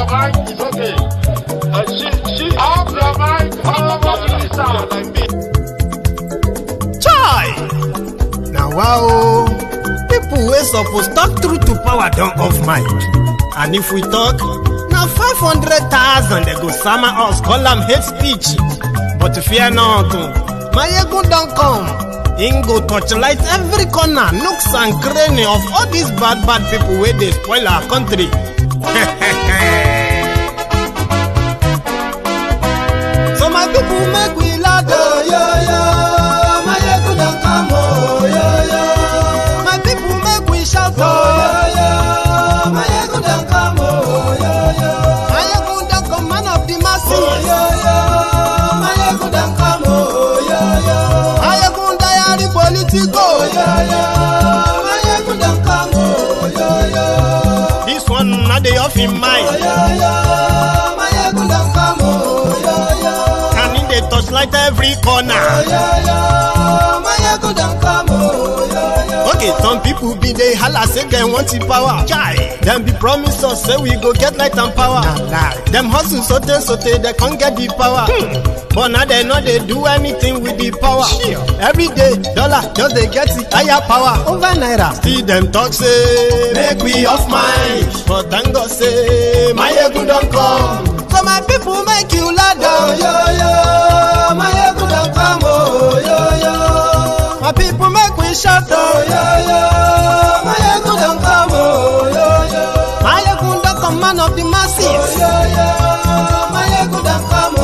your mind is okay. Off your mind, like me. Chai! Now wow, people wey suppose talk truth to power don't off mic. And if we talk, now 500,000 they go summer us, call them hate speech. But fear not, my ego don't come. Ingo touchlight every corner, nooks and cranny of all these bad people where they spoil our country. So my people make we laugh, my ego don't come, my people make we shout, my ego don't come, my ego don't come, man of the masses, my ego don't come, this one not the off in mind. And in the touchlight every corner. Okay, some people be they holla say they want the power. Them be promise us say we go get light and power. Them hustle sote they can't get the power. But now they know they do anything with the power. Every day, dollar just they get the higher power over naira. Still them talk say make we off mind. But thank God say my ego don't come. So my people make you ladder. My ego don't come. My people make we shout. My ego don't come. My ego don't come, man of the masses. My ego don't come.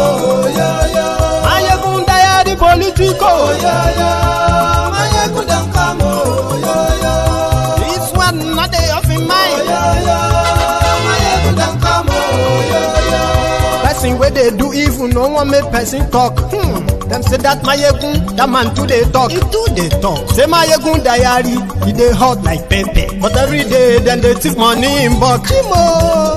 My ego die political. My ego don't come. This one not the off in mind. My ego don't come. Person where they do evil, no one make person talk. Them say that my egun, that man too they talk. He too they talk. Say my egun diary, he they hot like pepper. But every day then they take money in bulk.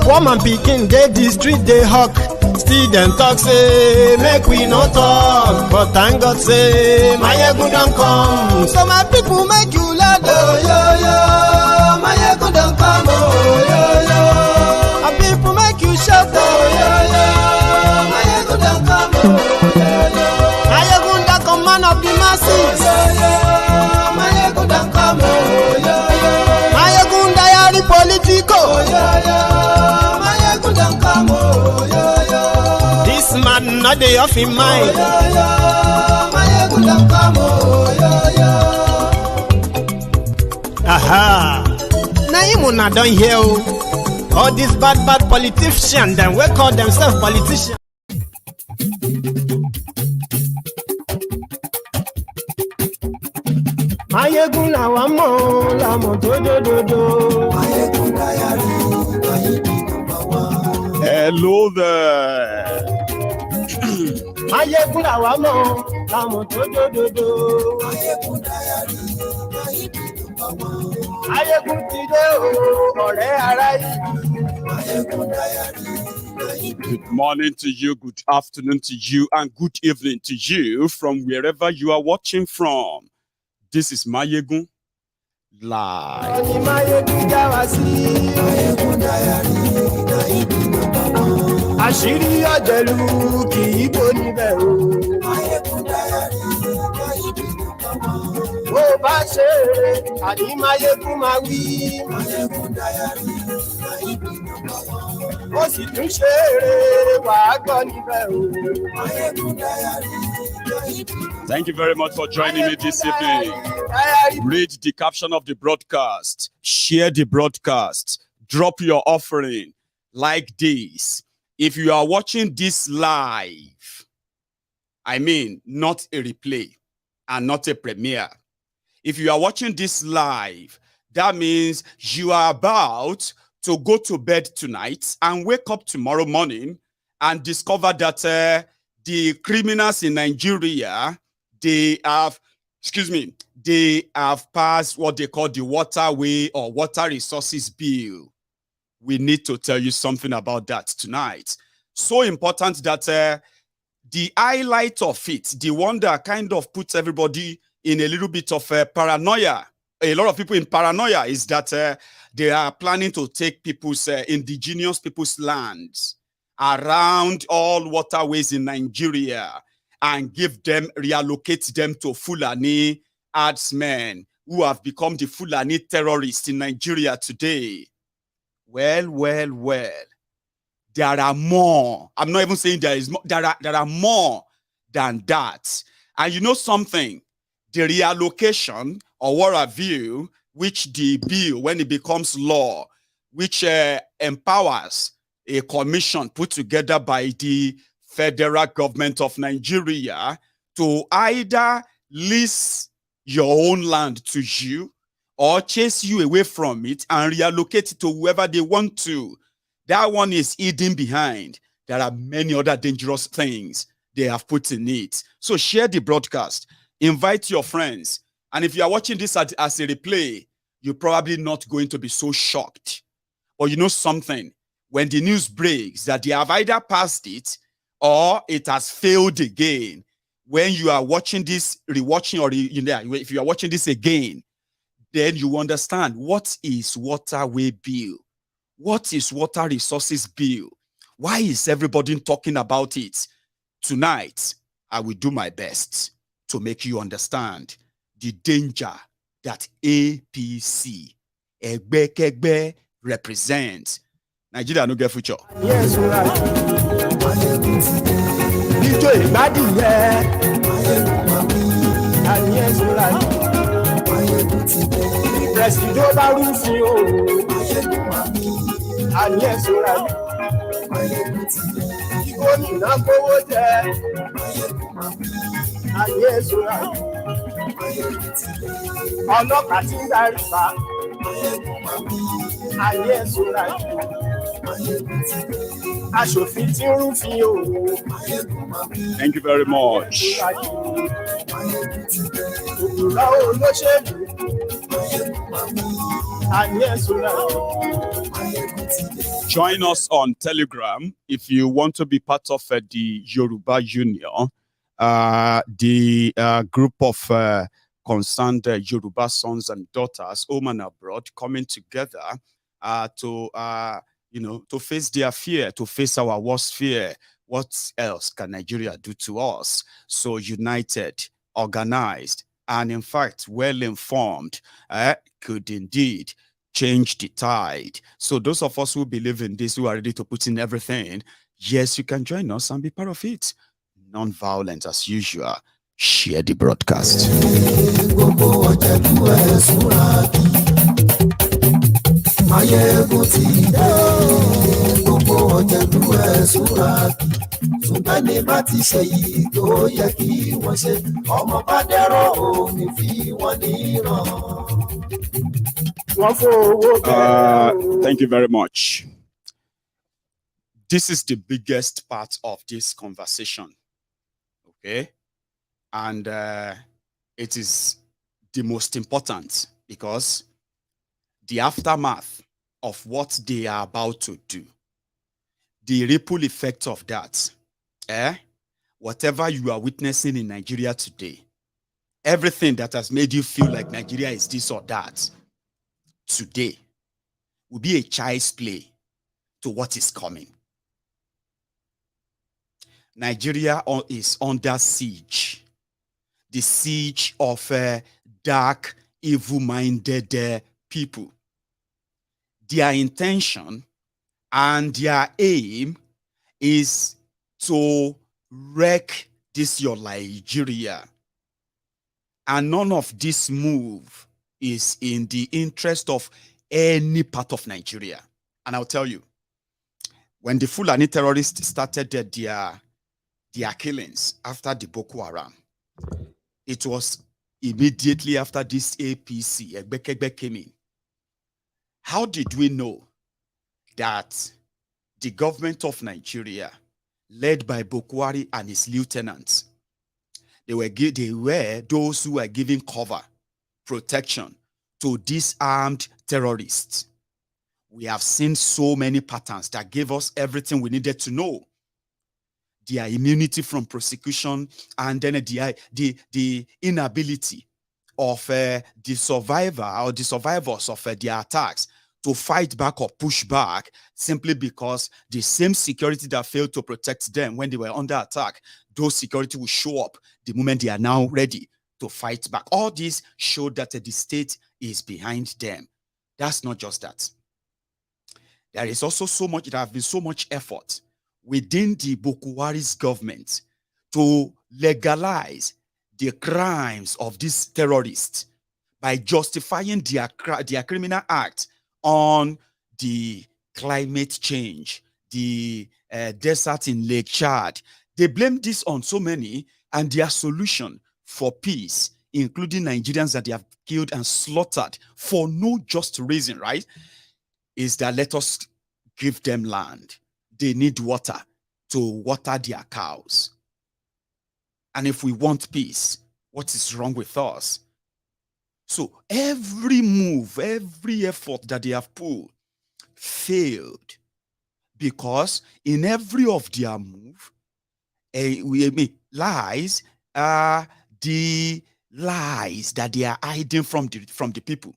Woman picking, they the street they hawk. Still them talk say make we no talk. But thank God say my egun don't come. So my people make you laugh. My egun don't come. My people make you shout. My egun don't come. Man of the masses. My ego don't come. My ego diary political. My ego don't come. This man not the off in mind. My ego don't come. Aha. Now you not done here. All these bad politicians, then we call themselves politicians. Mayegun la wa mo la mo do. Mayegun diary, hello there. Mayegun la wa mo la mo do. Mayegun diary, Mayegun ti de o, ọ̀rẹ́ ara yìí. Mayegun diary. Good morning to you, good afternoon to you, and good evening to you from wherever you are watching from. This is Mayegun Live. Thank you very much for joining me this evening. Read the caption of the broadcast, share the broadcast, drop your offering like this. If you are watching this live, I mean, not a replay and not a premiere. If you are watching this live, that means you are about to go to bed tonight and wake up tomorrow morning and discover that the criminals in Nigeria, they have passed what they call the Waterway or Water Resources Bill. We need to tell you something about that tonight. So important that the highlight of it, the one that kind of puts everybody in a little bit of paranoia, a lot of people in paranoia is that they are planning to take people's indigenous people's lands around all waterways in Nigeria and reallocate them to Fulani herdsmen who have become the Fulani terrorists in Nigeria today. Well. There are more. I'm not even saying there is more. There are more than that. And you know something? The reallocation or what have you, which the bill, when it becomes law, which empowers a commission put together by the federal government of Nigeria to either lease your own land to you or chase you away from it and reallocate it to whoever they want to. That one is hidden behind. There are many other dangerous things they have put in it. So share the broadcast. Invite your friends. And if you are watching this as a replay, you're probably not going to be so shocked. Or you know something, when the news breaks that they have either passed it or it has failed again, when you are watching this, rewatching, or if you are watching this again, then you understand what is Waterway bill. What is water resources bill? Why is everybody talking about it? Tonight, I will do my best to make you understand the danger that APC, egbekegbe, represents. Nigeria no get future. Yes, right. Yes, right. President Barufio. And yes, right. Gómìnà gbówó jẹ. And yes, right. Ọlọ́pàá tí ń darí bá. And yes, right. Aṣòfin tí ń rúfin o. Thank you very much. Òkúra olóṣèlú. And yes, right. Join us on Telegram if you want to be part of the Yoruba Union, the group of concerned Yoruba sons and daughters, home and abroad, coming together to face their fear, to face our worst fear. What else can Nigeria do to us? So united, organized, and in fact, well-informed, could indeed change the tide. So those of us who believe in this, who are ready to put in everything, yes, you can join us and be part of it. Non-violent as usual. Share the broadcast. Thank you very much. This is the biggest part of this conversation. Okay? And it is the most important because the aftermath of what they are about to do, the ripple effect of that, whatever you are witnessing in Nigeria today, everything that has made you feel like Nigeria is this or that, today will be a child's play to what is coming. Nigeria is under siege. The siege of dark, evil-minded people. Their intention and their aim is to wreck this your Nigeria. And none of this move is in the interest of any part of Nigeria. And I'll tell you, when the Fulani terrorists started their killings after the Boko Haram, it was immediately after this APC, egbekegbe, came in. How did we know that the government of Nigeria, led by Bukwari and his lieutenants, they were those who were giving cover, protection to disarmed terrorists? We have seen so many patterns that gave us everything we needed to know. Their immunity from prosecution, and then the inability of the survivor or the survivors of their attacks to fight back or push back simply because the same security that failed to protect them when they were under attack, those security will show up the moment they are now ready to fight back. All this showed that the state is behind them. That's not just that. There is also there have been so much effort within the Boko Haram's government to legalize the crimes of these terrorists by justifying their criminal act on the climate change, the desert in Lake Chad. They blame this on so many, and their solution for peace, including Nigerians that they have killed and slaughtered for no just reason, right, is that let us give them land. They need water to water their cows. And if we want peace, what is wrong with us? So every move, every effort that they have pulled failed, because in every of their move, lies are the lies that they are hiding from the people.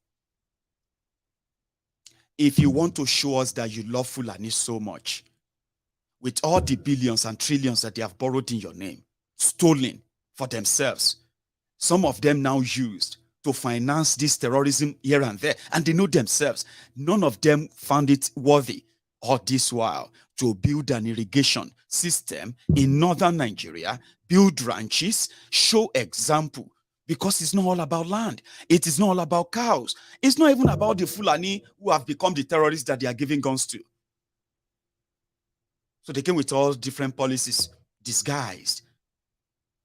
If you want to show us that you love Fulani so much, with all the billions and trillions that they have borrowed in your name, stolen for themselves, some of them now used to finance this terrorism here and there, and they know themselves, none of them found it worthy all this while to build an irrigation system in northern Nigeria, build ranches, show example, because it's not all about land. It is not all about cows. It's not even about the Fulani who have become the terrorists that they are giving guns to. So they came with all different policies disguised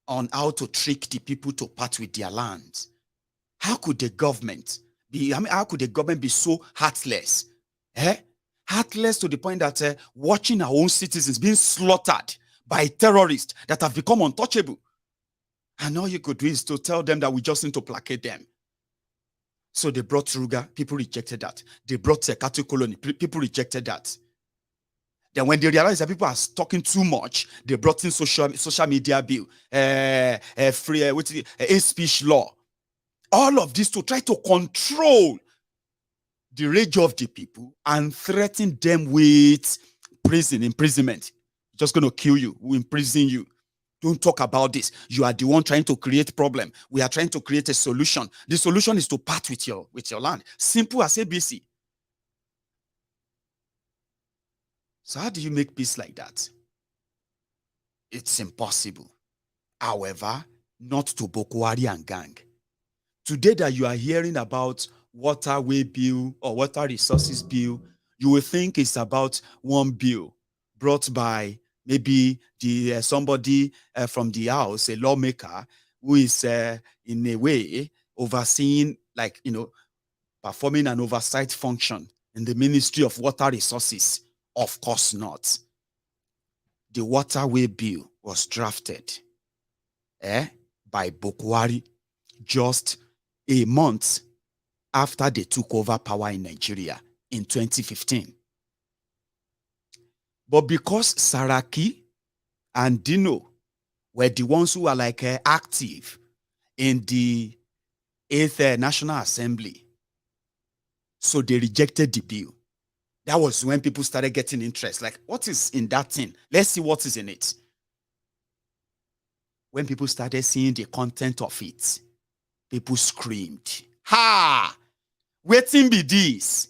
on how to trick the people to part with their lands. How could the government how could the government be so heartless? Heartless to the point that watching our own citizens being slaughtered by terrorists that have become untouchable. And all you could do is to tell them that we just need to placate them. So they brought Ruga, people rejected that. They brought Cattle Colony, people rejected that. Then when they realized that people are talking too much, they brought in social media bill, hate speech law. All of this to try to control the rage of the people and threaten them with imprisonment. Just going to kill you, we imprison you. Don't talk about this. You are the one trying to create problem. We are trying to create a solution. The solution is to part with your land. Simple as ABC. So how do you make peace like that? It's impossible. However, not to Boko Haram and gang. Today that you are hearing about Waterway bill or water resources bill, you will think it's about one bill brought by maybe somebody from the house, a lawmaker, who is in a way overseeing, performing an oversight function in the Ministry of Water Resources. Of course not. The Waterway bill was drafted by Boko Haram just a month after they took over power in Nigeria in 2015. But because Saraki and Dino were the ones who were active in the 8th National Assembly, so they rejected the bill. That was when people started getting interest. Like, what is in that thing? Let's see what is in it. When people started seeing the content of it, people screamed, "Ha! Waiting be this?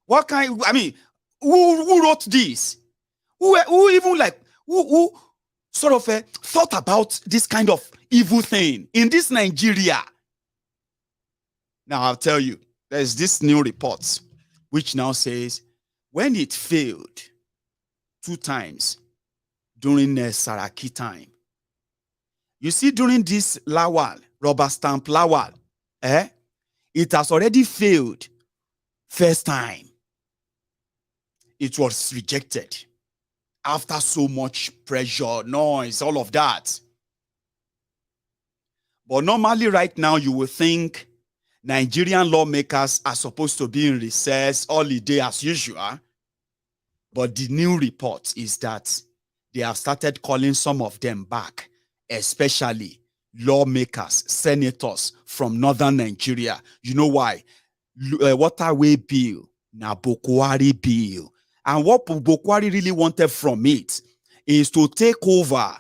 What kind? I mean, who wrote this? Who even who sort of thought about this kind of evil thing in this Nigeria?" Now I'll tell you, there's this new report which now says when it failed 2 times during Saraki time, you see, during this Lawal, rubber stamp Lawal, it has already failed first time. It was rejected after so much pressure, noise, all of that. But normally right now you will think Nigerian lawmakers are supposed to be in recess, holiday as usual. But the new report is that they have started calling some of them back, especially lawmakers, senators from northern Nigeria. You know why? Waterway bill, na Bokwari bill. And what Bokwari really wanted from it is to take over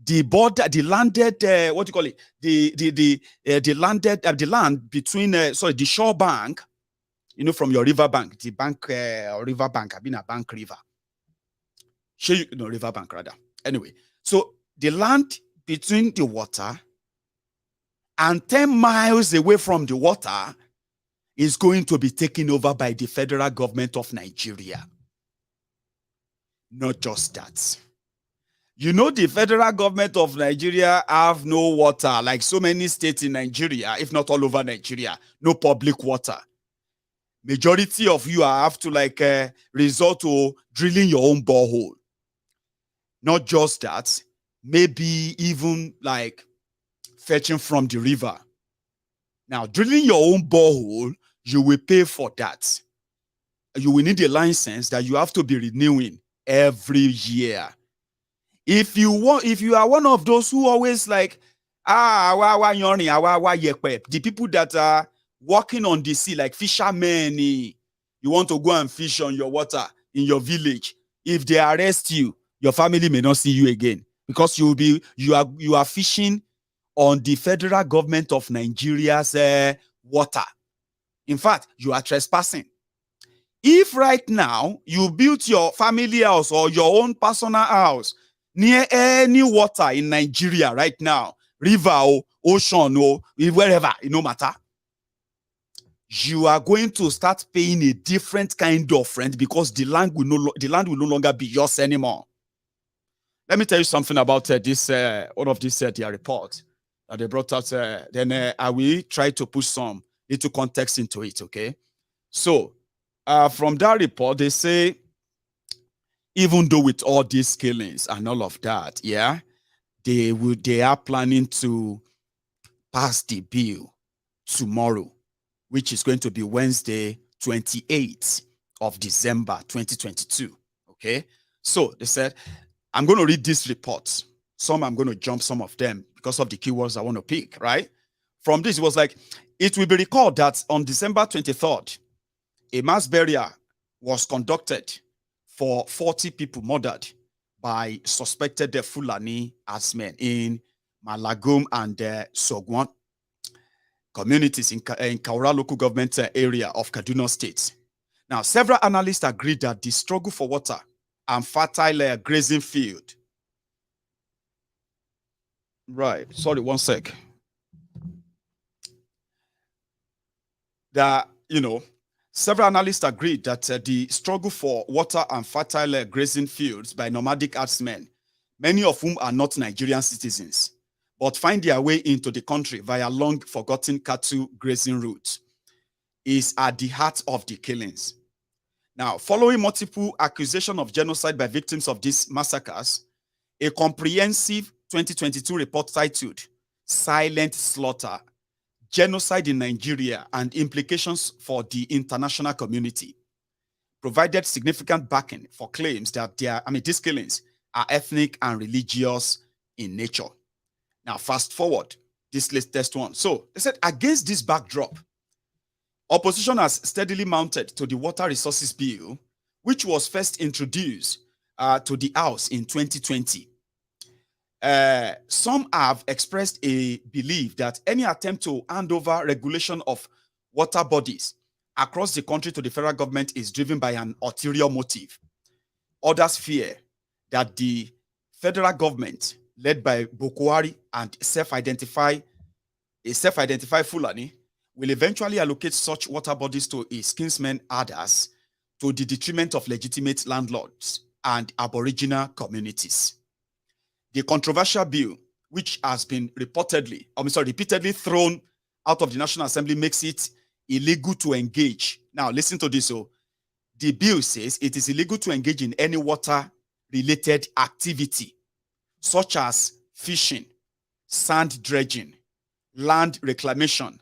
the border, the landed, what do you call it? The land between, the shore bank, you know, from your river bank, the bank, river bank, I've been a bank river. River bank rather. Anyway, so the land between the water and 10 miles away from the water is going to be taken over by the federal government of Nigeria. Not just that. You know, the federal government of Nigeria have no water, like so many states in Nigeria, if not all over Nigeria, no public water. Majority of you have to resort to drilling your own borehole. Not just that, maybe even like fetching from the river. Now, drilling your own borehole, you will pay for that. You will need a license that you have to be renewing every year. If you are one of those who always like, the people that are walking on the sea like fishermen, you want to go and fish on your water in your village. If they arrest you, your family may not see you again because you are fishing on the federal government of Nigeria's water. In fact, you are trespassing. If right now you built your family house or your own personal house near any water in Nigeria right now, river or ocean or wherever, it no matter, you are going to start paying a different kind of rent because the land will no longer be yours anymore. Let me tell you something about this one of these their report that they brought out. Then I will try to put some little context into it. Okay, so from that report, they say even though with all these killings and all of that, yeah, they are planning to pass the bill tomorrow, which is going to be Wednesday, 28th of December, 2022. Okay, so they said, I'm going to read this report. I'm going to jump some of them because of the keywords I want to pick, right? From this, it was like, it will be recalled that on December 23rd, a mass burial was conducted for 40 people murdered by suspected Fulani herdsmen in Malagum and Sogwan communities in Kaura local government area of Kaduna State. Now, several analysts agreed that the struggle for water and fertile grazing field. Right. Sorry, one sec. That, several analysts agreed that the struggle for water and fertile grazing fields by nomadic herdsmen, many of whom are not Nigerian citizens, but find their way into the country via long-forgotten cattle grazing routes, is at the heart of the killings. Now, following multiple accusations of genocide by victims of these massacres, a comprehensive 2022 report titled Silent Slaughter, Genocide in Nigeria and Implications for the International Community provided significant backing for claims that these killings are ethnic and religious in nature. Now, fast forward this latest one. So they said, against this backdrop, opposition has steadily mounted to the Water Resources Bill, which was first introduced to the House in 2020. Some have expressed a belief that any attempt to hand over regulation of water bodies across the country to the federal government is driven by an ulterior motive. Others fear that the federal government, led by Bokwari and self-identified Fulani, will eventually allocate such water bodies to its kinsmen herders to the detriment of legitimate landlords and aboriginal communities. The controversial bill, which has been repeatedly thrown out of the National Assembly, makes it illegal to engage. Now, listen to this. So, the bill says it is illegal to engage in any water-related activity, such as fishing, sand dredging, land reclamation,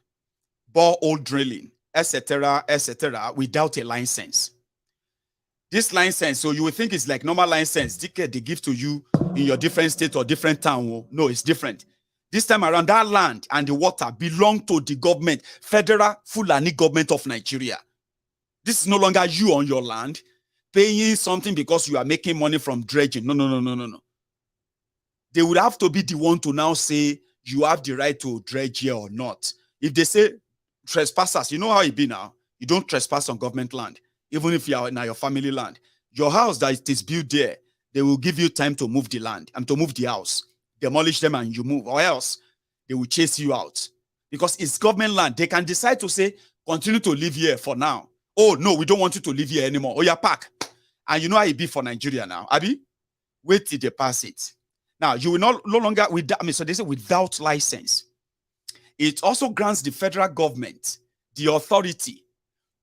borehole drilling, etc., without a license. This license, so you will think it's like normal license ticket they give to you in your different state or different town. No, it's different. This time around, that land and the water belong to the government, Federal Fulani government of Nigeria. This is no longer you on your land paying something because you are making money from dredging. No. They would have to be the one to now say you have the right to dredge here or not. If they say trespassers, you know how it be now. You don't trespass on government land, even if you are in your family land. Your house that is built there, they will give you time to move the land and to move the house, demolish them and you move, or else they will chase you out. Because it's government land. They can decide to say, continue to live here for now. Oh, no, we don't want you to live here anymore. Oh, yeah, pack. And you know how it be for Nigeria now. Abi, wait till they pass it. Now, you will no longer, so they say without license. It also grants the federal government the authority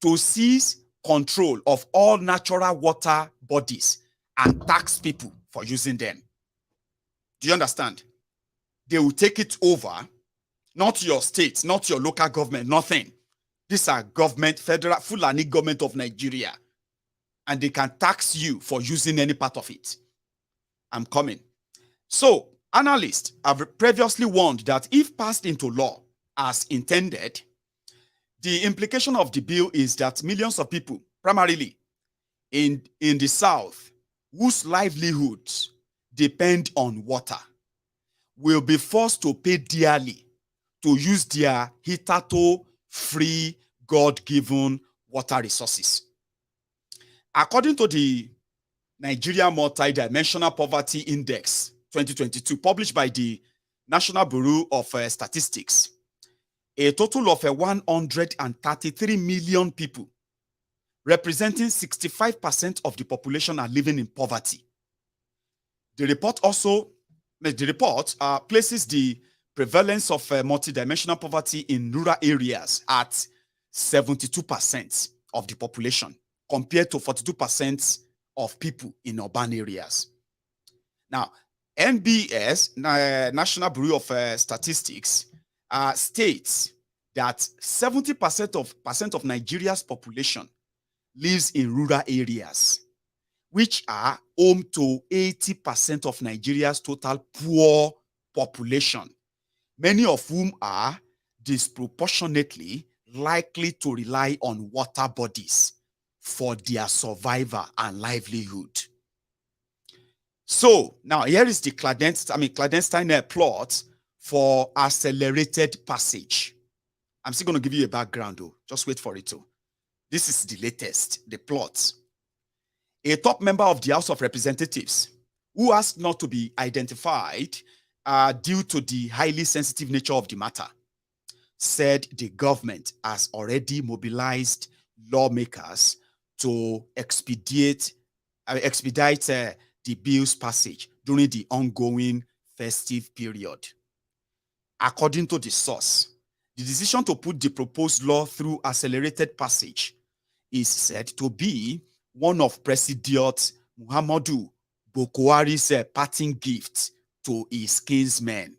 to seize control of all natural water bodies and tax people for using them. Do you understand? They will take it over, not your state, not your local government, nothing. These are government, federal, Fulani government of Nigeria. And they can tax you for using any part of it. I'm coming. So, analysts have previously warned that if passed into law as intended, the implication of the bill is that millions of people, primarily in the South, whose livelihoods depend on water, will be forced to pay dearly to use their hitherto free, God-given water resources. According to the Nigeria Multidimensional Poverty Index 2022, published by the National Bureau of Statistics, a total of 133 million people, representing 65% of the population, are living in poverty. The report places the prevalence of multidimensional poverty in rural areas at 72% of the population, compared to 42% of people in urban areas. Now, NBS, National Bureau of Statistics, states that 70% of Nigeria's population lives in rural areas, which are home to 80% of Nigeria's total poor population, many of whom are disproportionately likely to rely on water bodies for their survival and livelihood. So now here is the clandestine plot for accelerated passage. I'm still going to give you a background though. Just wait for it too. This is the latest, the plot. A top member of the House of Representatives, who asked not to be identified due to the highly sensitive nature of the matter, said the government has already mobilized lawmakers to expedite the bill's passage during the ongoing festive period. According to the source, the decision to put the proposed law through accelerated passage is said to be one of President Muhammadu Buhari's parting gift to his kinsmen,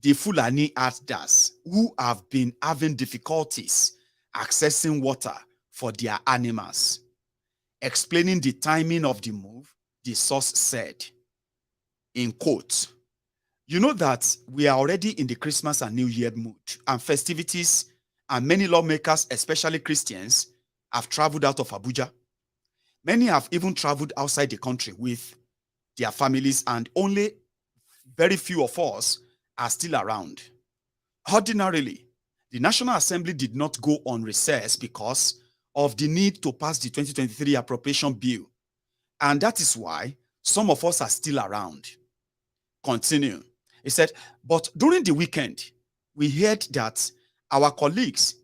the Fulani herders, who have been having difficulties accessing water for their animals. Explaining the timing of the move, the source said, in quote, "You know that we are already in the Christmas and New Year mood and festivities, and many lawmakers, especially Christians, have traveled out of Abuja. Many have even traveled outside the country with their families, and only very few of us are still around. Ordinarily, the National Assembly did not go on recess because of the need to pass the 2023 appropriation bill, and that is why some of us are still around." Continue. He said, "But during the weekend, we heard that our colleagues,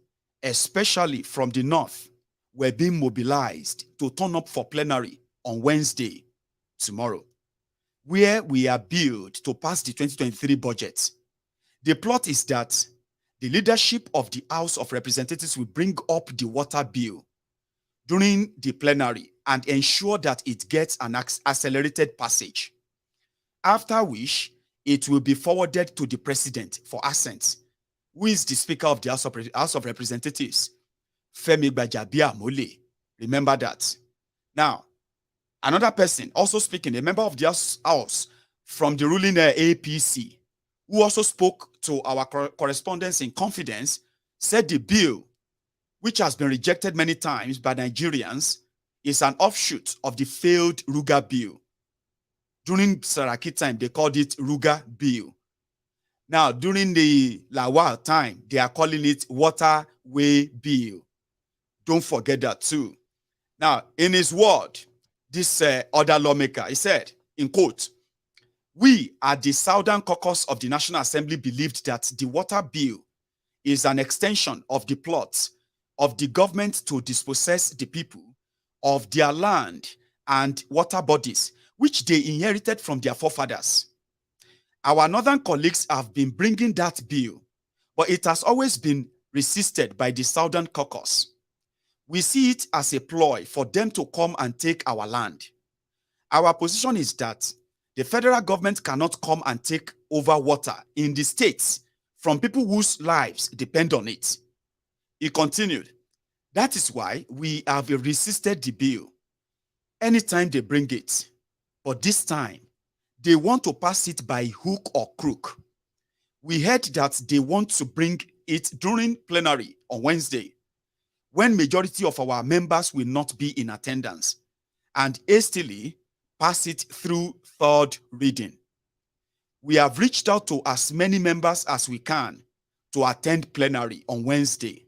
especially from the north, were being mobilized to turn up for plenary on Wednesday, tomorrow, where we are billed to pass the 2023 budget. The plot is that the leadership of the House of Representatives will bring up the water bill during the plenary and ensure that it gets an accelerated passage, after which it will be forwarded to the president for assent, who is the Speaker of the House of Representatives, Femi Gbajabiamile. Remember that. Now, another person also speaking, a member of the House from the ruling APC, who also spoke to our correspondents in confidence, said the bill, which has been rejected many times by Nigerians, is an offshoot of the failed Ruga bill. During Saraki time, they called it Ruga bill. Now, during the Lawal time, they are calling it Waterway bill. Don't forget that too. Now, in his word, this other lawmaker, he said, in quote, "We at the Southern Caucus of the National Assembly believed that the water bill is an extension of the plot of the government to dispossess the people of their land and water bodies, which they inherited from their forefathers. Our northern colleagues have been bringing that bill, but it has always been resisted by the Southern Caucus. We see it as a ploy for them to come and take our land. Our position is that the federal government cannot come and take over water in the states from people whose lives depend on it." He continued, "That is why we have resisted the bill anytime they bring it. But this time, they want to pass it by hook or crook. We heard that they want to bring it during plenary on Wednesday, when majority of our members will not be in attendance, and hastily pass it through third reading. We have reached out to as many members as we can to attend plenary on Wednesday,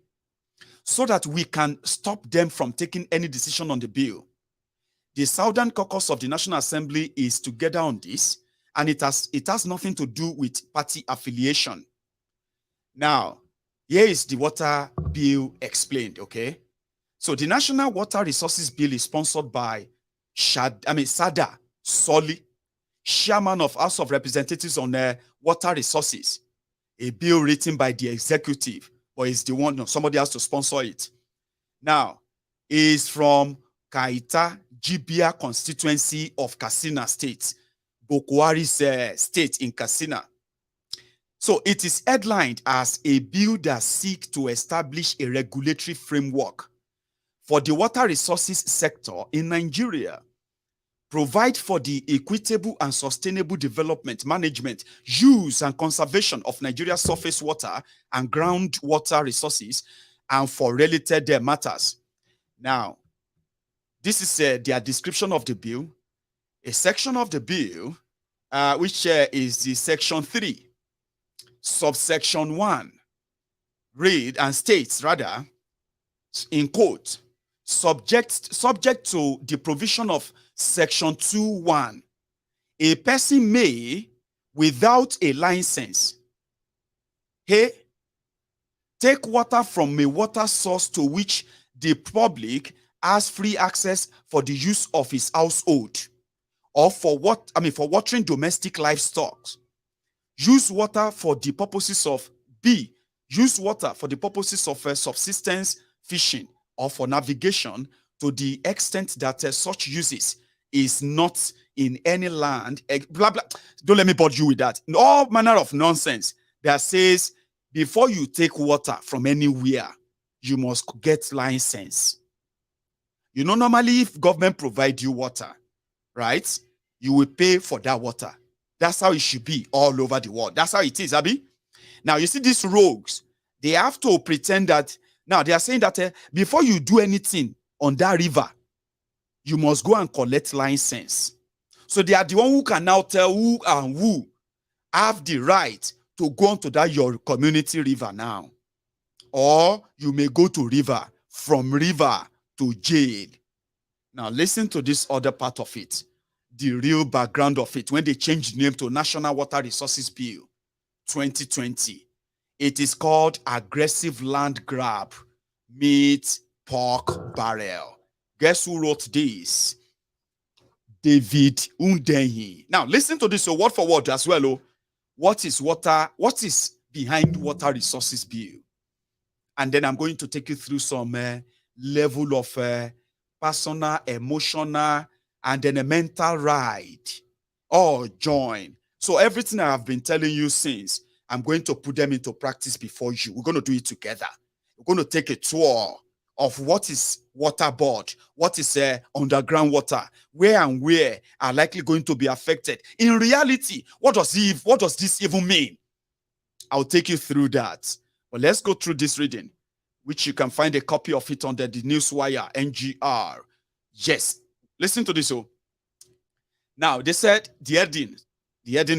so that we can stop them from taking any decision on the bill. The Southern Caucus of the National Assembly is together on this, and it has nothing to do with party affiliation." Now, here is the water bill explained, okay? So the National Water Resources Bill is sponsored by Sada Soli, chairman of House of Representatives on water resources, a bill written by the executive, but it's the one, somebody has to sponsor it. Now, is from Kaita Jibia constituency of Katsina State, Bokwari's state in Katsina. So it is headlined as a bill that seeks to establish a regulatory framework for the water resources sector in Nigeria, provide for the equitable and sustainable development, management, use, and conservation of Nigeria's surface water and groundwater resources, and for related matters. Now, this is their description of the bill. A section of the bill, which is the section 3, subsection 1, read and states, rather, in quote, subject to the provision of section 2(1), a person may, without a license, take water from a water source to which the public has free access for the use of his household, or for watering domestic livestock. Use water for the purposes of B. Use water for the purposes of subsistence fishing or for navigation to the extent that such uses is not in any land. Blah, blah. Don't let me bother you with that. All manner of nonsense that says before you take water from anywhere, you must get license. You know, normally if government provide you water, right, you will pay for that water. That's how it should be all over the world. That's how it is, Abi. Now, you see these rogues, they have to pretend that, now they are saying that before you do anything on that river, you must go and collect license. So they are the one who can now tell who and who have the right to go onto that your community river now. Or you may go to river, from river to jail. Now listen to this other part of it, the real background of it, when they changed the name to National Water Resources Bill 2020. It is called Aggressive Land Grab Meets Pork Barrel. Guess who wrote this? David Undenyi. Now listen to this, so word for word as well. What is behind Water Resources Bill? And then I'm going to take you through some level of personal, emotional, and then a mental ride. All join. So everything I have been telling you since, I'm going to put them into practice before you. We're going to do it together. We're going to take a tour of what is water board, what is underground water, where and where are likely going to be affected. In reality, what does this even mean? I'll take you through that. But let's go through this reading, which you can find a copy of it under the Newswire, NGR. Yes, listen to this. Now, they said the heading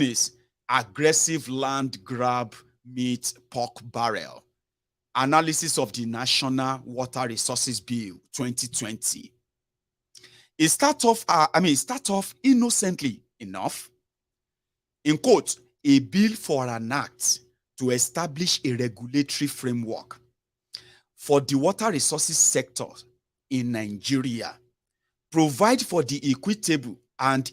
is aggressive land grab meets pork barrel. Analysis of the National Water Resources Bill 2020. It starts off innocently enough. In quote, a bill for an act to establish a regulatory framework for the water resources sector in Nigeria, provide for the equitable and,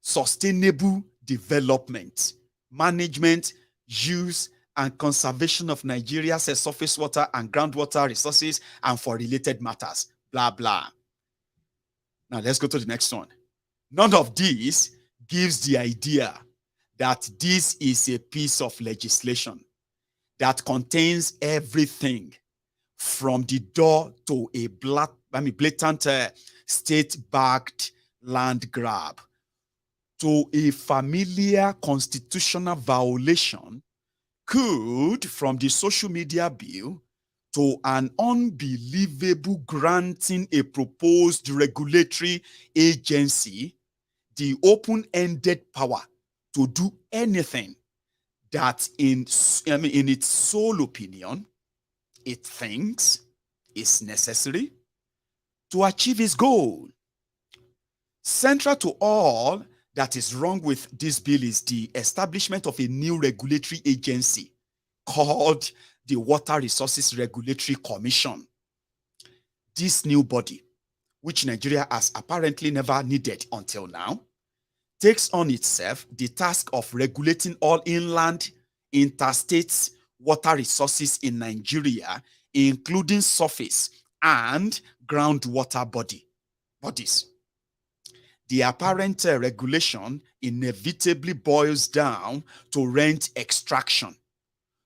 sustainable development, management, use, and conservation of Nigeria's surface water and groundwater resources and for related matters, blah, blah. Now, let's go to the next one. None of these gives the idea that this is a piece of legislation that contains everything from the door to a blatant state-backed land grab to a familiar constitutional violation could, from the social media bill to an unbelievable granting a proposed regulatory agency the open-ended power to do anything that in its sole opinion it thinks is necessary to achieve its goal. Central to all that is wrong with this bill is the establishment of a new regulatory agency called the Water Resources Regulatory Commission. This new body, which Nigeria has apparently never needed until now, takes on itself the task of regulating all inland, interstate water resources in Nigeria, including surface and groundwater bodies. The apparent regulation inevitably boils down to rent extraction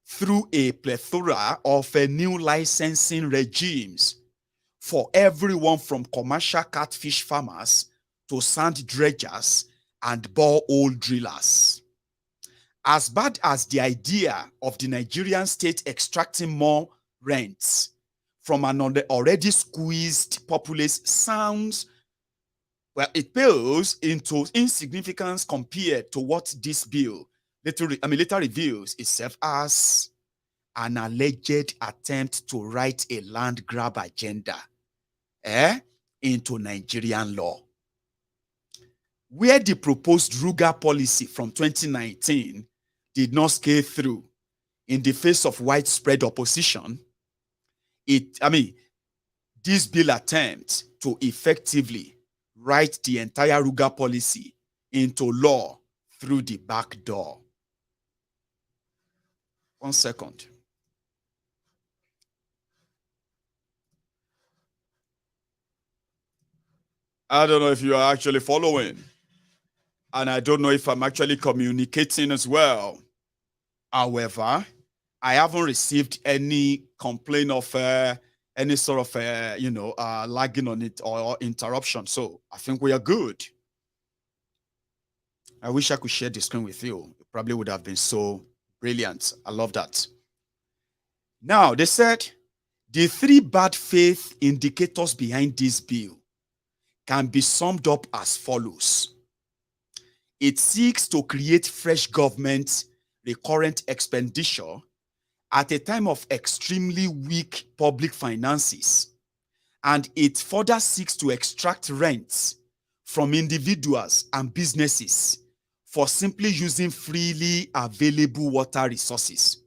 through a plethora of new licensing regimes for everyone from commercial catfish farmers to sand dredgers and borehole drillers. As bad as the idea of the Nigerian state extracting more rents from an already squeezed populace sounds, well, it pales into insignificance compared to what this bill later reveals itself as an alleged attempt to write a land grab agenda into Nigerian law. Where the proposed Ruga policy from 2019 did not scale through in the face of widespread opposition, this bill attempts to effectively write the entire Ruga policy into law through the back door. 1 second. I don't know if you are actually following, and I don't know if I'm actually communicating as well. However, I haven't received any complaint of any sort of lagging on it or interruption. So I think we are good. I wish I could share the screen with you. It probably would have been so brilliant. I love that. Now, they said the 3 bad faith indicators behind this bill can be summed up as follows. It seeks to create fresh government recurrent expenditure at a time of extremely weak public finances, and it further seeks to extract rents from individuals and businesses for simply using freely available water resources.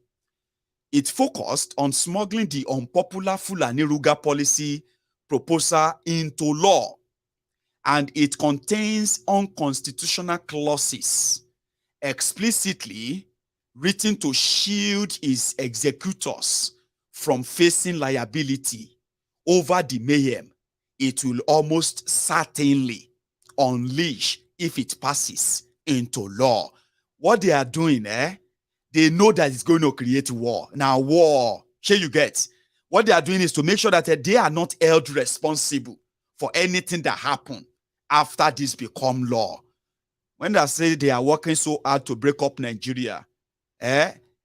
It focused on smuggling the unpopular Fulani Ruga policy proposal into law, and it contains unconstitutional clauses explicitly written to shield its executors from facing liability over the mayhem it will almost certainly unleash if it passes into law. What they are doing, they know that it's going to create war. Now, war, here you get. What they are doing is to make sure that they are not held responsible for anything that happened after this become law. When they say they are working so hard to break up Nigeria,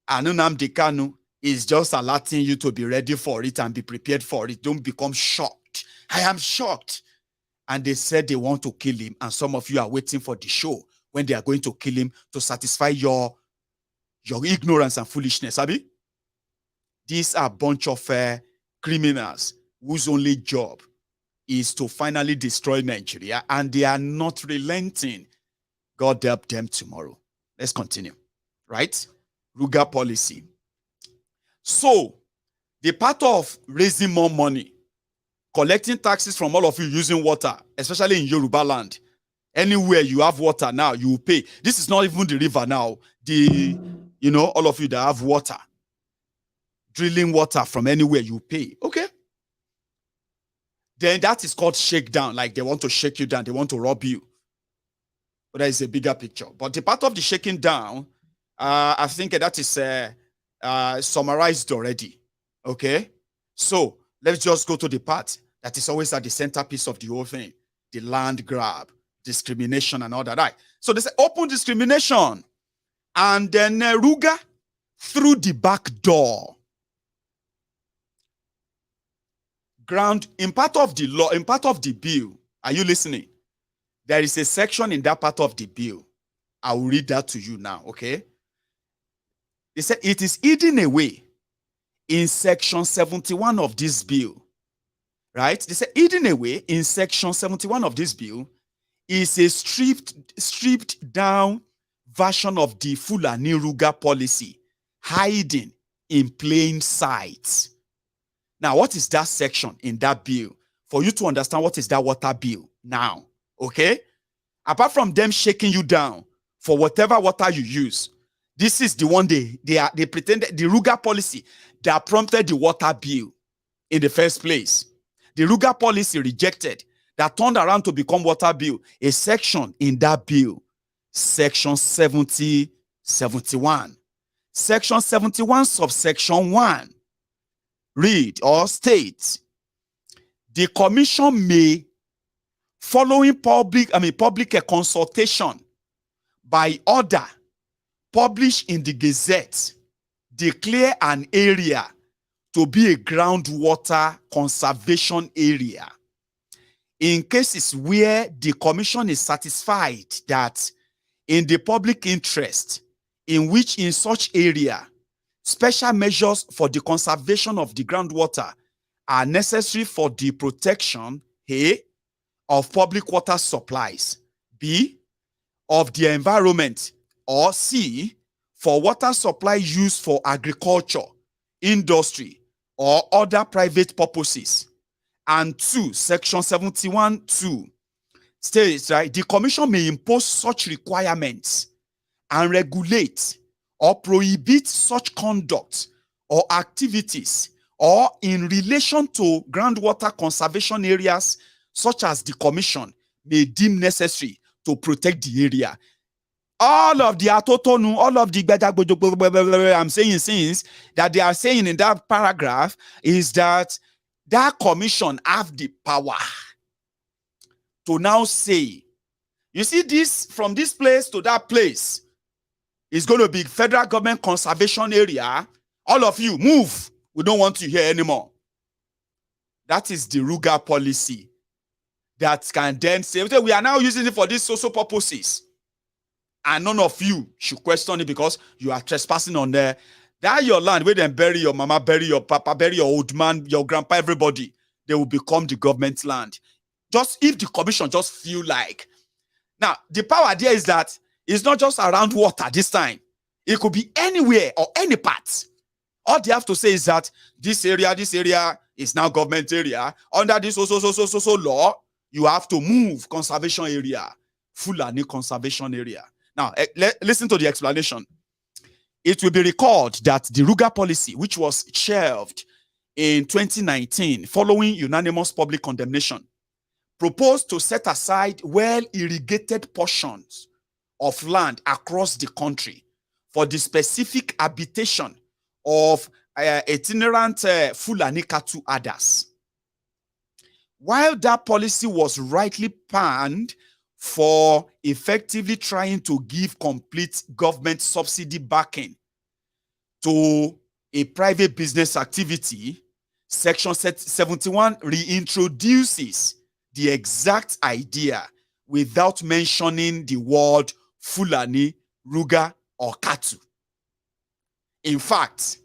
And Nnamdi Kanu is just alerting you to be ready for it and be prepared for it. Don't become shocked. I am shocked. And they said they want to kill him. And some of you are waiting for the show when they are going to kill him to satisfy your ignorance and foolishness, Abi. These are a bunch of criminals whose only job is to finally destroy Nigeria, and they are not relenting. God help them tomorrow. Let's continue. Right? Ruga policy. So, the part of raising more money, collecting taxes from all of you using water, especially in Yoruba land. Anywhere you have water now, you will pay. This is not even the river now. All of you that have water, drilling water from anywhere, you pay. Okay? Then that is called shakedown. Like they want to shake you down. They want to rob you. But that is a bigger picture. But the part of the shaking down, I think that is summarized already. Okay? So, let's just go to the part that is always at the centerpiece of the whole thing. The land grab, discrimination and all that. Right? So they say open discrimination. And then Ruga through the back door. Ground in part of the law, in part of the bill. Are you listening? There is a section in that part of the bill. I will read that to you now, okay? They said it is hidden away in section 71 of this bill. Right? They said hidden away in section 71 of this bill is a stripped down version of the Fulani Ruga policy, hiding in plain sight. Now, what is that section in that bill? For you to understand what is that water bill now, okay? Apart from them shaking you down for whatever water you use, this is the one they pretended, the Ruga policy that prompted the water bill in the first place. The Ruga policy rejected, that turned around to become water bill, a section in that bill, section 71. Section 71, subsection 1. Read or state, the commission may, following public consultation by order published in the Gazette, declare an area to be a groundwater conservation area. In cases where the commission is satisfied that in the public interest, in which in such area, special measures for the conservation of the groundwater are necessary for the protection, A, of public water supplies, B, of the environment, or C, for water supply used for agriculture, industry, or other private purposes. And 2, section 71(2) states, right, the commission may impose such requirements and regulate or prohibit such conduct or activities or in relation to groundwater conservation areas such as the commission may deem necessary to protect the area. All of the atotonu, all of the I'm saying things that they are saying in that paragraph is that that commission have the power to now say, you see this, from this place to that place, it's going to be federal government conservation area. All of you, move. We don't want you here anymore. That is the Ruga policy that can then say, okay, we are now using it for these social purposes. And none of you should question it because you are trespassing on there. That your land, where they bury your mama, bury your papa, bury your old man, your grandpa, everybody, they will become the government land. Just if the commission just feel like. Now, the power there is that it's not just around water this time. It could be anywhere or any part. All they have to say is that this area is now government area. Under this so law, you have to move conservation area, Fulani conservation area. Now, listen to the explanation. It will be recalled that the Ruga policy, which was shelved in 2019 following unanimous public condemnation, proposed to set aside well-irrigated portions of land across the country for the specific habitation of itinerant Fulani cattle herders. While that policy was rightly panned for effectively trying to give complete government subsidy backing to a private business activity, Section 71 reintroduces the exact idea without mentioning the word Fulani, Ruga, or Katu. In fact,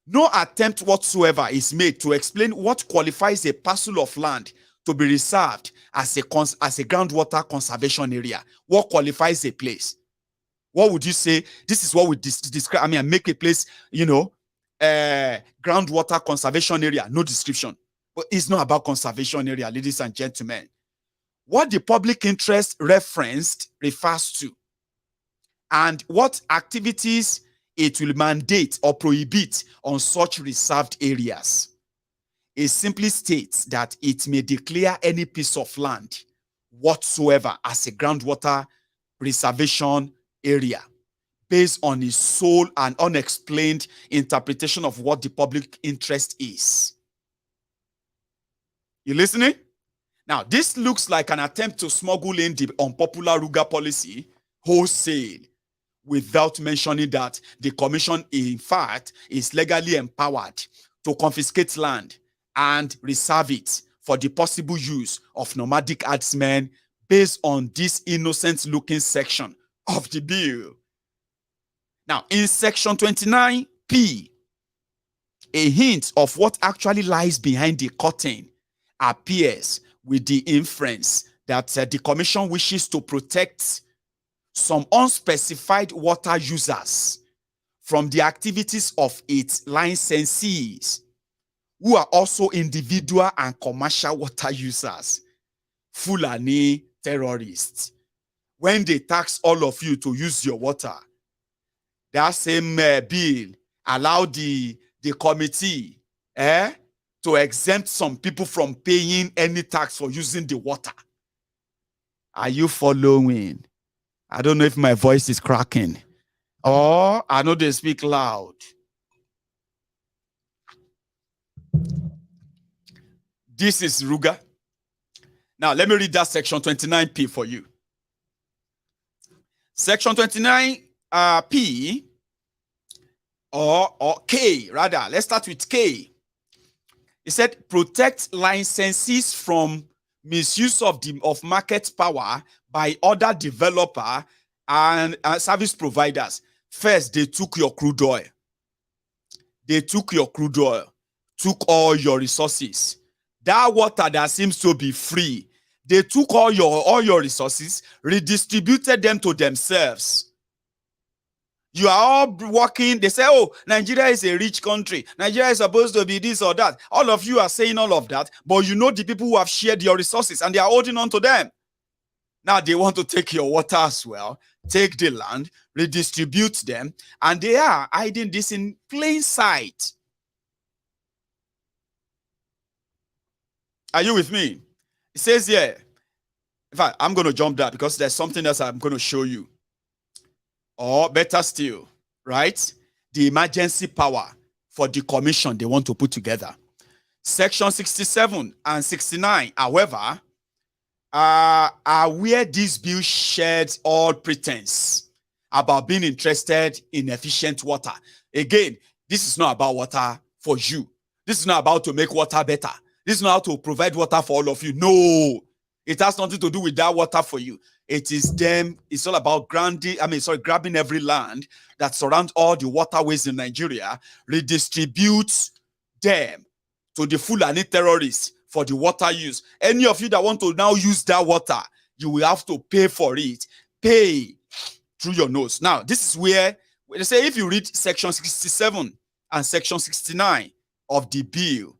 no attempt whatsoever is made to explain what qualifies a parcel of land to be reserved as a groundwater conservation area. What qualifies a place? What would you say? This is what we describe. I mean, make a place, groundwater conservation area. No description. But it's not about conservation area, ladies and gentlemen. What the public interest referenced refers to, and what activities it will mandate or prohibit on such reserved areas. It simply states that it may declare any piece of land whatsoever as a groundwater reservation area based on its sole and unexplained interpretation of what the public interest is. You listening? Now, this looks like an attempt to smuggle in the unpopular Ruga policy wholesale, without mentioning that the commission, in fact, is legally empowered to confiscate land and reserve it for the possible use of nomadic herdsmen based on this innocent-looking section of the bill. Now, in Section 29P, a hint of what actually lies behind the curtain appears with the inference that the commission wishes to protect some unspecified water users from the activities of its licensees, who are also individual and commercial water users, Fulani terrorists. When they tax all of you to use your water, that same bill allowed the committee to exempt some people from paying any tax for using the water. Are you following? I don't know if my voice is cracking. Or I know they speak loud. This is Ruga. Now, let me read that Section 29P for you. Section 29P, or K, rather. Let's start with K. It said, protect licensees from misuse of market power by other developer and service providers. First, they took your crude oil. They took your crude oil, took all your resources. That water that seems to be free, they took all your resources, redistributed them to themselves. You are all working. They say, oh, Nigeria is a rich country. Nigeria is supposed to be this or that. All of you are saying all of that, but you know the people who have shared your resources and they are holding on to them. Now they want to take your water as well, take the land, redistribute them, and they are hiding this in plain sight. Are you with me? It says here, in fact, I'm going to jump that because there's something else I'm going to show you. Or better still, right? The emergency power for the commission they want to put together. Section 67 and 69, however, are where this bill sheds all pretense about being interested in efficient water. Again, this is not about water for you. This is not about to make water better. This is not how to provide water for all of you. No, it has nothing to do with that water for you. It is them. It's all about grabbing every land that surrounds all the waterways in Nigeria, redistribute them to the Fulani terrorists for the water use. Any of you that want to now use that water, you will have to pay for it. Pay through your nose. Now, this is where they say if you read Section 67 and Section 69 of the bill,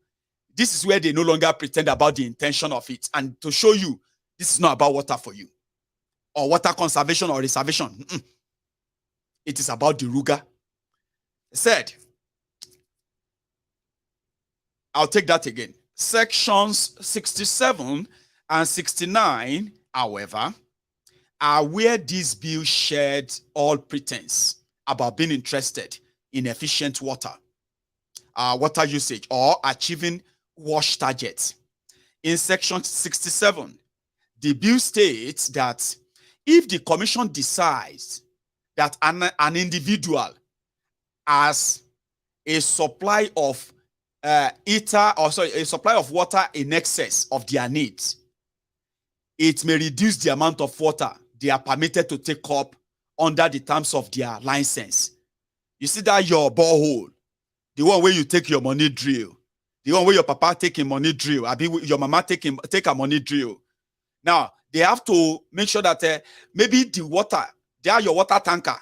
this is where they no longer pretend about the intention of it. And to show you, this is not about water for you, or water conservation or reservation. It is about the Ruga. It said, I'll take that again. Sections 67 and 69, however, are where this bill shed all pretense about being interested in efficient water usage or achieving wash targets. In Section 67, the bill states that if the commission decides that an individual has a supply of a supply of water in excess of their needs, it may reduce the amount of water they are permitted to take up under the terms of their license. You see that your borehole, the one where you take your money drill, the one where your papa take a money drill, I be your mama take a money drill. Now they have to make sure that maybe the water, your water tanker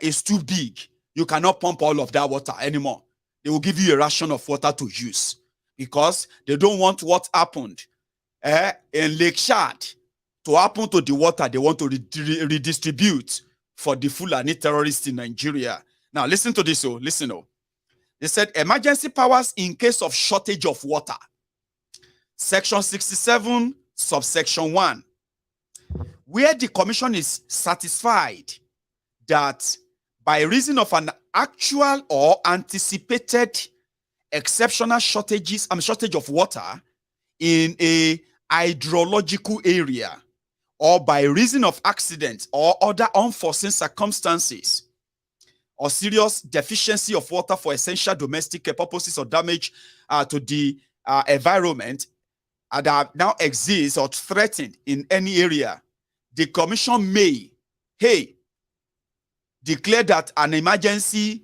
is too big. You cannot pump all of that water anymore. They will give you a ration of water to use because they don't want what happened in Lake Chad to happen to the water. They want to redistribute for the Fulani terrorists in Nigeria. Now listen to this. Listen. They said emergency powers in case of shortage of water. Section 67, subsection 1. Where the commission is satisfied that by reason of an actual or anticipated exceptional shortage of water in a hydrological area, or by reason of accident or other unforeseen circumstances, or serious deficiency of water for essential domestic purposes or damage to the environment that now exists or threatened in any area, the commission may, declare that an emergency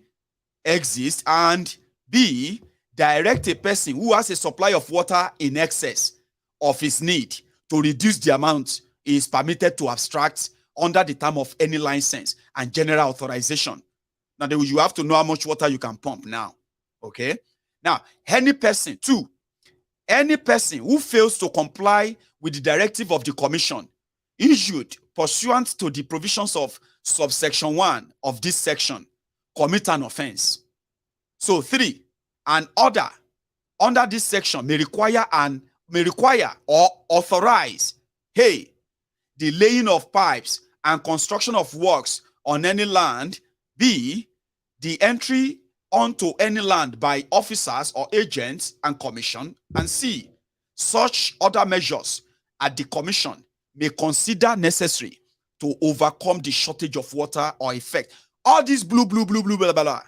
exists, and B, direct a person who has a supply of water in excess of his need to reduce the amount he is permitted to abstract under the term of any license and general authorization. Now, you have to know how much water you can pump now. Okay? Now, any person who fails to comply with the directive of the commission issued pursuant to the provisions of subsection 1 of this section commit an offense. So 3, an order under this section may require or authorize the laying of pipes and construction of works on any land, B, the entry onto any land by officers or agents and commission, and C, such other measures at the commission may consider necessary to overcome the shortage of water or effect. All this blah, blah, blah,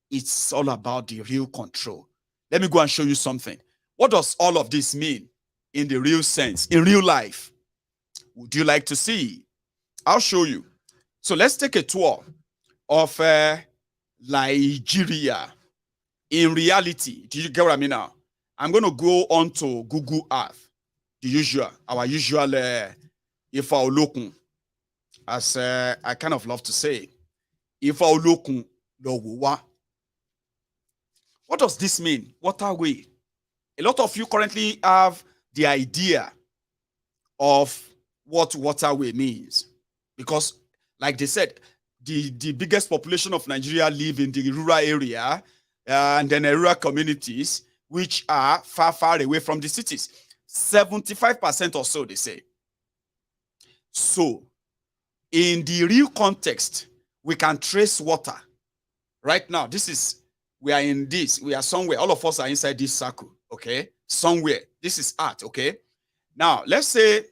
it's all about the real control. Let me go and show you something. What does all of this mean in the real sense, in real life? Would you like to see? I'll show you. So let's take a tour of Nigeria. In reality, do you get what I mean now? I'm going to go on to Google Earth, our usual Ifa Olokun, as I kind of love to say, Ifa Olokun Lowowa. What does this mean? Waterway. A lot of you currently have the idea of what waterway means, because, like they said, the biggest population of Nigeria live in the rural area and then rural communities, which are far, far away from the cities. 75% or so, they say. So, in the real context, we can trace water. Right now, we are somewhere. All of us are inside this circle, okay? Somewhere. This is art, okay? Now, let's say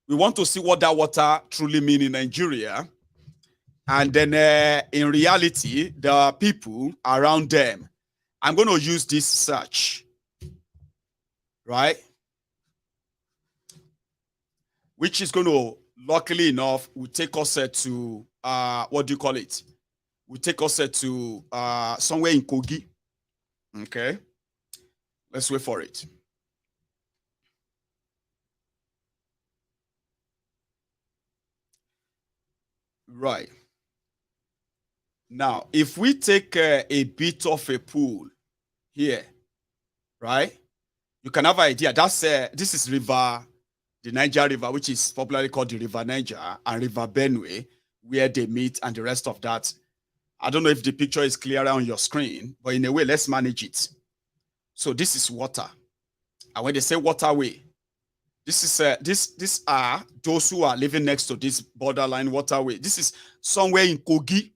we want to see what that water truly means in Nigeria. And then in reality, there are people around them. I'm going to use this search, right? Which is going to, luckily enough, will take us to, what do you call it? Will take us to somewhere in Kogi. Okay? Let's wait for it. Right. Now, if we take a bit of a pool here, right? You can have an idea. This is the Niger River, which is popularly called the River Niger, and River Benue, where they meet, and the rest of that. I don't know if the picture is clearer on your screen, but in a way, let's manage it. So this is water. And when they say waterway, these are those who are living next to this borderline waterway. This is somewhere in Kogi.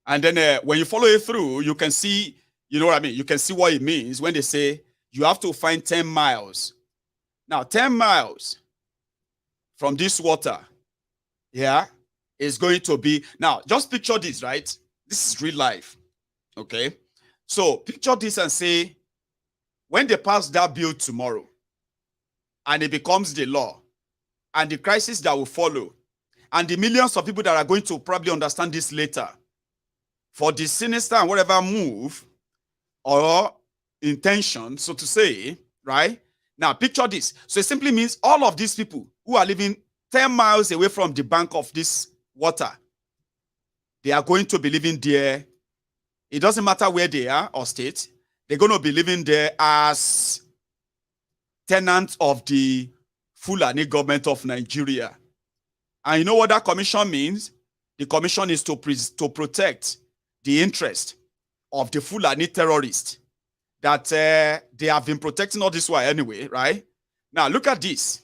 And then when you follow it through, you can see, you know what I mean? You can see what it means when they say you have to find 10 miles. Now, 10 miles from this water, yeah, is going to be, now, just picture this, right? This is real life, okay? So picture this and say, when they pass that bill tomorrow, and it becomes the law, and the crisis that will follow, and the millions of people that are going to probably understand this later, for the sinister and whatever move or intention, so to say, right? Now, picture this. So it simply means all of these people who are living 10 miles away from the bank of this water, they are going to be living there. It doesn't matter where they are or state. They're going to be living there as tenants of the Fulani government of Nigeria. And you know what that commission means? The commission is to protect the interest of the Fulani terrorists that they have been protecting all this while anyway, right? Now, look at this.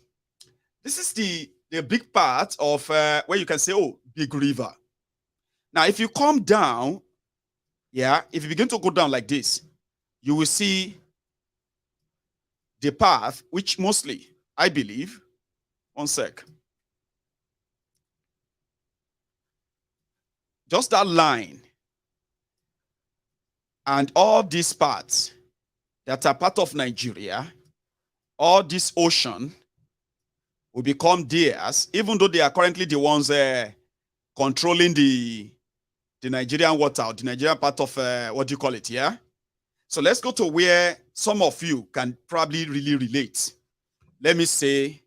This is the big part of where you can say, oh, big river. Now, if you come down, yeah, if you begin to go down like this, you will see the path, which mostly, I believe, one sec. Just that line and all these parts that are part of Nigeria, all this ocean will become theirs, even though they are currently the ones controlling the Nigerian water, or the Nigerian part of, what do you call it, yeah? So let's go to where some of you can probably really relate. Let me say,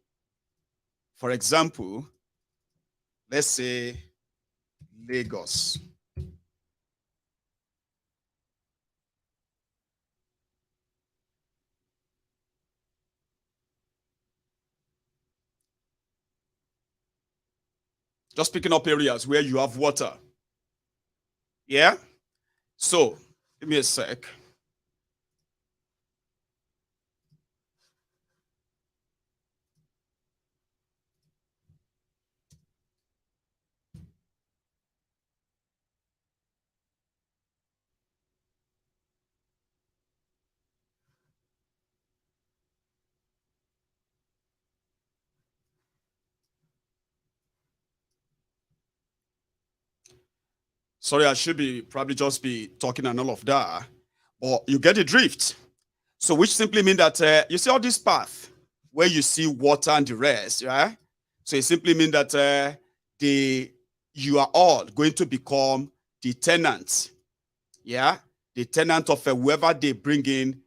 for example, let's say Lagos. Just picking up areas where you have water. Yeah? So, give me a sec. Sorry, I should be probably just be talking and all of that, but you get the drift. So which simply means that you see all this path where you see water and the rest, right? So it simply means that you are all going to become the tenants, yeah, the tenant of whoever they bring in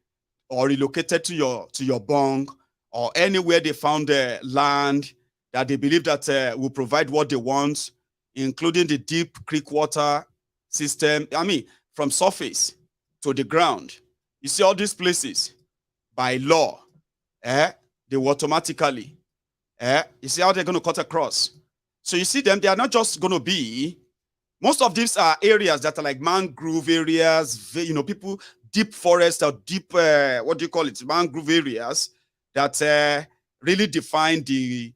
or relocated to your bunk, or anywhere they found land that they believe that will provide what they want, including the deep creek water system. I mean, from surface to the ground. You see all these places, by law, they will automatically, you see how they're going to cut across. So you see them, they are not just going to be, most of these are areas that are like mangrove areas, you know, people, deep forest or deep, what do you call it, mangrove areas that really define the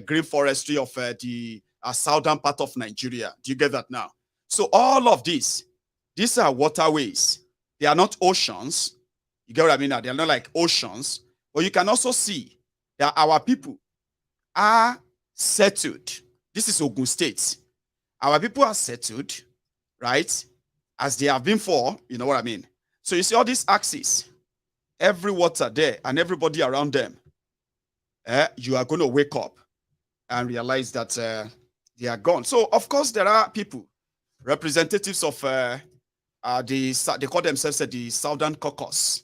green forestry of the southern part of Nigeria. Do you get that now? So all of these are waterways. They are not oceans. You get what I mean now? They are not like oceans. But you can also see that our people are settled. This is Ogun State. Our people are settled, right? As they have been for, you know what I mean? So you see all these axes, every water there and everybody around them, you are going to wake up and realize that they are gone. So, of course, there are people, representatives of they call themselves the Southern Caucus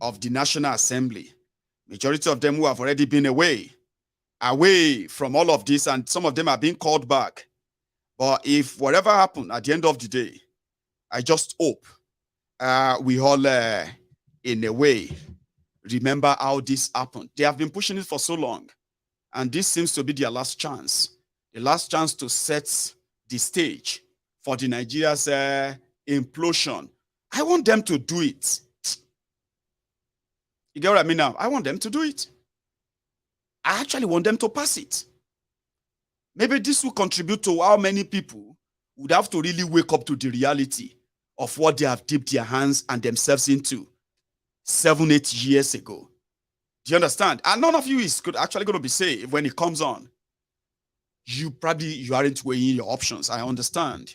of the National Assembly. Majority of them who have already been away from all of this, and some of them are being called back. But if whatever happened at the end of the day, I just hope we all, in a way, remember how this happened. They have been pushing it for so long, and this seems to be their last chance. The last chance to set the stage for the Nigeria's implosion. I want them to do it. You get what I mean now? I want them to do it. I actually want them to pass it. Maybe this will contribute to how many people would have to really wake up to the reality of what they have dipped their hands and themselves into 7-8 years ago. Do you understand? And none of you is actually going to be safe when it comes on. You aren't weighing your options. I understand.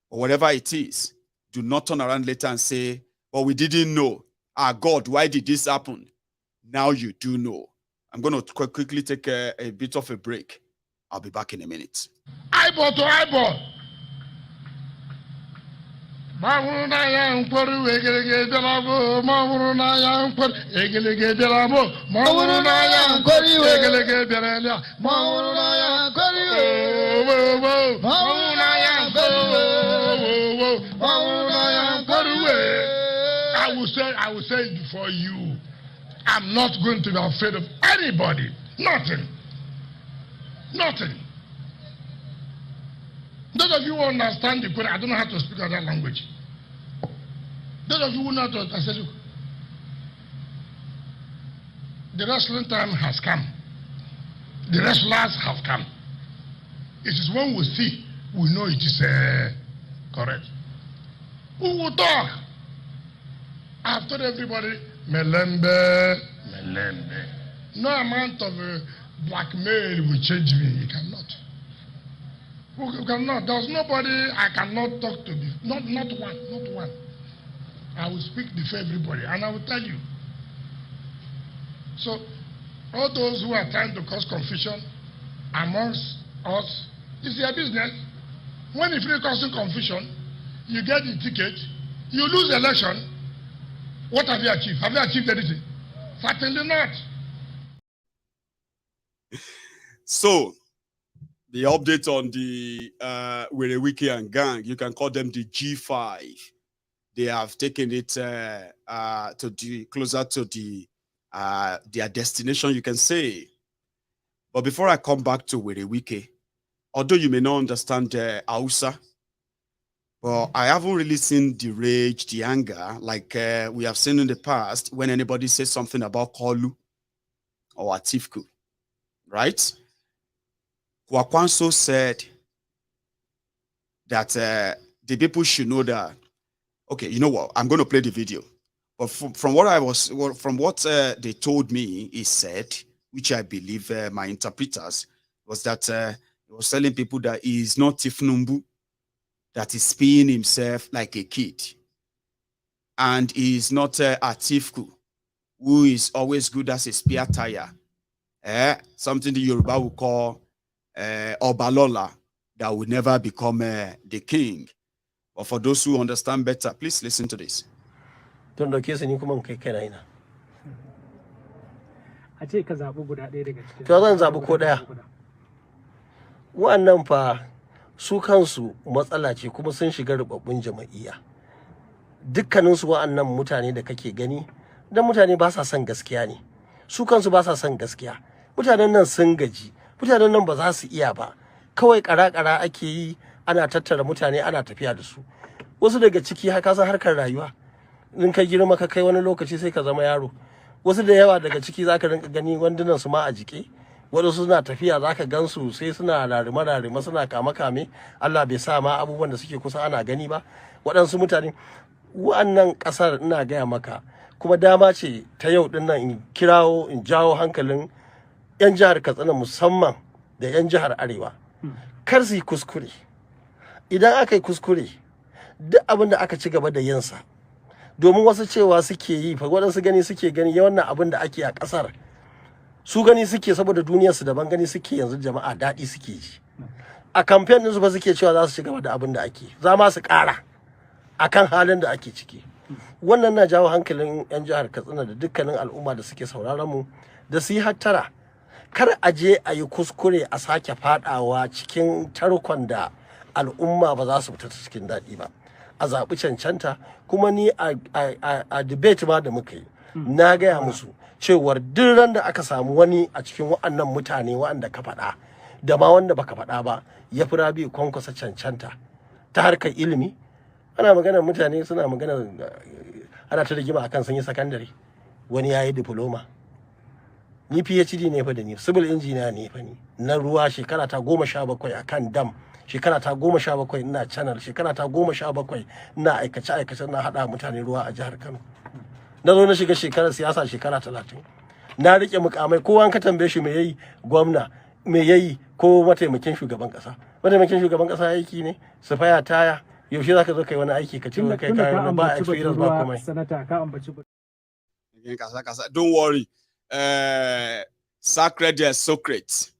Or whatever it is, do not turn around later and say, well, we didn't know. Ah, God, why did this happen? Now you do know. I'm going to quickly take a bit of a break. I'll be back in a minute. Eyeball to eyeball. Mawuna yang koru egelege delabo, mawuna yang koru egelege delabo, mawuna yang koru egelege delabo, mawuna yang koru, mawuna yang koru, mawuna yang koru. I will say it before you. I'm not going to be afraid of anybody. Nothing. Nothing. Those of you who understand the Quran, I don't know how to speak that language. Those of you who know how to understand, the wrestling time has come. The wrestlers have come. It is when we see, we know it is correct. Who will talk? I've told everybody, Melembe. No amount of blackmail will change me. You cannot. You cannot. There's nobody I cannot talk to. Not one. I will speak before everybody, and I will tell you. So, all those who are trying to cause confusion amongst us, it's their business. When you finish causing confusion, you get the ticket, you lose the election. What have you achieved? Have you achieved anything? Certainly not. So, the update on the Waterway and gang, you can call them the G5. They have taken it closer to their destination, you can say. But before I come back to Waterway, although you may not understand Hausa, but I haven't really seen the rage, the anger, like we have seen in the past when anybody says something about Koolu or Atiku, right? Kwakwanso said that the people should know that. Okay, you know what? I'm going to play the video. But from what they told me, he said, which I believe my interpreters, was that he was telling people that he is not Tifnumbu, that he's peeing himself like a kid. And he is not Atiku, who is always good as a spare tire. Something the Yoruba will call Obalola, that will never become the king. But for those who understand better, please listen to this. To zan zaɓi ko ɗaya. Wa'annan fa su kansu matsala ce kuma sun shiga rubabbun jama'iyya. Dukkaninsu wa'annan mutane da kake gani, dan mutane ba sa son gaskiya ne. Su kansu ba sa son gaskiya. Mutanen nan sun gaji. Mutanen nan ba za su iya ba. Kawai ƙara-ƙara ake yi, ana tattara mutane ana tafiya da su. Wasu daga ciki haka san harkar rayuwa. In ka girma ka kai wani lokaci sai ka zama yaro. Wasu da yawa daga ciki zaka rinka gani wandunan su ma a jike. Wasu suna tafiya zaka gansu sai suna rarima suna kame Allah bai sa ma abubuwan da suke kusa ana gani ba. Waɗansu mutane wa'annan ƙasar ina gaya maka kuma dama ce ta yau din nan in kirawo in jawo hankalin 'yan jihar Katsina musamman da 'yan jihar Arewa. Kar su yi kuskure. Idan aka yi kuskure duk abin da aka ci gaba da yinsa, domin wasu cewa suke yi fa waɗansu gani suke gani wannan abin da ake a ƙasar su gani suke saboda duniyarsu daban gani suke yanzu jama'a daɗi suke ji. A kamfen ɗinsu ba suke cewa za su ci gaba da abin da ake, za ma su ƙara akan halin da ake ciki. Wannan na jawo hankalin 'yan jihar Katsina da dukkanin al'umma da suke sauraron mu da su yi hattara. Kar a je a yi kuskure a sake faɗawa cikin tarkon da al'umma ba za su fita cikin daɗi ba. A zaɓi cancanta, kuma ni a debate ma da muka yi na gaya musu cewar duk ran da aka samu wani a cikin wa'annan mutane wa'anda ka faɗa da ma wanda baka faɗa ba ya fi Rabi Kwankwasa cancanta ta harkar ilimi. Ana magana mutane suna magana ana ta rigima akan sun yi sakandare, wani ya yi diploma, ni PhD ne fa da ni, civil engineer ne fa ni, na ruwa shekara ta 17 akan dam, shekara ta 17 ina channel, shekara ta 17 ina aikace na hada mutane ruwa a jihar Kano. Na zo na shiga shekarar siyasa shekara 30. na rike mukamai kowa an ka tambaye shi me yayi gwamna me yayi ko mataimakin shugaban kasa aiki ne su faya taya yaushe zaka zo kai wani aiki ka ce kai kayan ba experience ba komai sanata ka ambaci kasa don't worry Sacred Socrates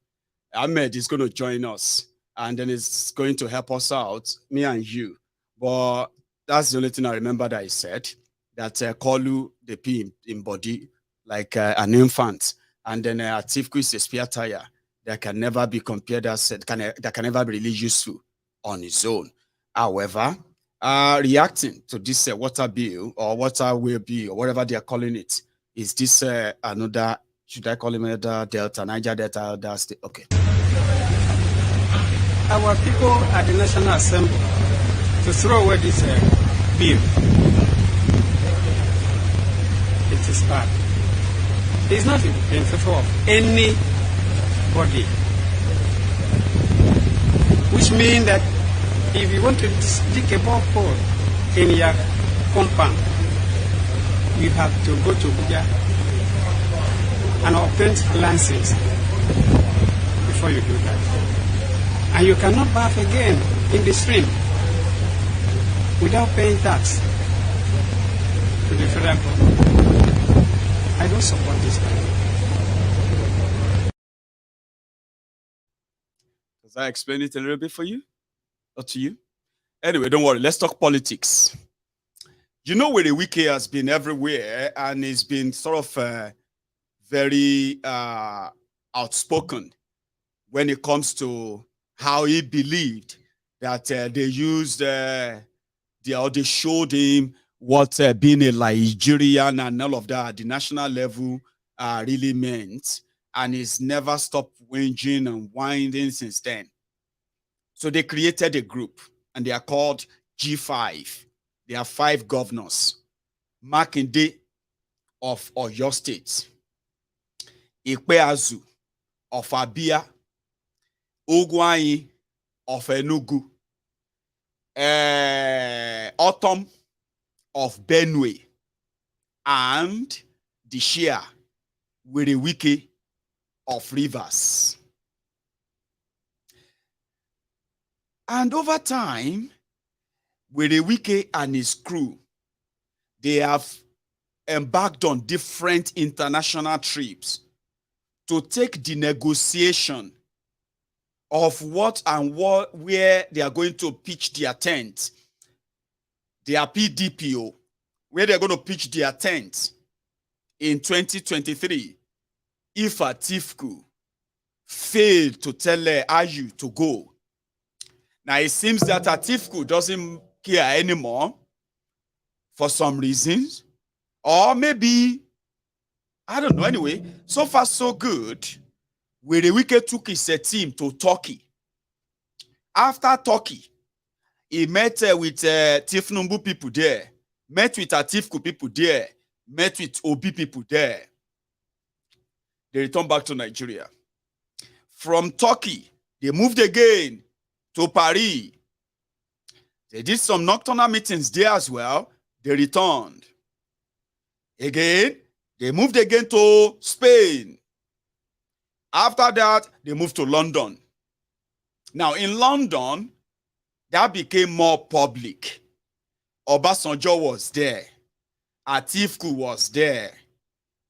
Ahmed is going to join us and then it's going to help us out, me and you. But that's the only thing I remember that he said, that Koolu the P in body like an infant, and then Atiku is a spare tire that can never be compared as that can never be really useful on its own. However, reacting to this water bill or waterway bill or whatever they are calling it, is this another, should I call him another Delta, Niger Delta, that's the, okay. Our people at the National Assembly to throw away this bill. It is bad. It's not in favor of anybody. Which means that if you want to dig a borehole in your compound, you have to go to Abuja and obtain license before you do that. And you cannot bath again in the stream without paying tax to the federal government. I don't support this. Does that explain it a little bit for you? Or to you? Anyway, don't worry. Let's talk politics. You know where the Wike has been everywhere and he's been sort of very outspoken when it comes to how he believed that they used, they showed him what being a Nigerian and all of that at the national level really meant. And he's never stopped whinging and whining since then. So they created a group and they are called G5. There are 5 governors. Makinde of Oyo State. Ikpeazu of Abia. Ugwuanyi of Enugu, Autumn of Benue, and the Shia with the Wike of Rivers. And over time, with the Wike and his crew, they have embarked on different international trips to take the negotiation of what and where they are going to pitch their tent, their PDPO, where they're going to pitch their tent in 2023, if Atiku failed to tell Ayu to go. Now it seems that Atiku doesn't care anymore for some reasons, or maybe, I don't know. Anyway, so far so good. Where the Wike took his team to Turkey. After Turkey, he met with Tinubu people there, met with Atiku people there, met with Obi people there. They returned back to Nigeria. From Turkey, they moved again to Paris. They did some nocturnal meetings there as well. They returned. Again, they moved again to Spain. After that, they moved to London. Now, in London, that became more public. Obasanjo was there. Atiku was there.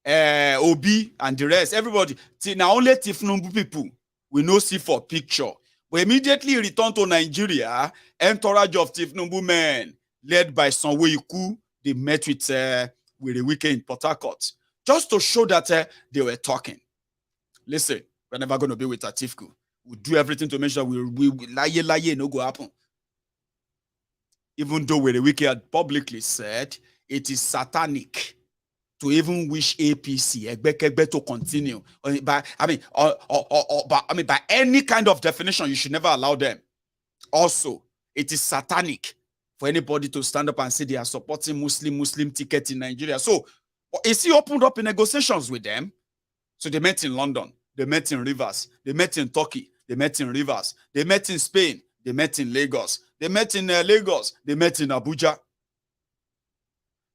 Obi and the rest, everybody. Now, only Tinubu people we no see for picture. We immediately returned to Nigeria, entourage of Tinubu men, led by Sanwo-Iku. They met with the Wike in Port Harcourt, just to show that they were talking. Listen, we're never going to be with Atiku. We'll do everything to make sure we lie, no go happen. Even though the Wike had publicly said it is satanic to even wish APC, egbekegbe, to continue. By any kind of definition, you should never allow them. Also, it is satanic for anybody to stand up and say they are supporting Muslim ticket in Nigeria. So, is he opened up in negotiations with them? So they met in London, they met in Rivers, they met in Turkey, they met in Rivers, they met in Spain, they met in Lagos, they met in Lagos, they met in Abuja.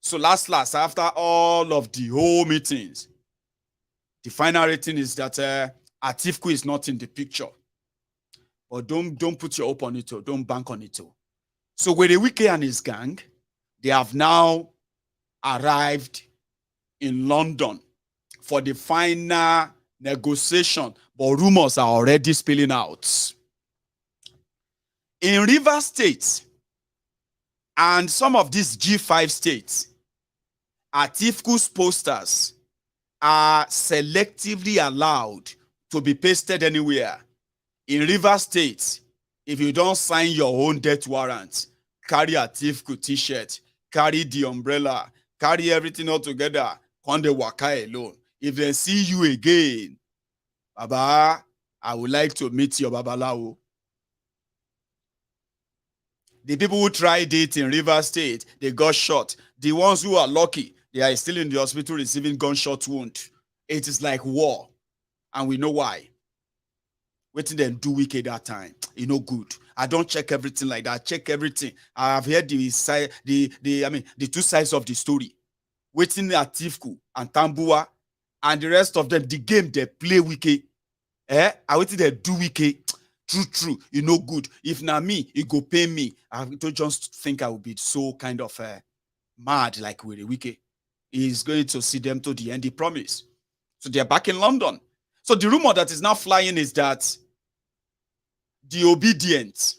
So last, after all of the whole meetings, The final rating is that Atiku is not in the picture. But don't put your hope on it, don't bank on it. So Wike and his gang, they have now arrived in London for the final negotiation, but rumors are already spilling out. In Rivers State and some of these G5 states, Atiku's posters are selectively allowed to be pasted anywhere. In Rivers State, if you don't sign your own death warrant, carry Atiku t-shirt, carry the umbrella, carry everything all together, on the waka alone. If they see you again, Baba, I would like to meet your Babalawo. The people who tried it in Rivers State, they got shot. The ones who are lucky, they are still in the hospital receiving gunshot wound. It is like war, and we know why. Waiting then do wicked that time. You know, good. I don't check everything like that. I check everything. I have heard the two sides of the story. Waiting Atiku and Tambua and the rest of them, the game they play wicked. I waiting they do wicked. True. You know, good. If not me, it go pay me. I don't just think I will be so kind of mad like with the wicked. He's going to see them to the end. He promised. So they're back in London. So the rumor that is now flying is that the obedient,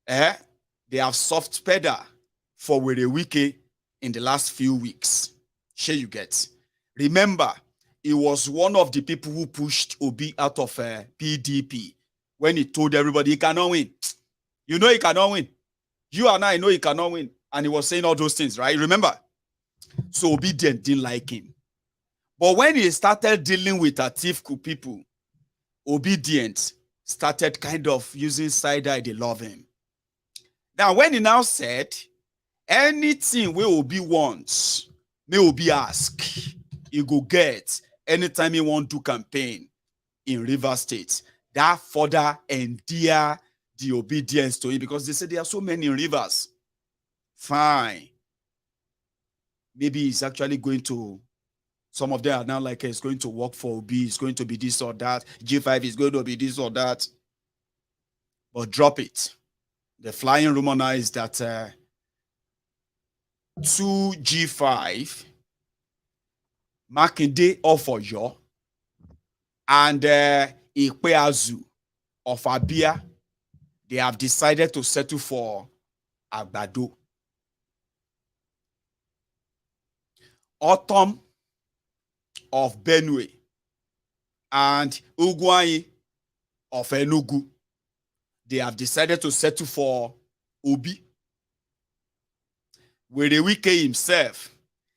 they have soft pedal for Wike in the last few weeks. Sure you get. Remember, he was one of the people who pushed Obi out of PDP when he told everybody he cannot win. You know he cannot win. You and I know he cannot win. And he was saying all those things, right? Remember? So obedient didn't like him. But when he started dealing with Atiku people, obedient started kind of using side eye, they love him. Now, when he now said, anything we Obi wants, may Obi ask, he go get anytime he want to campaign in Rivers State. That further endear the obedience to him because they said there are so many rivers. Fine. Maybe he's actually going to, some of them are now like, it's going to work for Obi, it's going to be this or that. G5 is going to be this or that. But drop it. The flying rumor now is that 2G5, Makinde of Oyo, and Ikpeazu of Abia, they have decided to settle for Agbado. Autumn of Benue and Ugwai of Enugu, they have decided to settle for Obi. Wike himself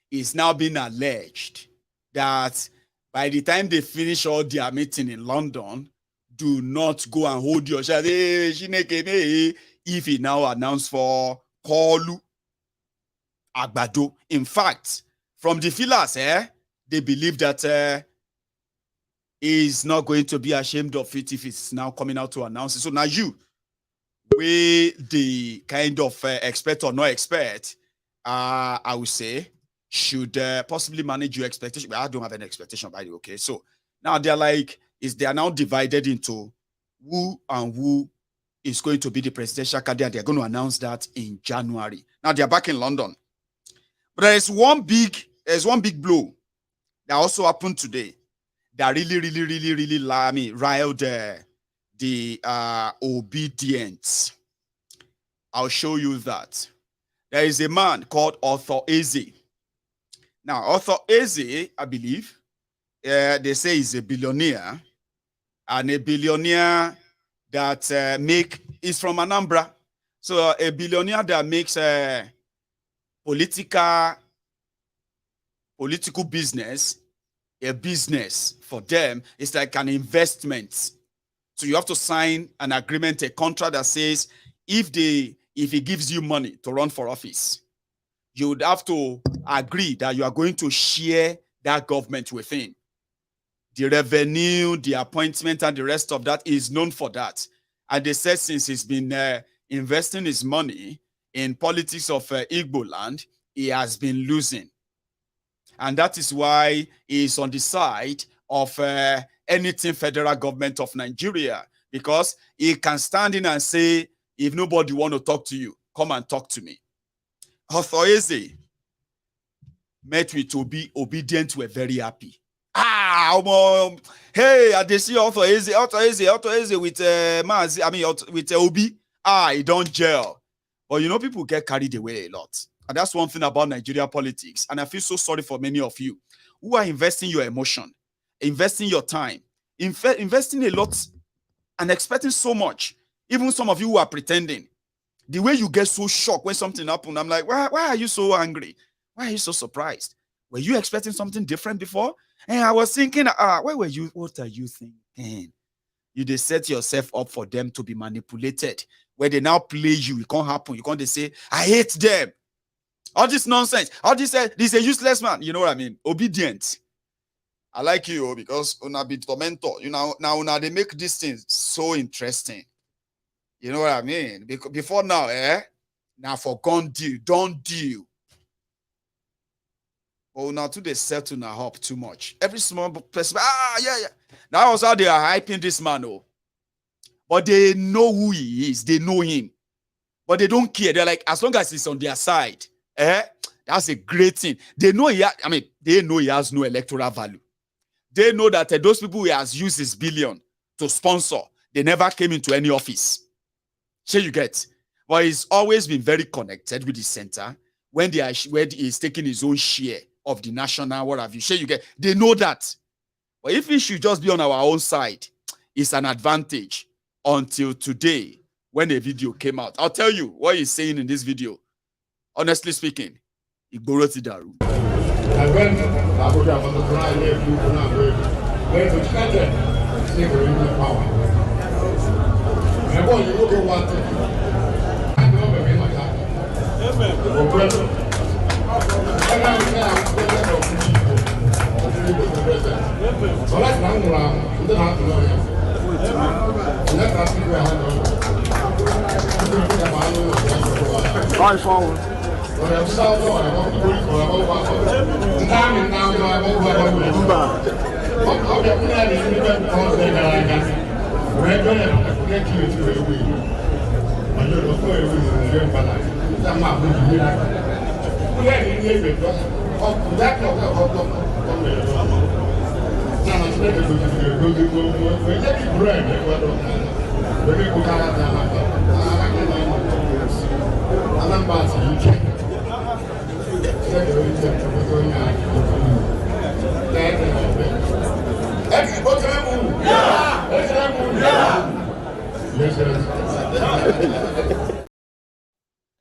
is now being alleged that by the time they finish all their meeting in London, do not go and hold your share. If he now announced for Koolu Agbado. In fact, from the feelers, they believe that he's not going to be ashamed of it if it's now coming out to announce it. So now you, we the kind of expert or not expert, I would say, should possibly manage your expectation. But I don't have an expectation, by the way, okay? So now they're like, they are now divided into who and who is going to be the presidential candidate. They're going to announce that in January. Now they're back in London. But there's one big blow that also happened today that really riled the obedience. I'll show you that. There is a man called Authur Eze. Now, Authur Eze, I believe, they say he's a billionaire, and a billionaire that is from Anambra. So a billionaire that makes political business a business for them. It's like an investment. So you have to sign an agreement, a contract that says if he gives you money to run for office, you would have to agree that you are going to share that government with him. The revenue, the appointment, and the rest of that is known for that. And they said since he's been investing his money in politics of Igbo land, he has been losing. And that is why he is on the side of anything federal government of Nigeria, because he can stand in and say, if nobody want to talk to you, come and talk to me. Authur Eze met with Obi. Obedient were very happy. Hey, I see Authur Eze with Mazi, I mean with Obi. He don't gel. But you know, people get carried away a lot. And that's one thing about Nigeria politics. And I feel so sorry for many of you who are investing your emotion, investing your time, investing a lot and expecting so much. Even some of you who are pretending. The way you get so shocked when something happens, I'm like, why are you so angry? Why are you so surprised? Were you expecting something different before? And I was thinking, where were you? What are you thinking? You just set yourself up for them to be manipulated. Where they now play you, it can't happen. You can't say, I hate them. All this nonsense. All this is a useless man. You know what I mean? Obedient. I like you because una be tormentor. You know, now they make these things so interesting. You know what I mean? Because before now, now for gun deal, don't deal. But now to they settle now up too much. Every small person, yeah. That was how they are hyping this man, But they know who he is. They know him. But they don't care. They're like, as long as he's on their side, that's a great thing. They know they know he has no electoral value. They know that those people he has used his billion to sponsor, they never came into any office. Sure you get. But he's always been very connected with the center when he's taking his own share of the national, what have you. Sure you get. They know that. But if he should just be on our own side, it's an advantage until today when a video came out. I'll tell you what he's saying in this video. Honestly speaking, Igboro Daru.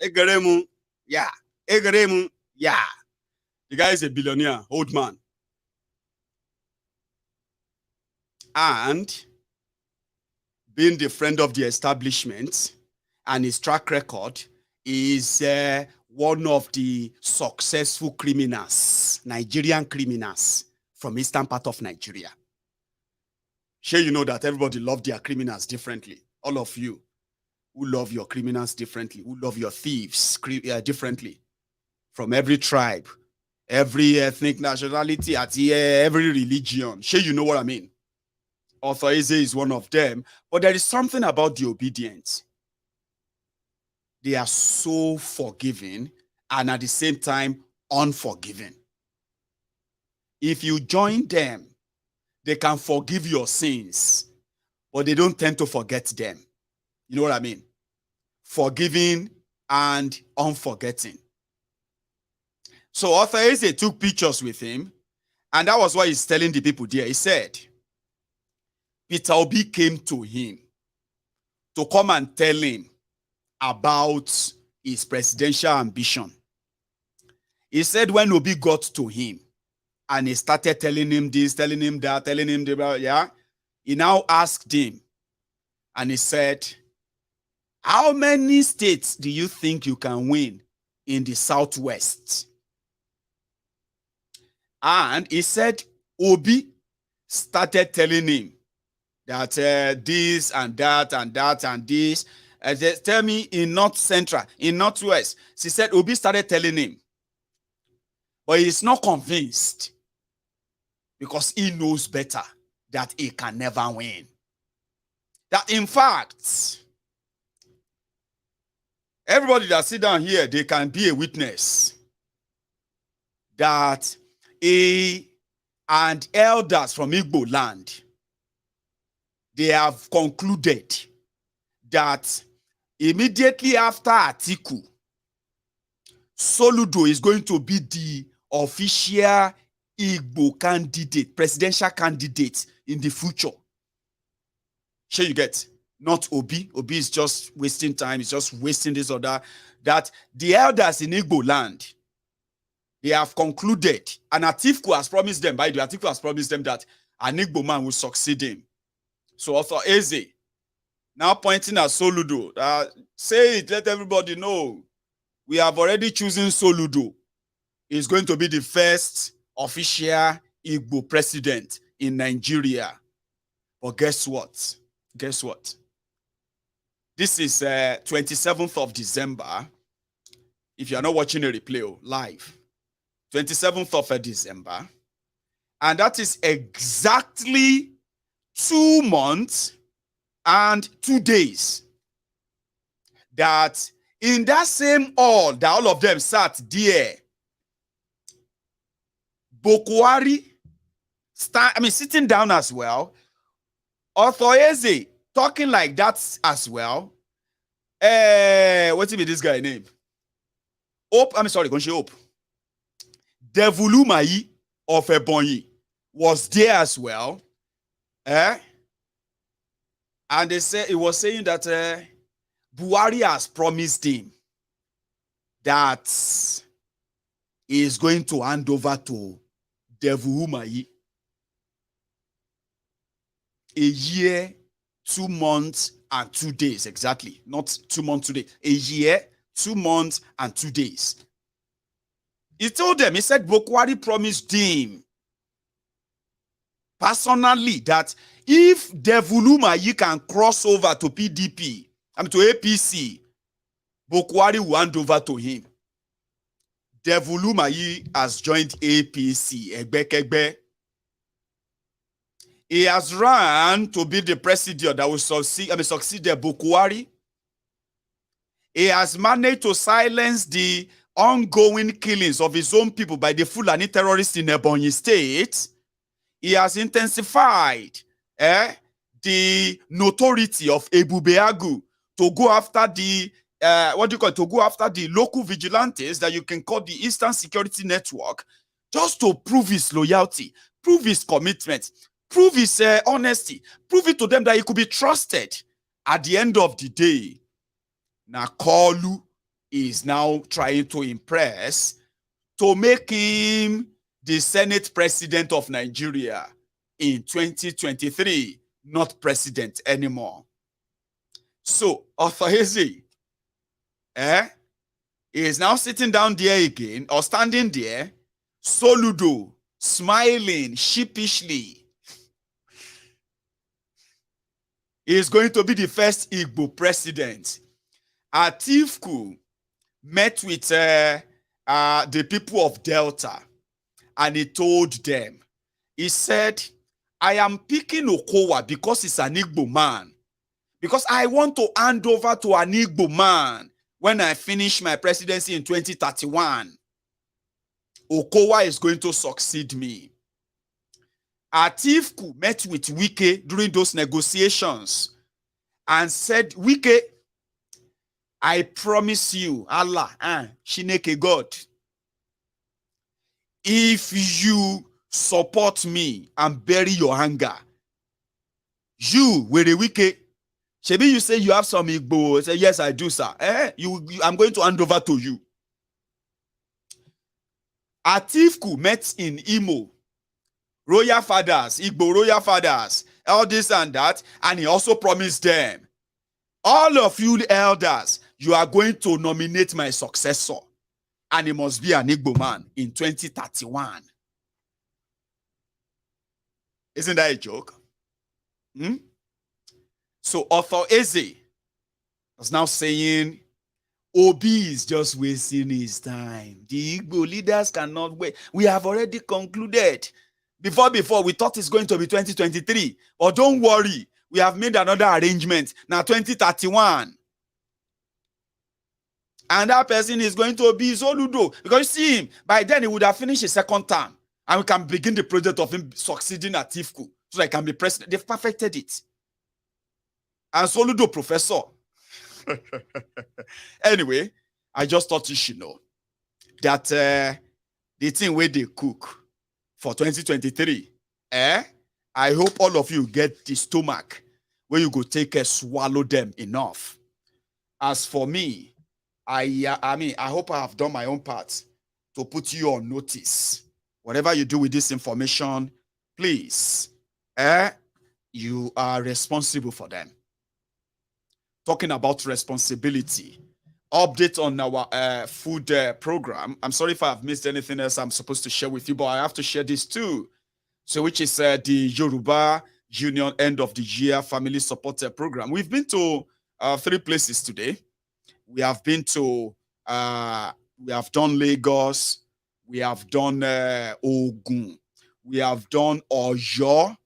Egeremu, yeah. Egeremu, yeah. The guy is a billionaire, old man. And being the friend of the establishment and his track record is one of the successful criminals, Nigerian criminals from eastern part of Nigeria. Sure, you know that everybody love their criminals differently. All of you who love your criminals differently, who love your thieves differently. From every tribe, every ethnic nationality, every religion. Sure, you know what I mean. Authur Eze is one of them. But there is something about the obedient. They are so forgiving and at the same time unforgiving. If you join them, they can forgive your sins, but they don't tend to forget them. You know what I mean? Forgiving and unforgetting. So Authur Eze took pictures with him, and that was why he's telling the people there. He said, Peter Obi came to him to come and tell him about his presidential ambition. He said when Obi got to him and he started telling him this, telling him that, telling him that, yeah, he now asked him and he said, how many states do you think you can win in the Southwest? And he said, Obi started telling him that this and that and that and this. Tell me in North Central, in Northwest. She said Obi started telling him. But he's not convinced. because he knows better that he can never win. That in fact, everybody that sit down here, they can be a witness that he and elders from Igbo land, they have concluded that immediately after Atiku, Soludo is going to be the official Igbo candidate, presidential candidate in the future. Sure you get? Not Obi. Obi is just wasting time. He's just wasting this or that. That the elders in Igbo land, they have concluded, and Atiku has promised them, by the way, Atiku has promised them that an Igbo man will succeed him. So Authur Eze, now pointing at Soludo, say it, let everybody know. We have already chosen Soludo. He's going to be the first official Igbo president in Nigeria. But guess what? Guess what? This is 27th of December. If you are not watching a replay live, 27th of December. And that is exactly 2 months and 2 days that in that same hall that all of them sat there, Bokwari, sitting down as well, Authur Eze talking like that as well. What's this guy name? Hope, Konshi Hope. Devulumayi of Ebonyi was there as well. And they said, it was saying that Buhari has promised him that he is going to hand over to Devulumayi a year, 2 months, and 2 days exactly. Not 2 months, 2 days. A year, 2 months, and 2 days. He told them, he said, Bokwari promised him personally that if Devulumayi can cross over to PDP, to APC, Bokwari will hand over to him. Devulumayi has joined APC, egbekegbe. He has run to be the president that will succeed Bokwari. He has managed to silence the ongoing killings of his own people by the Fulani terrorists in Ebonyi State. He has intensified the notoriety of Ebubeagu to go after the to go after the local vigilantes that you can call the Eastern Security Network, just to prove his loyalty, prove his commitment, prove his honesty, prove it to them that he could be trusted. At the end of the day, now Koolu is now trying to impress to make him the Senate President of Nigeria in 2023, not president anymore. So Authur Eze is now sitting down there again, or standing there, Soludo, smiling sheepishly. He is going to be the first Igbo president. Atiku met with the people of Delta, and he told them, he said, I am picking Okowa because he's an Igbo man. Because I want to hand over to an Igbo man when I finish my presidency in 2031. Okowa is going to succeed me. Atiku met with Wike during those negotiations and said, Wike, I promise you, Allah, Chineke God, if you support me and bury your anger, you, Were Wike, Shebi, you say you have some Igbo. Say, yes, I do, sir. I'm going to hand over to you. Atiku met in Imo. Royal fathers, Igbo royal fathers, all this and that. And he also promised them, all of you elders, you are going to nominate my successor. And he must be an Igbo man in 2031. Isn't that a joke? So Authur Eze is now saying, Obi is just wasting his time. The Igbo leaders cannot wait. We have already concluded Before, we thought it's going to be 2023. But don't worry, we have made another arrangement. Now 2031. And that person is going to be Soludo. Because you see him, by then he would have finished his second term. And we can begin the project of him succeeding Atiku. So that he can be president. They've perfected it. And Soludo professor. Anyway, I just thought you should know that the thing where they cook for 2023, I hope all of you get the stomach where you go take a swallow them enough. As for me, I hope I have done my own part to put you on notice. Whatever you do with this information, please, you are responsible for them. Talking about responsibility, update on our food program. I'm sorry if I've missed anything else I'm supposed to share with you, but I have to share this too. So, which is the Yoruba Union end of the year family support program. We've been to 3 places today. We have been to, we have done Lagos, we have done Ogun, we have done Oyo,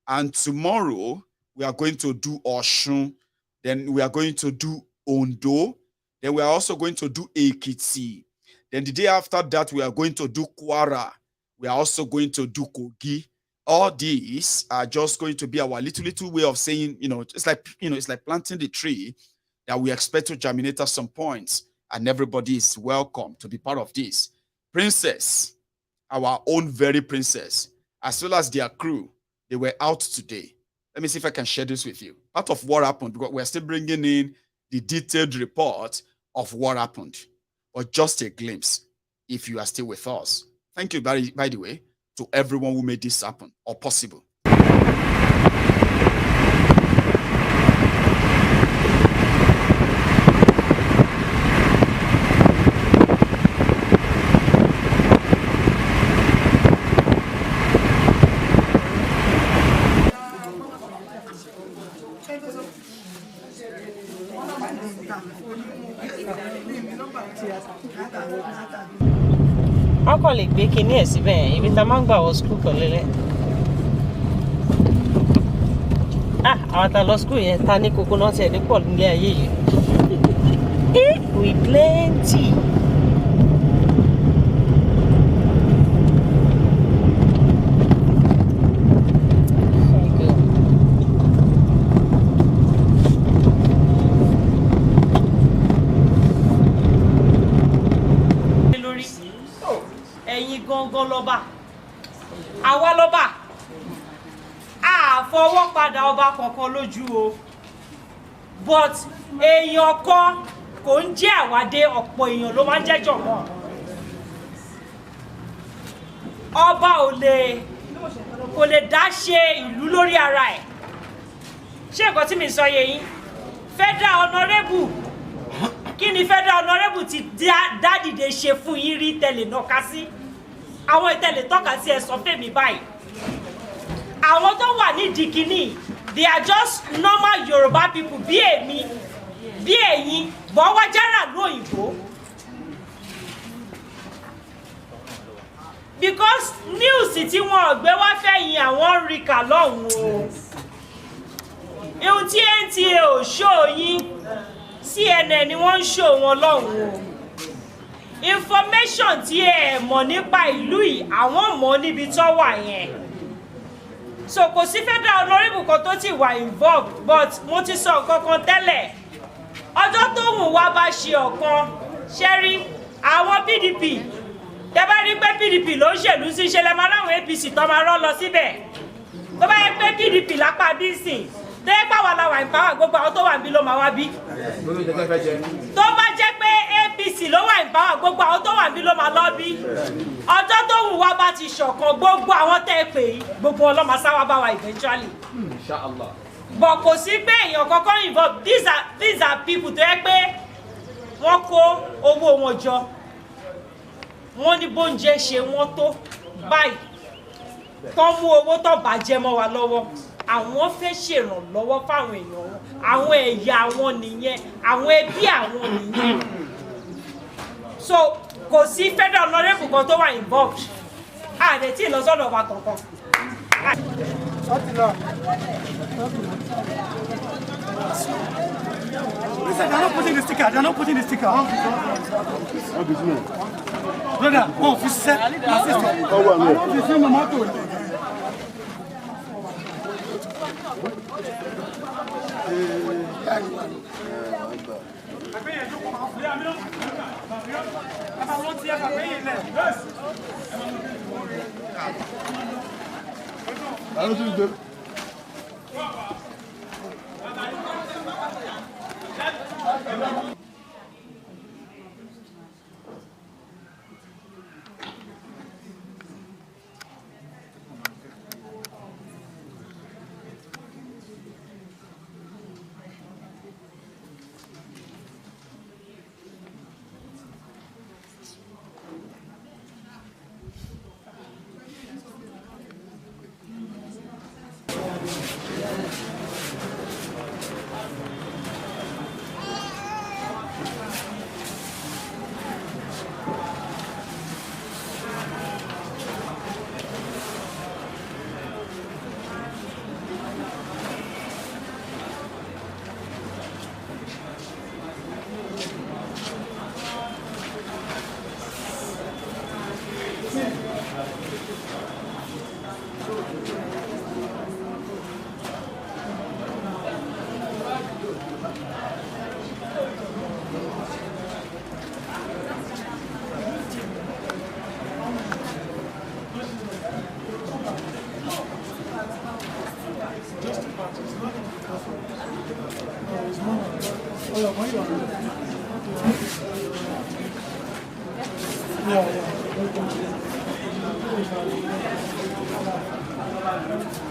and tomorrow we are going to do Osun, then we are going to do Ondo, then we are also going to do Ekiti. Then the day after that, we are going to do Kwara. We are also going to do Kogi. All these are just going to be our little way of saying, it's like planting the tree that we expect to germinate at some point, and everybody is welcome to be part of this. Princess, our own very princess, as well as their crew, they were out today. Let me see if I can share this with you. Part of what happened, because we're still bringing in the detailed report of what happened, or just a glimpse if you are still with us. Thank you, by the way, to everyone who made this happen or possible. Wọ́n kàn lè gbé kinní ẹ̀ síbẹ̀ yẹn ibi tá a máa ń gbà wọ skul kan lélẹ̀. Àwọn tá a lọ skul yẹn ta ní coconut ẹ̀ ní pọ̀ nílé ayé yìí. We plenty. Lọ́ba àwa lọ́ba àfọwọ́ padà ọba kankan lójú o, but èèyàn kan kò ń jẹ́ àwádé, ọ̀pọ̀ èèyàn ló máa ń jẹ́jọ̀ mọ́. Ọba kò lè dá ṣe ìlú lórí ara ẹ̀. Ṣé nǹkan tí mi sọ yé yín? Federal honorable, kí ni federal honorable ti dádìde ṣe fún yín rí tẹ̀lé náà ká sí? Àwọn ìtẹ̀lé tọ́ka sí ẹ̀sọ́ fèmí báyìí. Àwọn tó wà ní dìkíní, they are just normal Yoruba people bí èmi, bí ẹ̀yin, bọ́ wá jára lóyìnbó. Because news tí wọ́n gbé wá fẹ́yìn àwọn rí kà lọ́hùn o. Ihun tí NTA ò show yín, CNN ni wọ́n ń show wọn lọ́hùn o. Information tí ẹ mọ̀ nípa ìlú yìí àwọn mọ̀ níbi tó wà yẹn. So kò sí federal honorable kan tó ti wà involved, but mo ti sọ kankan tẹ́lẹ̀. Ọjọ́ tó wù wá bá ṣe ọ̀kan ṣẹ́rí àwọn PDP. Tẹ́ bá rí pé PDP ló ń ṣèlú sí ṣe lè máa láwọn APC tó máa rọ́ lọ síbẹ̀. Tó bá yẹ pé PDP lápá bíìsì, tó yẹ pàwọn làwà ìpáwà gbogbo àwọn tó wà níbí ló máa wá bí. Tó bá jẹ́ pé APC ló wà ìpáwà gbogbo àwọn tó wà níbí ló máa lọ bí. Ọjọ́ tó wù wá bá ti ṣọ̀kan gbogbo àwọn tẹ́ pè é gbogbo wọn ló máa sáwá bá wa eventually. Inshallah. But kò sí pé èèyàn kankan involved. These are people tó yẹ pé wọ́n kó owó wọn jọ. Wọ́n ní bóúnjẹ ṣe wọ́n tó báyìí. Kán mú owó tó bàjẹ́ mọ́ wa lọ́wọ́. Àwọn fẹ́ ṣèrànlọ́wọ́ fáwọn èèyàn wọn, àwọn ẹ̀yà wọn nìyẹn, àwọn ẹbí àwọn nìyẹn. So kò sí federal honorable kan tó wà involved. àdè tí lọ sọ́dọ̀ wa kankan. Listen, they're not putting the sticker. They're not putting the sticker. Brother, oh, you said assistant. Oh, well,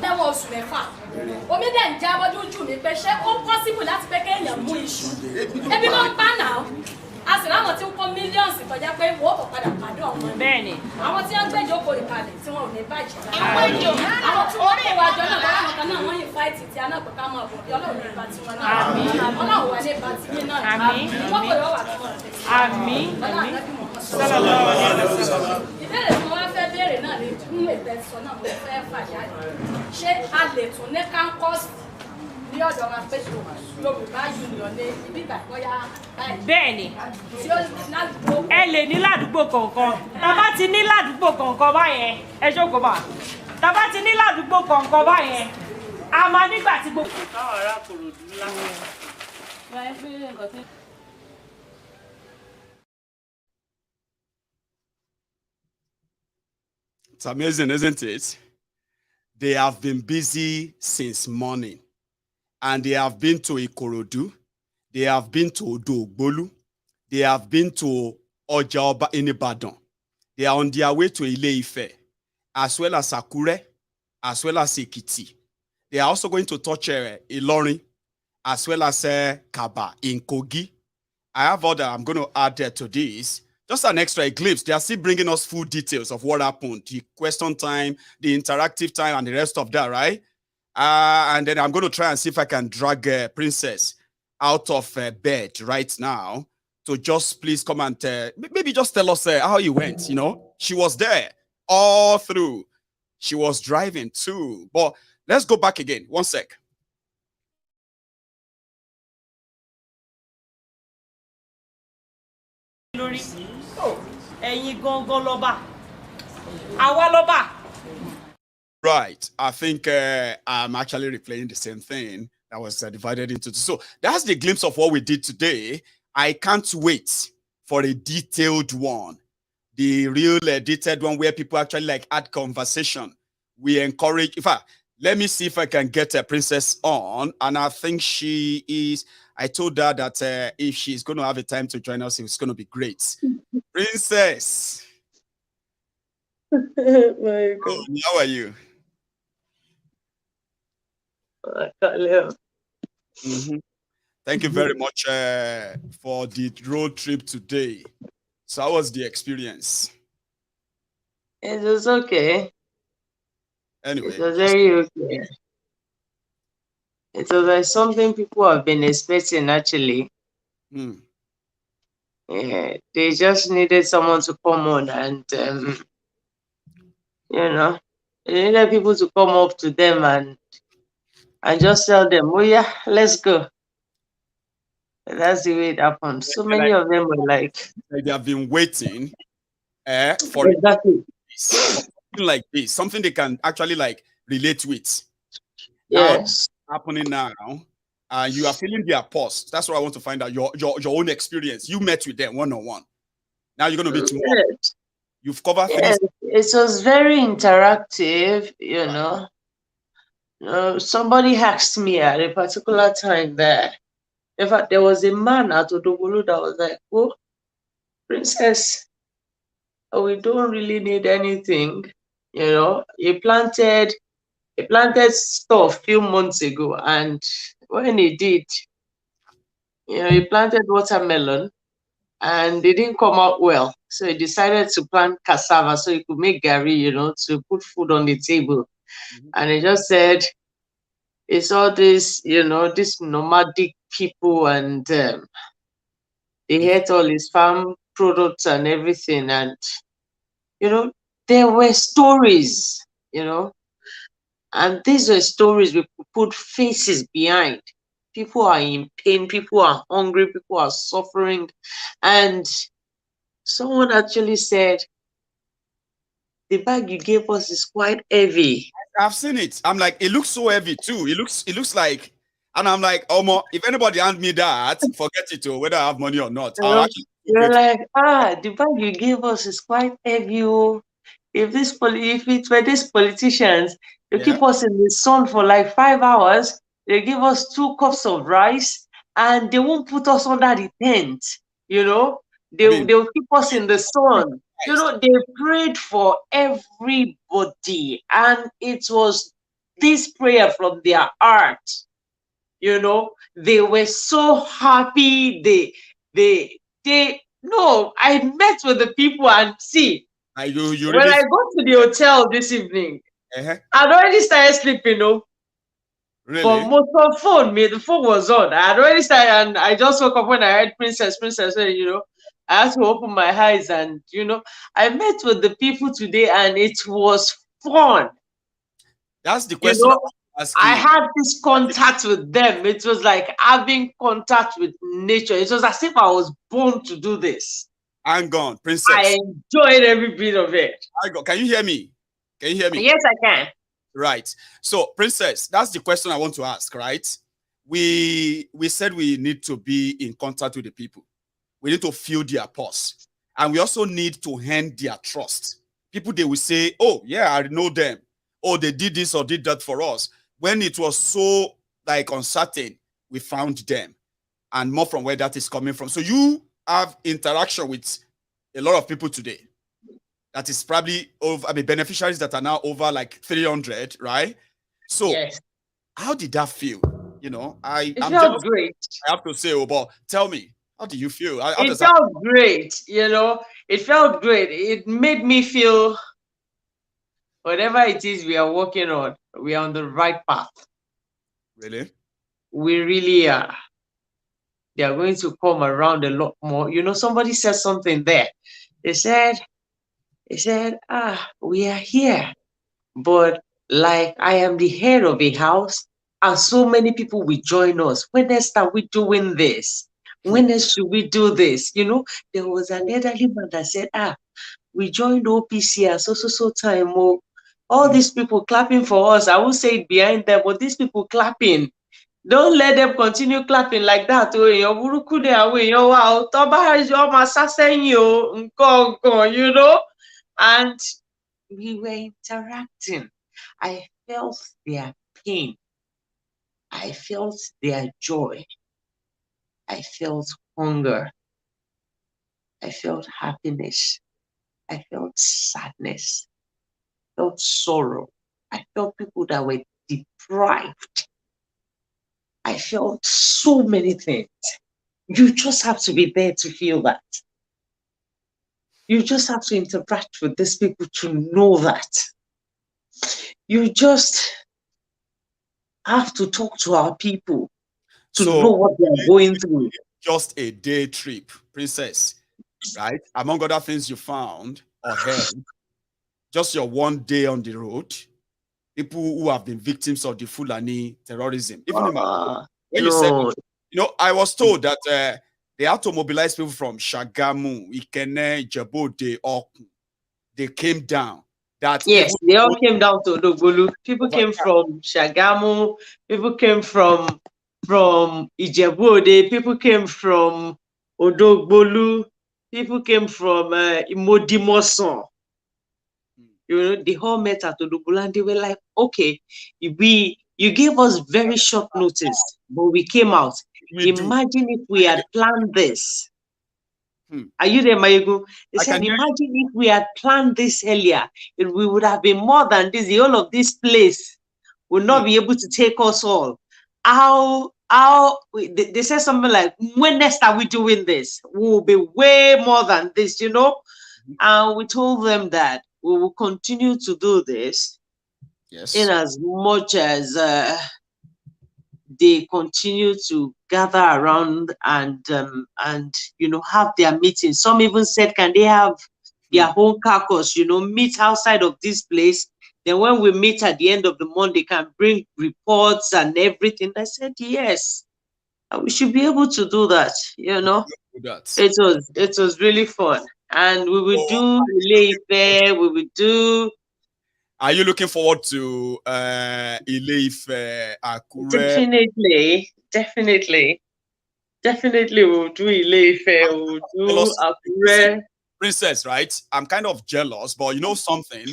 Lẹ́wọ̀n oṣù mẹ́fà omi dẹ̀ ń jábọ́ lójú mi pé ṣé ó pọ́sibù láti pé kéèyàn mú iṣu ebi máa ń pa náà a sì láwọn tí ń kó mílíọ̀nù kọjá pé wọ́n kò padà pàdé ọmọ bẹ́ẹ̀ni àwọn tí wọ́n gbé ìjókòó ìkàlẹ̀ tí wọ́n ò ní bàjẹ́ àwọn tí wọ́n kó wájọ náà bọ́lá wọn kan náà wọ́n yìí fáìtì tí a náà pẹ̀ká máa bọ̀ bí ọlọ́run nípa tiwọn náà ọlọ́run wà nípa tiyín náà wọ́n kò yọ wà fún ọ ìbéèrè tí wọ́n fẹ́ béèrè náà ní ètò ẹ̀sọ́ náà mo fẹ́ fàjáde ṣé a lè tún ní kánkọ́sì ní ọ̀dọ̀ wa pé Yorùbá Union ní ibi ìgbàgbọ́yà báyìí. Bẹ́ẹ̀ni tí ó ládùúgbò. ẹ lè ní ládùúgbò kọ̀ọ̀kan tàbá ti ní ládùúgbò kọ̀ọ̀kan báyẹn ẹ jókòó bá tàbá ti ní ládùúgbò kọ̀ọ̀kan báyẹn a máa nígbà tí gbogbo. káwọn ará Kòròdú láwọn. It's amazing, isn't it? They have been busy since morning. And they have been to Ikorodu. They have been to Odogbolu. They have been to Ojaoba in Ibadan. They are on their way to Ile-Ife, as well as Akure, as well as Ekiti. They are also going to touch Ilorin, as well as Kaba in Kogi. I have other I'm going to add to this. Just an extra glimpse. They are still bringing us full details of what happened, the question time, the interactive time, and the rest of that, right? And then I'm going to try and see if I can drag Princess out of bed right now. So just please come and maybe just tell us how it went. You know, she was there all through. She was driving too. But let's go back again. One sec. Right. I think I'm actually replaying the same thing that was divided into two. So that's the glimpse of what we did today. I can't wait for a detailed one. The real detailed one where people actually like add conversation. We encourage, in fact, let me see if I can get a Princess on. And I think she is, I told her that if she's going to have a time to join us, it's going to be great. Princess. My God. Oh, how are you? Thank you very much for the road trip today. So how was the experience? It was okay. Anyway. It was very okay. It was like something people have been expecting, actually. Yeah, they just needed someone to come on and You know, they needed people to come up to them and just tell them, oh yeah, let's go. That's the way it happened. So many of them were like they have been waiting for exactly something like this, something they can actually like relate with. yes. Now, happening now, and you are feeling their pulse. That's what I want to find out. Your own experience. You met with them one-on-one. Now you're going to meet more. Yes. You've covered Yes. It was very interactive, you know. Somebody asked me at a particular time that, in fact, there was a man at Odogulu that was like, oh, Princess, we don't really need anything. You know, he planted stuff a few months ago, and when he did, you know, he planted watermelon and it didn't come out well. So he decided to plant cassava so he could make gari, you know, to put food on the table. And he just said, it's all this, you know, this nomadic people, and they ate all his farm products and everything. And, you know, there were stories, you know, and these were stories we could put faces behind. People are in pain, people are hungry, people are suffering. And someone actually said, the bag you gave us is quite heavy. I've seen it. I'm like, it looks so heavy too. It looks like, and I'm like, oh, if anybody hands me that, forget it, or whether I have money or not. You're like, the bag you gave us is quite heavy. Oh. If it were these politicians, they keep us in the sun for like 5 hours, they give us 2 cups of rice, and they won't put us under the tent. You know, they'll keep us in the sun. You know, they prayed for everybody, and it was this prayer from their heart. You know, they were so happy. No, I met with the people, and see, when I go to the hotel this evening, I'd already started sleeping, you know. Really? But most of the phone was on. I had already started, and I just woke up when I heard Princess, you know. I had to open my eyes, and, you know, I met with the people today, and it was fun. That's the question. You know, I had this contact with them. It was like having contact with nature. It was as if I was born to do this. I'm gone, Princess. I enjoyed every bit of it. Can you hear me? Can you hear me? Yes, I can. Right. So, Princess, that's the question I want to ask, right? We said we need to be in contact with the people. We need to feel their pulse. And we also need to earn their trust. People, they will say, oh, yeah, I know them. Oh, they did this or did that for us. When it was so, like, uncertain, we found them. And more from where that is coming from. So you have interaction with a lot of people today. That is probably over, beneficiaries that are now over like 300, right? So, yes. How did that feel? You know, it felt great. I have to say, but tell me, how do you feel? It felt great, you know. It felt great. It made me feel whatever it is we are working on, we are on the right path. Really? We really are. They are going to come around a lot more. You know, somebody said something there. They said, we are here, but like I am the head of a house, and so many people will join us. When next are we doing this? When next should we do this? You know, there was an elderly man that said, we joined OPC at so time. Oh, all these people clapping for us. I won't say it behind them, but these people clapping. Don't let them continue clapping like that. You know? And we were interacting. I felt their pain. I felt their joy. I felt hunger. I felt happiness. I felt sadness. I felt sorrow. I felt people that were deprived. I felt so many things. You just have to be there to feel that. You just have to interact with these people to know that. You just have to talk to our people to know what they're going through. Just a day trip, Princess, right? Among other things you found or heard, just your one day on the road, people who have been victims of the Fulani terrorism. Even when you said, I was told that they had to mobilize people from Shagamu, Ikene, Jabode, Oku. They came down. That yes, they all came down to Odogbolu. People came from Shagamu. People came from Ijebu-Ode. People came from Odogbolu. People came from Imodimoson. They all met at Odogbolu and they were like, okay, you gave us very short notice, but we came out. Imagine if we had planned this. Are you there, Mayego? They said, imagine if we had planned this earlier, we would have been more than this. The whole of this place would not be able to take us all. They said something like, when next are we doing this? We will be way more than this, And we told them that we will continue to do this. Yes. In as much as they continue to gather around and have their meetings. Some even said, can they have their own caucus, meet outside of this place? Then when we meet at the end of the month, they can bring reports and everything. I said, yes, we should be able to do that, It was really fun. And we will do Ile-Ife, we will do... Are you looking forward to Ile-Ife, Akure? Definitely. We'll do Ile-Ife, we'll do Akure. Princess, right? I'm kind of jealous, but you know something?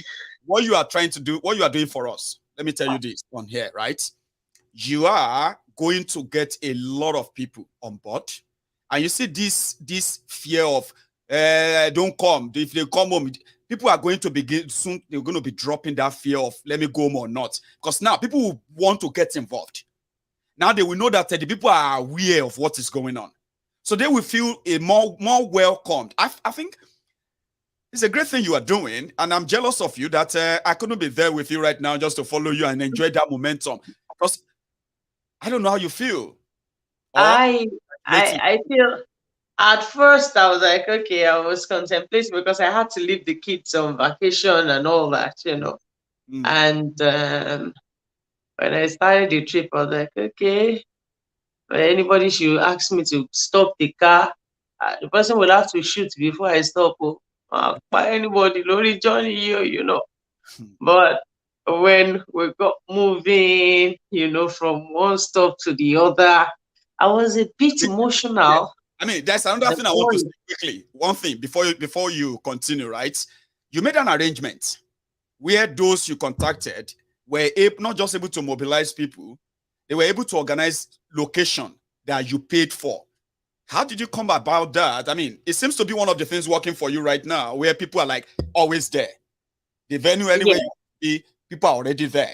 What you are trying to do, what you are doing for us, let me tell you this on here, right? You are going to get a lot of people on board. And you see this fear of, don't come. If they come home, people are going to begin soon. They're going to be dropping that fear of let me go home or not, because now people will want to get involved. Now they will know that the people are aware of what is going on, so they will feel a more welcomed. I think it's a great thing you are doing, and I'm jealous of you that I couldn't be there with you right now just to follow you and enjoy that momentum. Because I don't know how you feel. I feel. At first, I was like, okay, I was contemplating because I had to leave the kids on vacation and all that, And when I started the trip, I was like, okay, anybody should ask me to stop the car, the person will have to shoot before I stop. By anybody, Lori Johnny, But when we got moving, from one stop to the other, I was a bit emotional. I mean, there's another thing I want to say quickly. One thing before you continue, right? You made an arrangement where those you contacted were not just able to mobilize people, they were able to organize location that you paid for. How did you come about that? I mean, it seems to be one of the things working for you right now, where people are like always there. The venue anywhere you be, people are already there.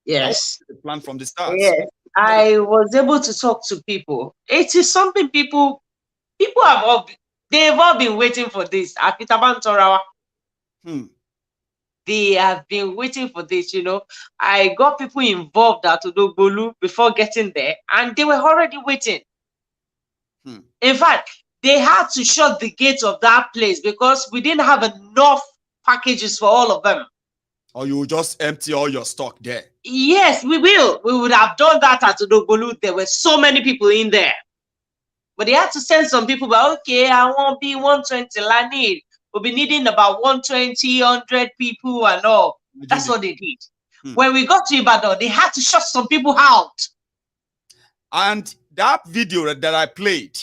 Yes. The plan from the start. Yes. I was able to talk to people. It is something people they've all been waiting for this. They have been waiting for this, I got people involved at Odogbolu before getting there, and they were already waiting. In fact, they had to shut the gates of that place because we didn't have enough packages for all of them. Or you will just empty all your stock there? Yes, we will. We would have done that at Odogbolu. There were so many people in there. But they had to send some people, but okay, I won't be 120, I need. We'll be needing about 120, 100 people and all. That's what they did. When we got to Ibadan, they had to shut some people out. And that video that I played,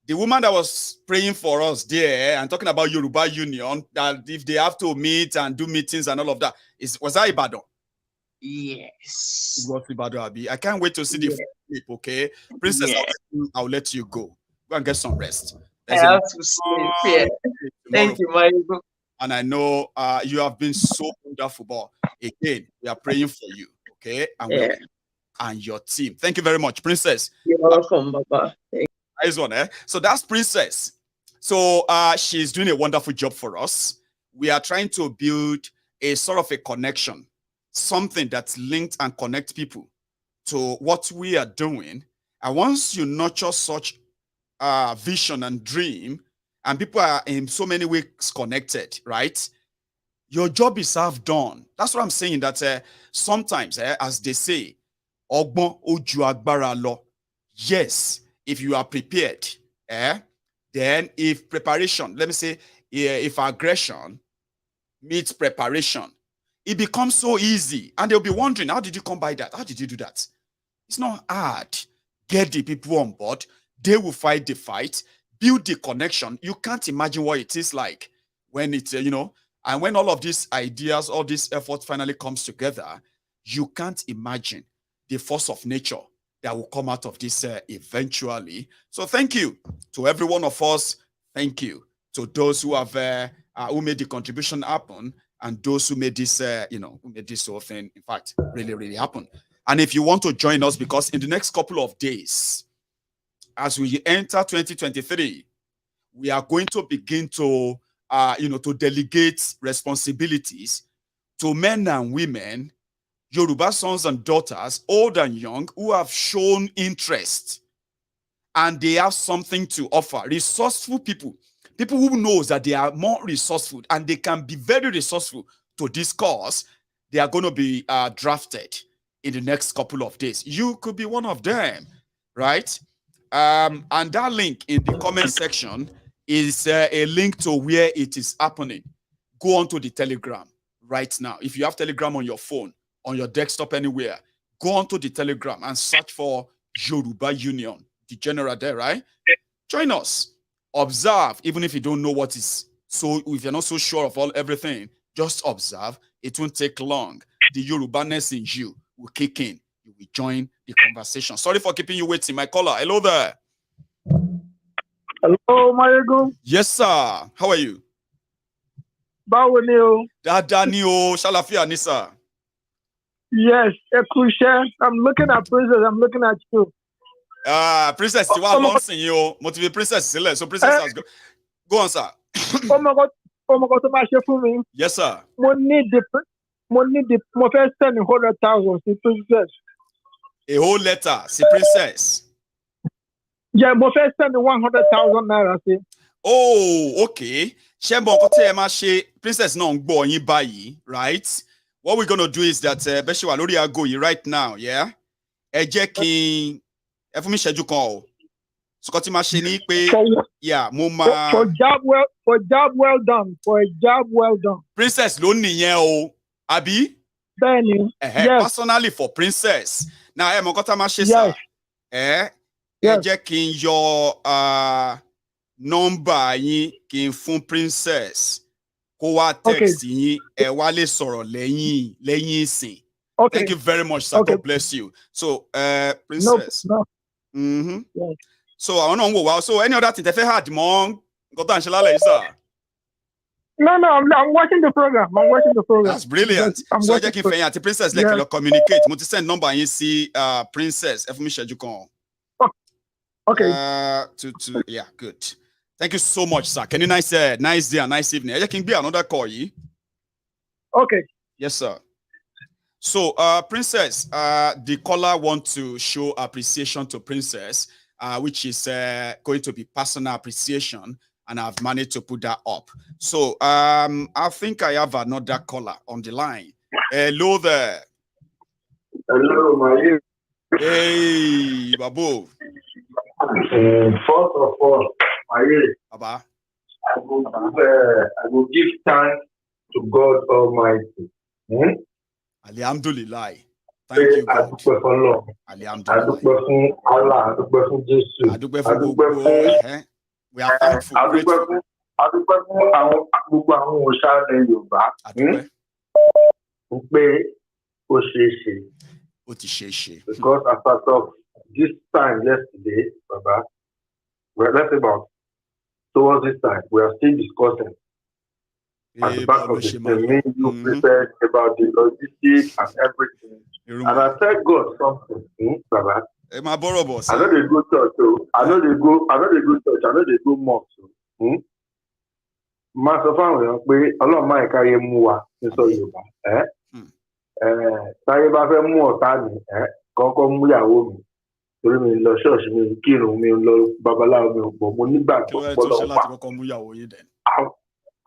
the woman that was praying for us there and talking about Yoruba Union, that if they have to meet and do meetings and all of that, was that Ibadan? Yes. It was Ibadan, Abi. I can't wait to see the clip, okay? Princess, I'll let you go. Go and get some rest. I have to sleep here. Thank you, Mario. And I know you have been so wonderful, but again, we are praying for you, okay? And your team. Thank you very much, Princess. You're welcome, Baba. Nice one, eh? So that's Princess. So she's doing a wonderful job for us. We are trying to build a sort of a connection, something that's linked and connect people to what we are doing. And once you nurture such vision and dream, and people are in so many ways connected, right? your job is half done. That's what I'm saying, that sometimes, as they say, Ogbon oju agbára lọ. Yes, if you are prepared, then if preparation, let me say, if aggression meets preparation, it becomes so easy. And they'll be wondering, how did you come by that? How did you do that? It's not hard. Get the people on board. They will fight the fight. Build the connection. You can't imagine what it is like when it's, and when all of these ideas, all this effort finally comes together, you can't imagine the force of nature that will come out of this eventually. So thank you to every one of us. Thank you to those who have who made the contribution happen, and those who made this, who made this whole thing, in fact, really, really happen. And if you want to join us, because in the next couple of days, as we enter 2023, we are going to begin to, to delegate responsibilities to men and women, Yoruba sons and daughters, old and young, who have shown interest and they have something to offer. Resourceful people who knows that they are more resourceful and they can be very resourceful to this cause, they are going to be drafted in the next couple of days. You could be one of them, right? And that link in the comment section is a link to where it is happening. Go on to the Telegram right now. If you have Telegram on your phone, on your desktop, anywhere, go on to the Telegram and search for Yoruba Union, the general there, right? Join us. Observe, even if you don't know what is, so if you're not so sure of everything, just observe. It won't take long. The Yoruba-ness in you will kick in. You will join the conversation. Sorry for keeping you waiting. My caller, hello there. Hello, Mayego. Yes, sir. How are you? Báwo ni o? Dada ni o, Shalafia ni sir. Yes, Ekushe. I'm looking at Princess. I'm looking at you. Princess, you are launching you. Motivate Princess, so Princess has go. Go on, sir. Oh my God, to my chef for me. Yes, sir. Mo first send 100,000 to Princess. A whole letter, see Princess. Yeah, mo first send 100,000 naira. See. Oh, okay. Princess no ngbo yin bayi, right? What we're gonna do is that Beshiwa lori ago right now, yeah. Ẹ jẹ́ kí ẹ fún mi ṣẹ́jú kan o. So kò tí ma ṣe ní pé yeah, mo ma for job well done. For a job well done. Princess ló nìyẹn o. Àbí? Bẹ́ẹ̀ni. Yes. Personally for Princess. Now ẹ mọ̀ kọ́ta ma ṣe sà. Ẹ jẹ́ kí n yọ number yín kí n fún Princess. Kó wá text yín ẹ wá lè sọ̀rọ̀ lẹ́yìn ìsìn. Okay. Thank you very much, sir. Okay. God bless you. So, Princess. No. Mm-hmm. Yes. So, I don't know. Wow. So, any other thing? If I had mom, got on sir. No. I'm watching the program. That's brilliant. Yes, so, I just keep Princess like communicate. Mo ti send number and you see Princess. If me schedule con. Okay. Yeah, good. Thank you so much, sir. Can you nice day and nice evening. I can be another call you. Okay. Yes, sir. So, Princess, the caller wants to show appreciation to Princess, which is going to be personal appreciation, and I've managed to put that up. So, I think I have another caller on the line. Hello there. Hello, my. Hey, Babu. First of all, Baba. I will give thanks to God Almighty. Alhamdulillah. Thank you, God. Alhamdulillah. We are thankful. Because as part of this time yesterday, Baba, we're left about towards this time, we are still discussing at the back of the thing, you prepared about the logistics and everything. And I tell God something, Baba. I know they go church, so I know they go church, I know they go mosque. Master family, Allah my carry mua in so you Taye ba fe mu ota ni koko mu yawo mi torí mi lọ church mi kírun mi lọ babaláwo mi mo nígbàgbọ́ pọlọpàá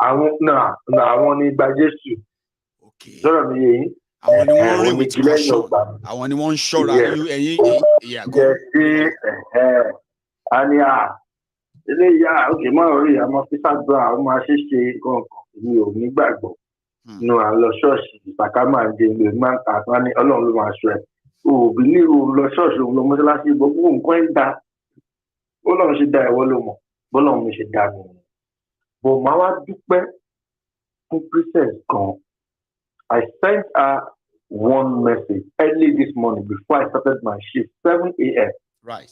àwọn ní gba Jésù. Okay. Sọ̀rọ̀ mi yẹn. Àwọn ni wọ́n rìn with caution. Àwọn ni wọ́n ń ṣọ́ra ẹ̀yin. Àní ilé ìyá òkè máa rí àmọ́ fífà gbọ́ àwọn máa ṣe nǹkan mi ò ní gbàgbọ́. Nù à ń lọ ṣọ́ọ̀ṣì ìpàkà máa ń jẹ ìlú máa ń kà á ní Ọlọ́run ló máa ṣọ ẹ̀. Òbí ní òun lọ ṣọ́ọ̀ṣì òun lọ mọ́ṣáláṣí gbogbo nǹkan ń da. Bọ́lọ́run ṣe dá ẹ̀wọ́ ló mọ̀. Bọ́lọ́run ṣe dá mi. Bò máa wá dúpẹ́ fún princess kan. I sent her one message early this morning before I started my shift, 7 a.m. Right.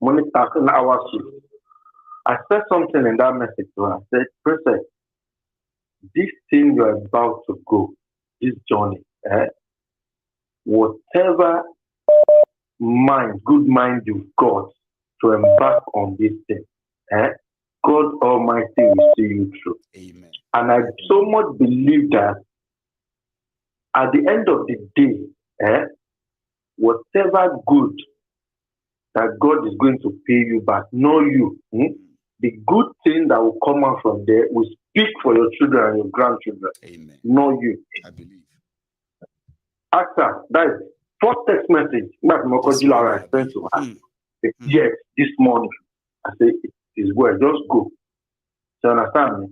Morning 13 hours shift. I said something in that message to her. I said, Princess, this thing you're about to go, this journey, whatever good mind you've got to embark on this thing, God Almighty will see you through. Amen. And I so much believe that at the end of the day, whatever good that God is going to pay you back, know you, the good thing that will come out from there will speak for your children and your grandchildren. Amen. Know you. I believe. After that is first text message. I sent to her. Yes, this morning. I say it is well. Just go. You understand me?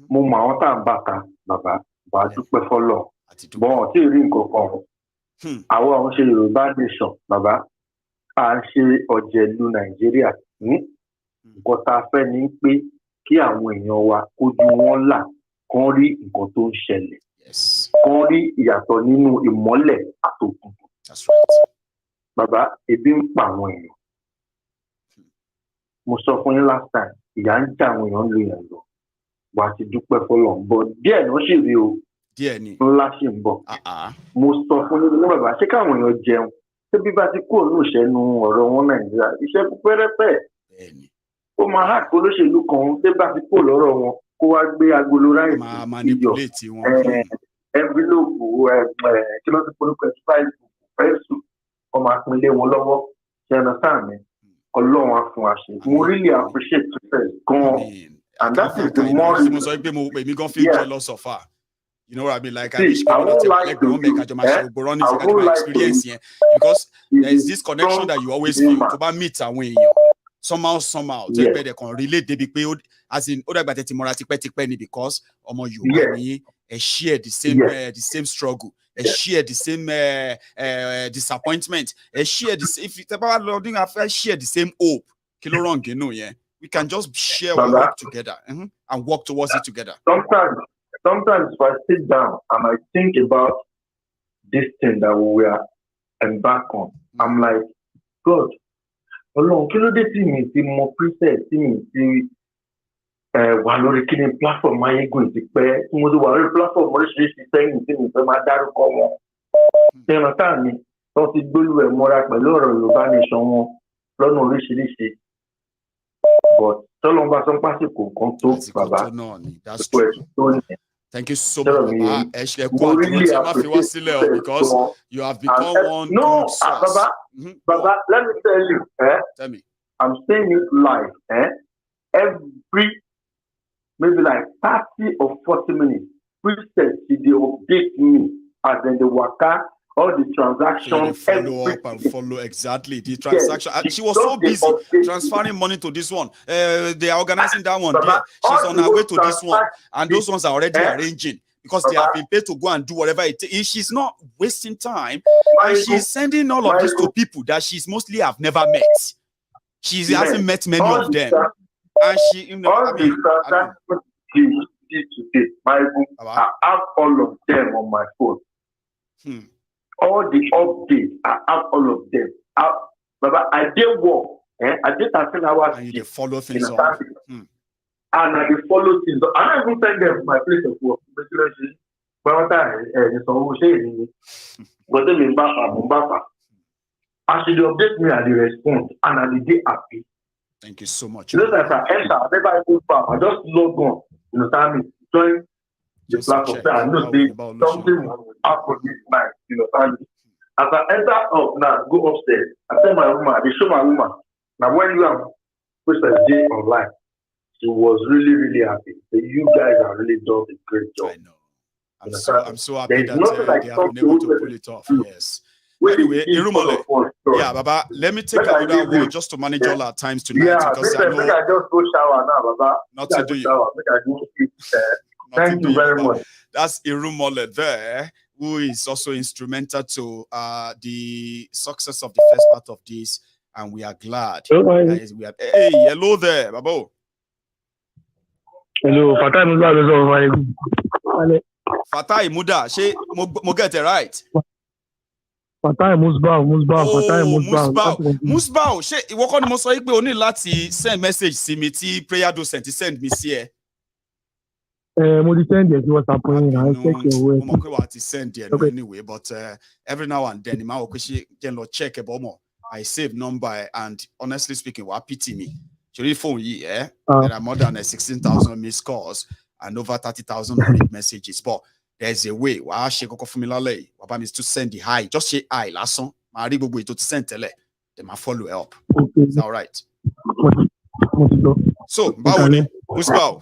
Mo ma won ta mbaka baba ba dupe folo. Bon ti ri nkan kan. Àwọn àwọn ṣe Yoruba nation baba. À ń ṣe ọ̀jẹ̀lú Nàìjíríà. Nǹkan tá a fẹ́ ni pé kí àwọn èèyàn wa kójú wọn là kán rí nǹkan tó ń ṣẹlẹ̀. Kán rí ìyàtọ̀ nínú ìmọ́lẹ̀ àtòkùnkùn. That's right. Bàbá, ebi ń pa àwọn èèyàn. Mo sọ fún yín last time, ìyà ń jẹ àwọn èèyàn lu yẹn lọ. Wà á ti dúpẹ́ fọlọ́. Bọ̀ díẹ̀ ló ṣì rí o. Díẹ̀ ni. Ńlá ṣì ń bọ̀. Mo sọ fún yín ní bàbá, ṣé káwọn èèyàn jẹun? Ṣé bí bá ti kúrò ní ìṣẹ́nu ọ̀rọ̀ wọn Nàìjíríà? Iṣẹ́ pẹ́rẹ́pẹ́. Ó máa hà kó lóṣèlú kan ṣé bá ti kúrò lọ́rọ̀ wọn kó wá gbé agolo ráìsì iyọ̀ ẹnvilóòpù kí ló ti polúkọ fẹ́ẹ̀sù ọmọ àpínlẹ̀ wọn lọ́wọ́ ṣe ẹ̀nà sáà mi Ọlọ́run á fún wa ṣe. Mo really appreciate it gan-an. And that is the more mo sọ pé mo gan feel jealous of her. You know what I mean? Like I wish people that like the make experience here because there is this connection that you always feel to ba meet àwọn èèyàn somehow tó pé they can relate débi pé as in ó dàgbà tètè mọ́ra tipẹ́ ni because ọmọ Yorùbá ni share the same struggle, share the same disappointment, share the if you about loading share the same hope. Kí ló wrong yẹn. We can just share our work together and work towards it together. Sometimes if I sit down and I think about this thing that we are embarked on, I'm like, God, Ọlọ́run kí ló dé tí mi ti mọ princess tí mi ti wà lórí kí ni platform ayégun ti pẹ́ tí mo ti wà lórí platform oríṣiríṣi sẹ́yìn tí mi fẹ́ máa dárúkọ wọn. Ṣé táà mi tó ti gbólú ẹ̀ mọ́ra pẹ̀lú ọ̀rọ̀ Yorùbá nation wọn lọ́nà oríṣiríṣi. But tọ́lọ́n bá sọ pásìkò kan tó bàbá. Thank you so much, Baba. Because you have become one good source. Baba, let me tell you, Tell me. I'm saying it live, every maybe like 30 or 40 minutes, princess, they update me as in the waka, all the transactions. Follow exactly the transaction. Yes, she was so busy transferring money to this one. They are organizing that one. She's on her way to this one, and those ones are already arranging because they have been paid to go and do whatever it is. She's not wasting time, and she's sending all of this to people that she's mostly have never met. She hasn't met many of them, and she, you know, I have all of them on my phone. All the updates, I have all of them. Baba, I did work. I did 13 hours. And you follow things on. And I follow things. I don't even send them to my place of work. As they update me, I respond, and I did happy. Thank you so much. You know that I enter, I never even back. I just log on. You know, join the platform. I know something will happen this night. You know, as I enter up now, go upstairs. I tell my woman, they show my woman. Now when you have Princess J online, she was really, really happy. So you guys are really done a great job. I know. I'm so happy that like they have been able to pull it off. Yes. Anyway, Irumole. Yeah, Baba, let me take another one just to manage all our times tonight. Yeah, because I know I just go shower now, Baba. Not to do you. Thank you very much. That's Irumole there, who is also instrumental to the success of the first part of this, and we are glad. Hey, hello there, Babo. Hello, Fatai Muda. Fatai Muda, she mo get it right. Fatai Musbao, she ìwọ kọ́ ni mo sọ pé o ní láti send message sí mi tí prayer docent send me sí ẹ. Mo di send it WhatsApp yín na check your way. Mo mọ̀ pé wà ti send it anyway, but every now and then ma o pe she can lo check e bo mo. I save number and honestly speaking, wa pity me. Your phone there are more than 16,000 missed calls and over 30,000 read messages. But there's a way. Wa share koko fún mi lálẹ́. Wa bá mi to send the hi. Just say hi lásán. Ma rí gbogbo ètò tí send tẹ́lẹ̀. Then ma follow up. Okay. Is that all right? So, báwo ni? Musbao.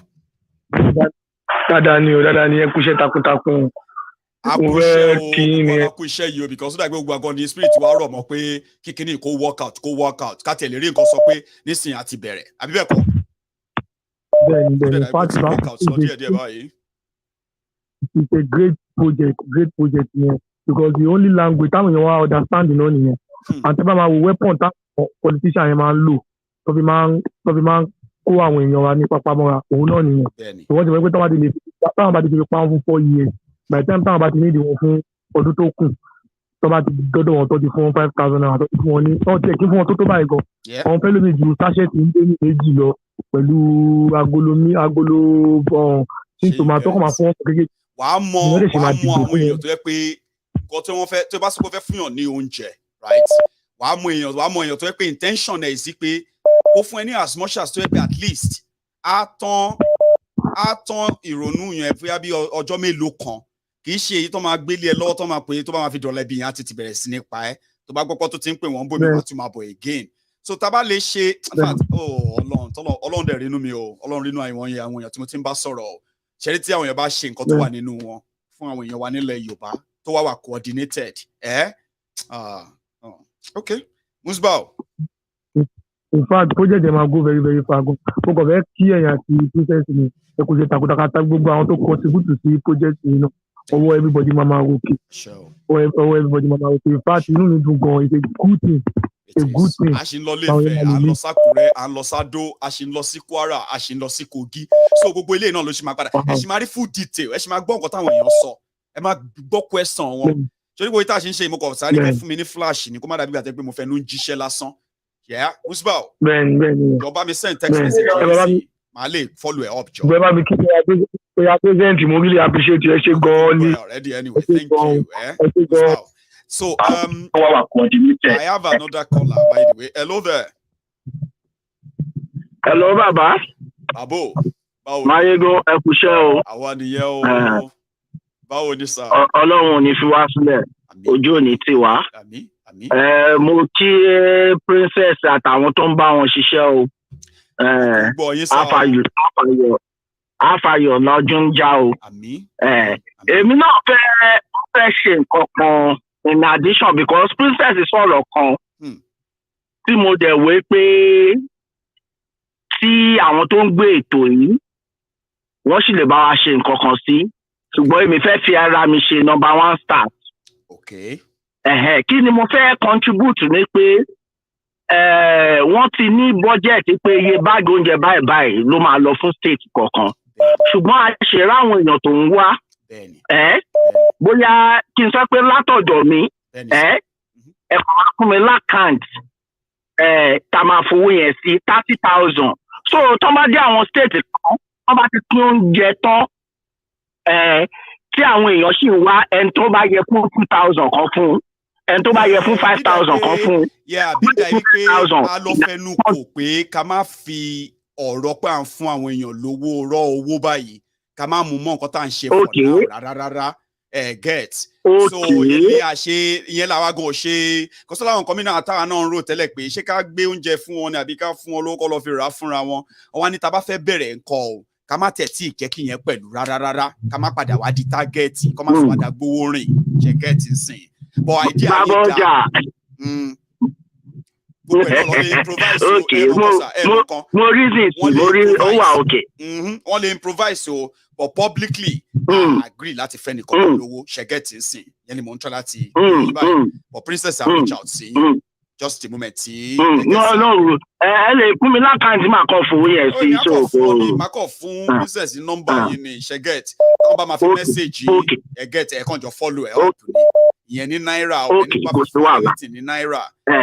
Dada ni ẹ kú iṣẹ́ takuntakun. Aku iṣẹ́ yìí o because ó dàgbé gbogbo agan ní spirit wa rọ̀ mọ́ pé kíkíní kó work out ká tẹ̀lé rí nǹkan sọ pé nísìnyí àti bẹ̀rẹ̀ àbí bẹ́ẹ̀ kọ́. Bẹ́ẹ̀ni party it's a great project yẹn because the only language táwọn èèyàn wá understand náà nìyẹn àti bá máa wo weapon táwọn politician yẹn máa ń lò tó fi máa ń kó àwọn èèyàn wa ní papamọ́ra òun náà nìyẹn wọ́n ti mọ̀ pé táwọn bá ti fi pa wọn fún 4 years by the time táwọn bá ti ní ìdíwọ̀n fún ọdún tó kù tó bá ti dọ́dọ̀ wọn tó ti fún wọn 5,000 naira tó ti fún wọn ní tó ti kí fún wọn tó báyìí gan àwọn fẹ́ lómi ju sachet ń dé ní méjì lọ pẹ̀lú agolo tí tomato kọ́ máa fún wọn kékeré. wàá mọ àwọn èèyàn tó yẹ pé nǹkan tí wọ́n fẹ́ tó bá sọ pé fẹ́ fún yàn ní oúnjẹ right wàá mọ èèyàn tó yẹ pé intention ẹ̀ sí pé ó fún ẹ ní as much as tó yẹ pé at least á tán ìrònú yẹn fúyà bí ọjọ́ mélòó kan kì í ṣe èyí tó máa gbélé ẹ lọ́wọ́ tó máa pè é tó bá máa fi dọ̀lẹ́ bí yẹn á ti bẹ̀rẹ̀ sí nípa ẹ tó bá gbọ́pọ́ tó ti ń pè wọ́n bòmí wọ́n tún máa bọ̀ again so tá a bá lè ṣe ọlọ́run dẹ̀ rínú mi o ọlọ́run rínú àwọn èèyàn tí mo ti ń bá sọ̀rọ̀ o ṣẹ́rí tí àwọn èèyàn bá ṣe nǹkan tó wà nínú wọn fún àwọn èèyàn wa nílẹ̀ Yorùbá tó wà coordinated okay Musbao. In fact project dem go very very far go mo kàn fẹ́ kí ẹ̀yàn àti princess ni ẹ kò ṣe takuntakata gbogbo àwọn tó contribute sí project yìí náà ọwọ́ everybody máa ròkè ọwọ́ everybody máa ròkè in fact inú mi dùn gan it's a good thing a ṣì ń lọ Ilé-Ifẹ̀ a ń lọ s'Ákúrẹ́ a ń lọ s'Adó a ṣì ń lọ sí Kwara a ṣì ń lọ sí Kogi so gbogbo eléyìí náà ló ṣì máa padà ẹ ṣì máa rí full detail ẹ ṣì máa gbọ́ nǹkan táwọn èèyàn sọ ẹ máa gbọ́ question wọn ṣorí gbogbo ìta ṣe ń ṣe ìmọ̀kọ̀ sáré fẹ́ fún mi ní flash ni kó má dàbí gbàtẹ́ pé mo fẹ́ nu ń jíṣẹ́ lásán Musbao ìjọba mi send text message màá lè follow it up jọ. ìgbẹ́ bá mi kí ẹ present mo really appreciate you ẹ ṣe gan-an ni anyway thank you Musbao. So I have another caller by the way. Hello there. Hello baba. Babo. Mayegun ẹ kú iṣẹ́ o. Àwa nìyẹn o. Báwo ni sir? Ọlọ́run ò ní fi wá sílẹ̀. Ojú ò ní tì wá. Àmín. Mo kí princess àtàwọn tó ń bá wọn ṣiṣẹ́ o. Àfàyọ̀ lọ́jọ́ ń já o. Èmi náà fẹ́ ṣe nǹkan kan in addition because princess sọ̀rọ̀ kan tí mo dẹ̀ wé pé tí àwọn tó ń gbé ètò yìí wọ́n sì lè bá wa ṣe nǹkan kan sí ṣùgbọ́n èmi fẹ́ fi ara mi ṣe number 1 start. Kí ni mo fẹ́ contribute ní pé wọ́n ti ní budget pé iye báàgì oúnjẹ báyìí ló máa lọ fún state kọ̀ọ̀kan ṣùgbọ́n a ṣe ráwọn èèyàn tó ń wá bóyá kí n sọ pé látọ̀dọ̀ mi ẹ̀kọ́ máa fún mi lákànt tá máa fowó yẹn sí 30,000 so tó bá dé àwọn state kan wọ́n bá ti pín oúnjẹ tán tí àwọn èèyàn sì ń wá ẹni tó bá yẹ fún 2,000 kan fún ẹni tó bá yẹ fún 5,000 kan fún. àbídà yìí pé a lọ fẹnu kò pé ká má fi ọ̀rọ̀ pé à ń fún àwọn èèyàn lówó rọ owó báyìí ká má mú mọ́ nǹkan tá à ń ṣe fọ̀ náà rárá get so èmi àṣe ìyẹn làwa gan ṣe kọsọ làwọn kọmínà àtàwọn náà ń rò tẹ́lẹ̀ pé ṣé ká gbé oúnjẹ fún wọn ni àbí ká fún wọn lówó kọ́ lọ fi rà á fúnra wọn wá ní tá bá fẹ́ bẹ̀rẹ̀ nǹkan o ká má tẹ̀tí ìkẹ́kì yẹn pẹ̀lú rárá ká má padà wá di tágẹ́ẹ̀tì kọ́ má fi wá da gbówó rìn ṣẹ̀gẹ́ẹ̀tì sìn bọ̀ àìdí àyè dá gbogbo ẹ̀ náà lọ́ lè improvise mo rí this mo rí ó wà òkè. wọ́n lè improvise o but publicly agree láti fẹ́ nìkan lówó ṣẹ̀gẹ́ẹ̀tì sìn yẹn ni mò ń tọ́ láti but princess I reach out sí just a moment tí. no ẹ lè fún mi lákàntì máa kọ fún yẹn sí so. máa kọ fún princess ní nọ́mbà yìí ní ṣẹ̀gẹ́ẹ̀tì táwọn bá máa fi mẹ́sẹ̀gì ẹ̀gẹ́ẹ̀tì ẹ̀ kàn jọ follow ẹ̀ up ni ìyẹn ní náírà o ní pápá fún ní náírà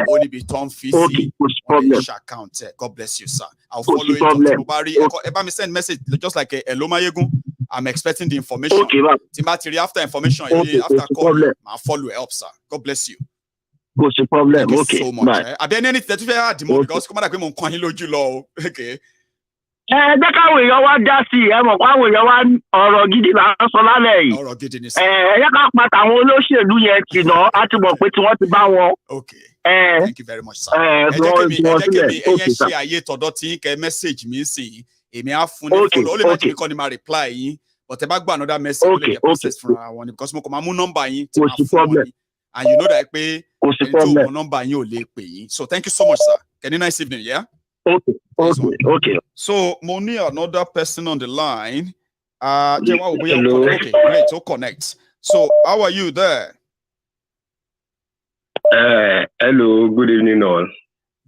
o níbi tó ń fi sí orange account God bless you sir I'll follow it up tí mo bá rí ẹ bá mi send message just like hello Mayegun I'm expecting the information tí n bá ti rí after information after call màá follow it up sir God bless you. Kò sí problem. Thank Okay. you so much. Àbí ẹni tẹ́ tún fẹ́ àdìmọ́ because kó má dà pé mo ń kàn yín lójú lọ o. Okay. Jẹ́ káwọn èèyàn wá dá sí ẹ mọ̀ káwọn èèyàn wá ọ̀rọ̀ gidi là ń sọ lálẹ́ yìí. Ọ̀rọ̀ gidi ni sọ. Ẹ ká pàtàkì àwọn olóṣèlú yẹn tì náà á ti mọ̀ pé tí wọ́n ti bá wọn. Okay. Thank you very much sir. Ẹ jẹ́ kí mi ẹyẹ ṣe àyè tọ̀dọ̀ tí kẹ́ message mi sí èmi á fún ní follow ó lè má jẹ́ mi kọ́ ni máa reply yín but ẹ bá gbọ́ another message ó lè jẹ́ process fúnra wọn ni because mo kàn máa mú number yín tí máa fún wọn ni and you know that pé ẹni tó mọ number yín ò lè pè yín so thank you so much sir. Can you nice evening yeah. Okay. So mo ní another person on the line. Okay, great. So connect. So how are you there? Hello, good evening all.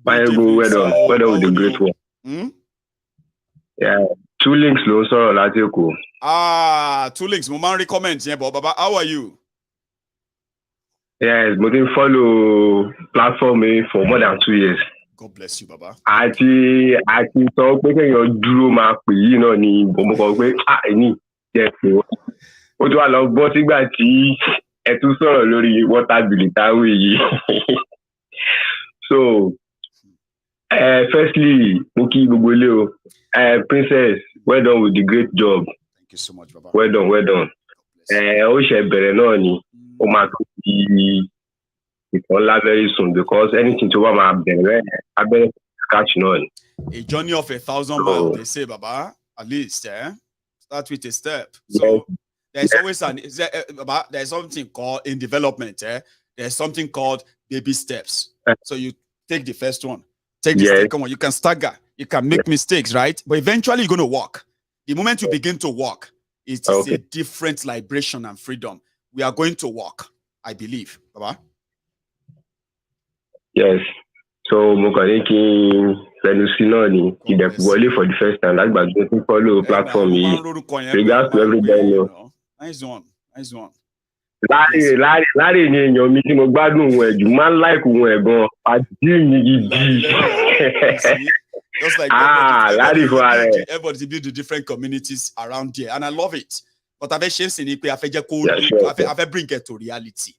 Mayegun, well done with the great one. Yeah, 2 links ló ń sọ̀rọ̀ láti Èkó. 2 links. Mo máa ń recommend yẹn but baba, how are you? Yes, mo ti follow platform for more than 2 years. God bless you, Baba. Àti sọ pé kéèyàn dúró máa pè yìí náà ni mo kọ pé ẹni jẹ́ pé ó tún wà lọ bọ́ sígbà tí ẹ tún sọ̀rọ̀ lórí water bill táwọn yìí. So, firstly, mo kí gbogbo ilé o. Princess, well done with the great job. Thank you so much, Baba. Well done. Ó ṣe bẹ̀rẹ̀ náà ni ó máa tó di ìkànlá very soon because anything to what my abẹ́rẹ́ scratch náà ni. A journey of 1,000 miles, they say, Baba, at least, start with a step. So there's always there's something called in development, there's something called baby steps. So you take the first one, take the second one, you can stagger, you can make mistakes, right? But eventually you're going to walk. The moment you begin to walk, it's a different liberation and freedom. We are going to walk, I believe, Baba. Yes. So mo kàn ní kí n fẹnu sí náà ni ìdẹ̀kùwọlé for the first time láti gbàgbé tó follow platform yìí. Regards to everybody. Nice one. Láre ni èèyàn mi tí mo gbádùn òun ẹ̀ jù máa ń láìkù òun ẹ̀ gan àti mi gidi. Just like everybody build the different communities around here and I love it. But I fẹ́ ṣe é sì ni pé a fẹ́ jẹ́ kó a fẹ́ bring it to reality.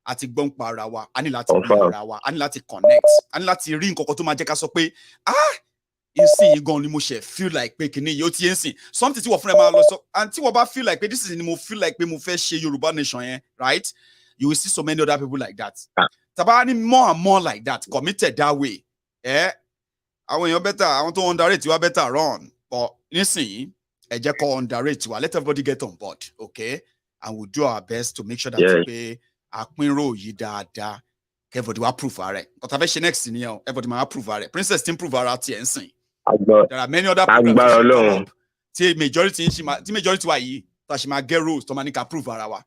Àti gbọ́n pa ara wa, a ní láti gbọ́n ara wa, a ní láti connect, a ní láti rí nǹkan kan tó máa jẹ́ ká sọ pé ìsìn yìí gan ni mo ṣe feel like pé kìíní yóò ti ń sìn something tí wọ́n fún ẹ máa lọ sọ and tí wọ́n bá feel like pé this is ni mo feel like pé mo fẹ́ ṣe Yorùbá nation yẹn right you will see so many other people like that tàbá ní more and more like that committed that way àwọn èèyàn better àwọn tó underrate wa better run but nísìnyí ẹ jẹ́ kó underrate wa let everybody get on board okay and we'll do our best to make sure that pé àpínrò yìí dáadáa everybody will approve ara ẹ̀ but abẹ́ ṣe next ni ẹ̀ everybody will approve ara ẹ̀ princess ti approve ara tiẹ̀ ń sìn there are many other programs that come up tí majority wa yìí tá a ṣe máa get rules tó máa ní ká approve ara wa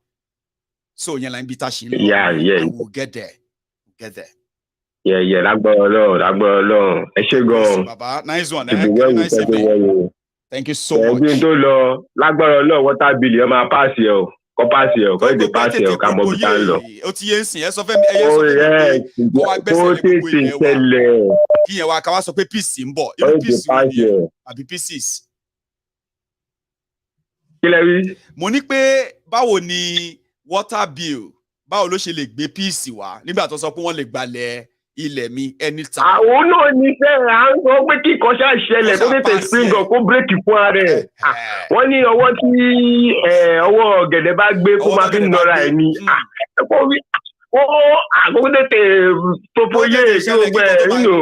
so yẹn la ń bí tá a ṣe ń lọ and we'll get there lágbára Ọlọ́run ẹ ṣé gan baba nice one nice evening thank you so much ẹgbẹ́ tó lọ lágbára Ọlọ́run water bill ẹ máa pass yẹ o pass here, go the pass here, come up down low. O ti yen sin, e sọ fẹ́ mi, e sọ fẹ́ mi. Ko wa gbese le gbogbo ile wa. Ki yen wa ká wá sọ pé peace ń bọ̀. Irú peace wo ni? Àbí pieces. Kí lẹ wí? Mo ní pé báwo ni water bill, báwo ló ṣe lè gbé peace wá nígbà tó sọ pé wọ́n lè gbalẹ̀ ilẹ̀ mi anytime. Àwọn náà ní sẹ́yìn à ń sọ pé kí nǹkan ṣáà ṣẹlẹ̀ tó tètè spring up kó bírèkì fún ara ẹ̀. Wọ́n ní ọwọ́ tí ọwọ́ ọ̀gẹ̀dẹ̀ bá gbé kó máa fi nọra ẹ̀ ni. Àkókò tètè popoyé kí gbogbo ẹ̀ nínú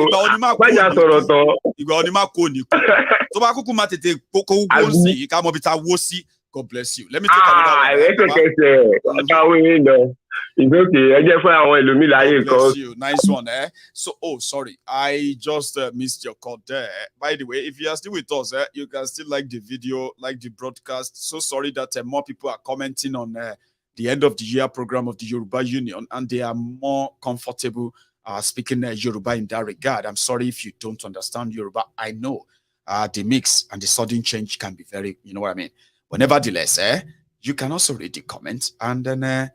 gbájà sọ̀rọ̀ tán. Ìgbà ọ̀ni má kó ní kú. Tó bá kúkú máa tètè kókó wó sí ká mọ bí ta wó sí. God bless you. Let me take another one. It's okay. I just bless you. Nice one, eh? So, sorry. I just missed your call there. By the way, if you are still with us, you can still like the video, like the broadcast. So sorry that more people are commenting on the end of the year program of the Yoruba Union, and they are more comfortable speaking Yoruba in that regard. I'm sorry if you don't understand Yoruba. I know the mix and the sudden change can be very, you know what I mean? But nevertheless, you can also read the comments and then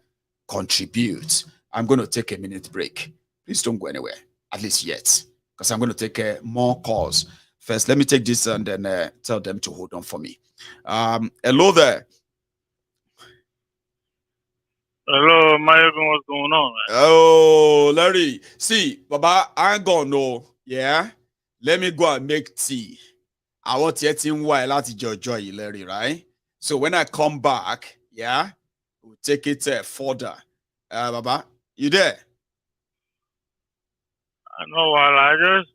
contribute. I'm going to take a minute break. Please don't go anywhere, at least yet, because I'm going to take more calls. First, let me take this and then tell them to hold on for me. Hello there. Hello, Mayogun, what's going on, man? Oh, Larry. See, Baba, I ain't gonna know. Yeah? Let me go and make tea. I want to get in while at Joy, Larry, right? So when I come back, yeah, we'll take it further. Baba, you there? No, I just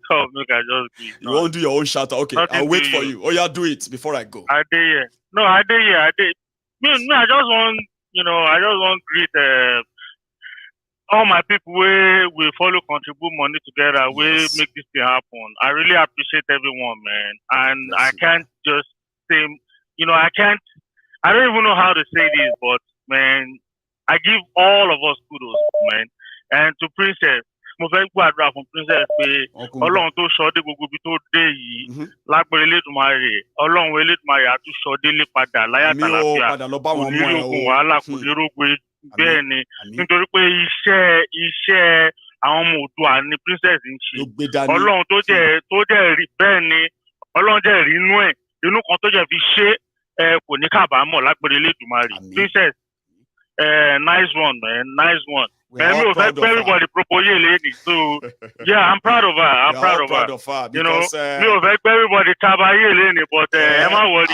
told me I just be. You won't do your own shout out. Okay, I'll wait for you. Oh, yeah, do it before I go. I did. No, I did. Me, I just want, to greet all my people where we follow contribute money together, we make this thing happen. I really appreciate everyone, man. And I can't just say, I don't even know how to say this, but man, I give all of us kudos, man. And to Princess, mo fẹ́ gbàdúrà fún Princess pé Ọlọ́run tó sọ dé gbogbo ibi tó dé yìí lágbèrè Elédùmarè Ọlọ́run Elédùmarè á tún sọ délé padà láyà tàlàfíà kò ní rògùn wàhálà kò ní rògùn bẹ́ẹ̀ ni nítorí pé iṣẹ́ àwọn ọmọ Oòduà ni Princess ń ṣe Ọlọ́run tó jẹ́ rí bẹ́ẹ̀ ni Ọlọ́run jẹ́ rí inú kan tó jẹ́ fi ṣe kò ní kábàámọ̀ lágbèrè Elédùmarè Princess nice one, man, nice one. Everybody propose lady. So yeah, I'm proud of her. I'm proud of her. Because, everybody tabaye lady, but I'm not worried.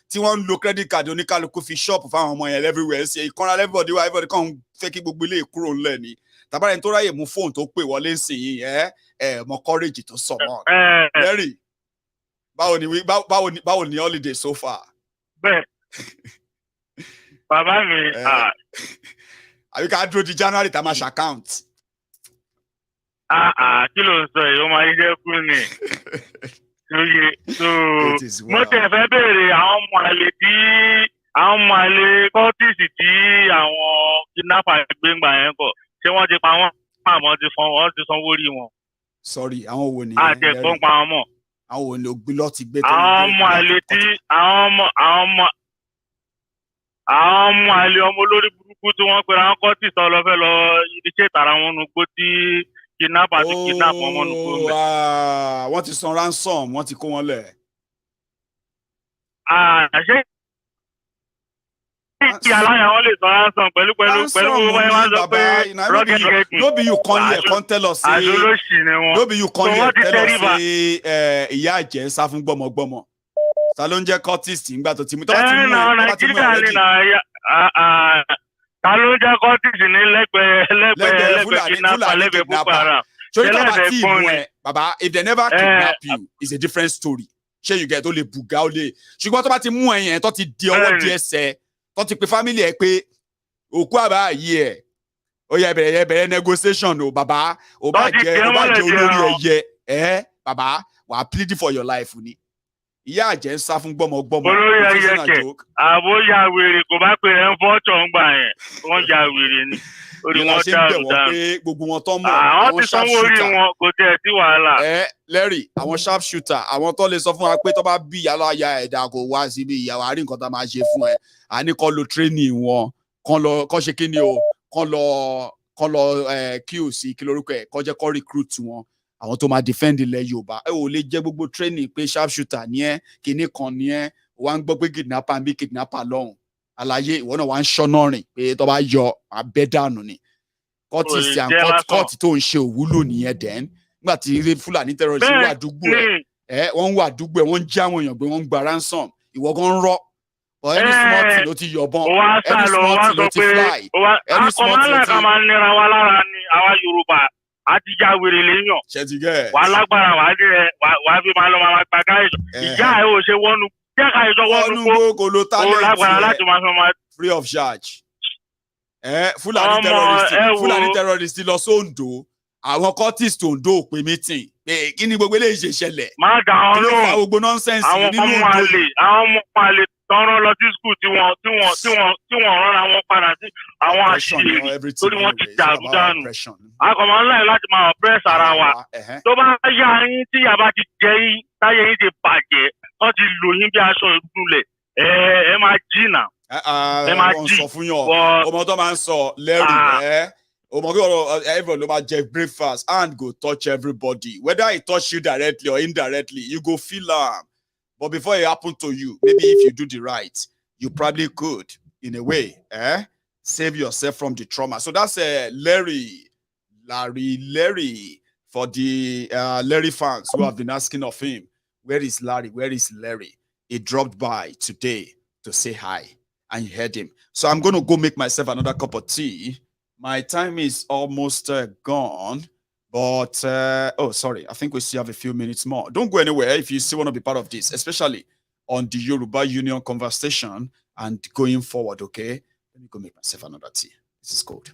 Tí wọ́n lo credit card oníkálukú fi shop fáwọn ọmọ yẹn everywhere ṣe ìkànnà everybody kan fẹ́ kí gbogbo ilé kúrò ńlẹ̀ ni tàbárẹ̀ tó ráyè mú fóònù tó pè wọlé ń sìn yìí mọ courage tó sọ mọ́ Larry báwo ni holiday so far? Bẹ́ẹ̀ bàbá mi àbí ká dúró di January tá a máa ṣàccount. Kí ló ń sọ yìí ó máa jẹ́ kú ni mo tẹ̀ fẹ́ béèrè àwọn ọmọ àlè kọ́tìsì tí àwọn kidnapper gbé ń gbà yẹn kọ̀ ṣé wọ́n ti pa wọ́n àmọ́ ti sanwó rí wọn. Sorry, àwọn wo ni àtẹ̀gbọ́n pa wọn mọ̀. Àwọn wo ni ògbìlọ́ ti gbé tó àwọn ọmọ àlè tí àwọn ọmọ àlè ọmọ olórí burúkú tí wọ́n pera wọn kọ́tì sọ lọ fẹ́ lọ iṣẹ́ ìtara wọn nugbó tí kidnapper ti kidnap ọmọ nugbó mẹ́. Wọ́n ti san ransom, wọ́n ti kó wọn lẹ̀. Ṣé kí aláya wọn lè san ransom pẹ̀lú wọ́n sọ pé rọ́gẹ̀dì no be you come here come tell us say àjọlóṣì ni wọn. no be you come here tell us say ìyá àjẹ́ ń sá fún gbọ́mọgbọ́mọ. Ta ló ń jẹ́ cultist nígbà tó ti mú Nàìjíríà ni ta ló ń jẹ́ cultist ní lẹ́gbẹ̀ẹ́ kidnapper lẹ́gbẹ̀ẹ́ Boko Haram. Ṣé ìjọba tí ìmú ẹ bàbá if they never kidnap you it's a different story. Ṣé you get ó lè bùgá ó lè ṣùgbọ́n tó bá ti mú ẹyẹn tó ti di ọwọ́ di ẹsẹ̀ tó ti pe family ẹ pé òkú àbá yìí ẹ ó yẹ bẹ̀rẹ̀ negotiation o bàbá ó bá jẹ́ olórí ẹyẹ bàbá wàá plead for your life ni. Ìyá àjẹ́ ń sá fún gbọ́mọgbọ́mọ. Olórí ẹyẹ kẹ̀ àbóyá wèrè kò bá pè é ń fọ́tọ̀ ń gbà yẹn wọ́n ya wèrè ni. Orí wọn dàrú pé gbogbo wọn tó mọ̀ àwọn ti sanwó orí wọn kò tẹ̀ sí wàhálà. Larry àwọn sharp shooter àwọn tó lè sọ fún wa pé tó bá bí yàrá ya ẹ̀dá kò wá síbi ìyàwó àrí nǹkan tá máa ṣe fún ẹ àní kọ́ lo training wọn kọ́ ṣe kí ni o kọ́ lọ QC kí lórúkọ ẹ̀ kọ́ jẹ́ kọ́ recruit wọn. Àwọn tó máa defend ilẹ̀ Yorùbá ò lè jẹ́ gbogbo training pé sharp shooter ni ẹ́ kinní kan ni ẹ́ wà ń gbọ́ pé kidnapper ń bí kidnapper lọ́hùn àlàyé ìwọ náà wá ń ṣọ́nà rìn pé tó bá yọ abẹ́dànù ni kọ́tìsì and kọ́ọ̀tì tó ń ṣe òwúlò nìyẹn dẹ́n nígbà tí Fúlàní terrorist wà àdúgbò ẹ̀ wọ́n ń wà àdúgbò ẹ̀ wọ́n ń já àwọn èèyàn gbé wọ́n ń gba ransom ìwọ gan ń rọ́ any small thing ló ti yọ̀bọ̀n any small thing ló ti fly any small thing ló ti. àkọ́mọ́lá kan máa ń nira wa lára ni àwa Yorùbá àti ìjà wèrè léèyàn wà á lágbára wà á fi máa lọ máa gba gáìsọ ìjà ẹ ò ṣe wọnú jẹ́ ká ìjọ wọnú kó ló lágbára láti máa fi máa. free of charge. Fúlàní terrorist lọ sóńdó àwọn cultist Ondo pé meeting pé kí ni gbogbo eléyìí ṣe ṣẹlẹ̀. má dà wọn lóhùn kí ló fa gbogbo nonsense nínú Ondo. àwọn ọmọ àlè tọrọ lọ sí skul tí wọn rọra wọn padà sí àwọn àṣírí torí wọn ti dàrú dànù. akọ̀mọ́ ńlá yìí láti máa press ara wa tó bá yá yín tí yàrá ti jẹ yín táyé yín ti bàjẹ́ wọ́n ti lò yín bí aṣọ ìdúlẹ̀ ẹ máa jìnnà. ẹ máa jì ọmọ tó máa ń sọ lẹ́rù ọmọ kí everyone ló máa jẹ breakfast and go touch everybody whether it touch you directly or indirectly you go feel am. But before it happen to you, maybe if you do the right, you probably could, in a way, save yourself from the trauma. So that's Larry, for the Larry fans who have been asking of him, where is Larry? Where is Larry? He dropped by today to say hi, and you heard him. So I'm going to go make myself another cup of tea. My time is almost gone. But, oh, sorry, I think we still have a few minutes more. Don't go anywhere if you still want to be part of this, especially on the Yoruba Union conversation and going forward, okay? Let me go make myself another tea. This is cold.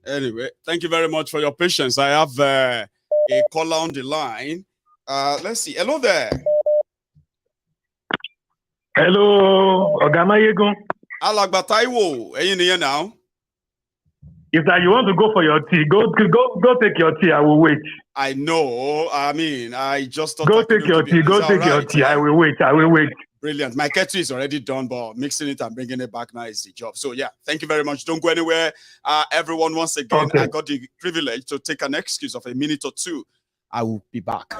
Anyway, thank you very much for your patience. I have a caller on the line. Let's see. Hello there. Hello, Ogamayegun. Alagba Taiwo, are you here now? If that you want to go for your tea, go take your tea. I will wait. I know. I mean, I just thought. Go take your tea. Go take your tea. I will wait. Brilliant. My kettle is already done, but mixing it and bringing it back now is the job. So yeah, thank you very much. Don't go anywhere. Everyone, once again, okay. I got the privilege to take an excuse of a minute or two. I will be back.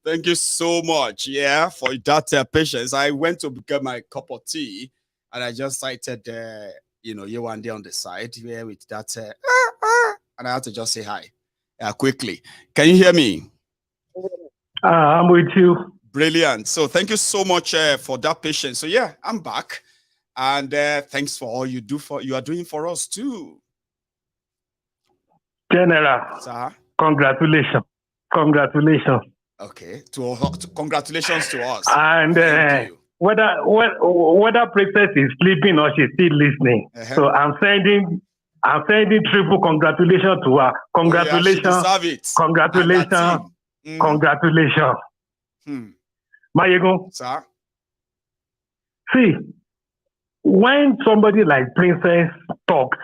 Thank you so much, for that patience. I went to get my cup of tea, and I just cited, you one day on the side here with that, and I had to just say hi quickly. Can you hear me? I'm with you. Brilliant. So thank you so much for that patience. So I'm back, and thanks for all you are doing for us too. General, sir. Congratulations. Okay, congratulations to us. And whether Princess is sleeping or she's still listening, so I'm sending triple congratulations to her. Congratulations, congratulations, congratulations. Mayego, sir. See, when somebody like Princess talks,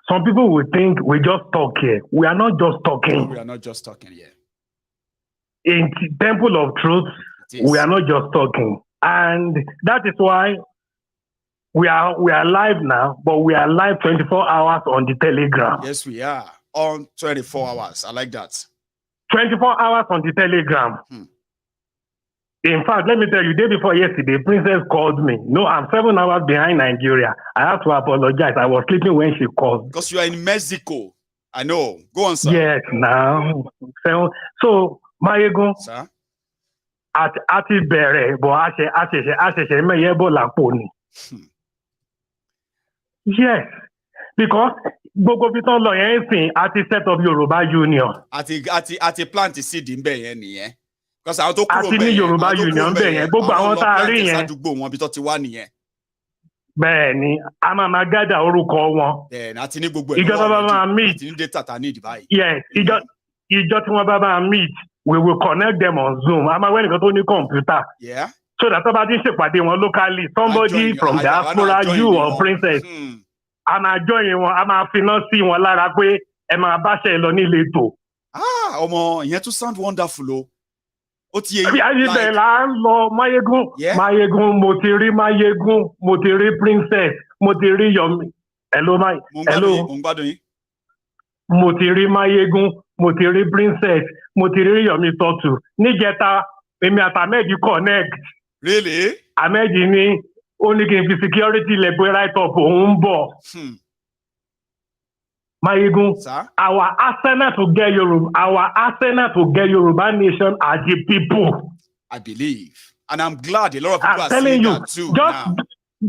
some people will think we just talk here. We are not just talking. No, we are not just talking here. In Temple of Truth, we are not just talking. And that is why we are live now, but we are live 24 hours on the Telegram. Yes, we are. On 24 hours. I like that. 24 hours on the Telegram. In fact, let me tell you, day before yesterday, Princess called me. No, I'm 7 hours behind Nigeria. I have to apologize. I was sleeping when she called. Because you are in Mexico. I know. Go on, sir. Yes, now. So Mayego, sir. Ati bere, bo ashe meyebo laponi. Yes, because gbogbo bitan lo yen sin ati set up Yoruba Union. Ati plant seed nbe yen niyen. Because àwọn tó kúrò ńbẹ̀ yẹn Yoruba Union ńbẹ̀ yẹn gbogbo àwọn tá a rí yẹn àdúgbò wọn bí tó ti wá nìyẹn. Bẹ́ẹ̀ ni a máa gádà orúkọ wọn. Bẹ́ẹ̀ni àti ní gbogbo ìjọ tó bá máa meet àti ní data ta ní ìdìbà yìí. Yes, ìjọ tí wọ́n bá máa meet we will connect them on Zoom. A máa wẹ́ nìkan tó ní kọ̀ǹpútà. So that tó bá ti ń ṣèpàdé wọn locally somebody from diaspora you or Princess a máa join wọn a máa finá sí wọn lára pé ẹ máa báṣẹ lọ ní ìletò. Ọmọ ìyẹn tún sound wonderful o. Ayíbẹ̀ là ń lọ Máyégún mo ti rí Máyégún mo ti rí Princess mo ti rí Yomi. Hello. Mo ti rí Máyégún mo ti rí Princess mo ti rí Yomi Tọ́tù. Níjẹta èmi àti Ahmed connect. Really? Ahmed ní ó ní kí n fi security lẹ́gbẹ̀ẹ́ right up òun ń bọ̀. Mayegun, our arsenal to get Yoruba nation are the people. I believe. And I'm glad a lot of people are saying that too.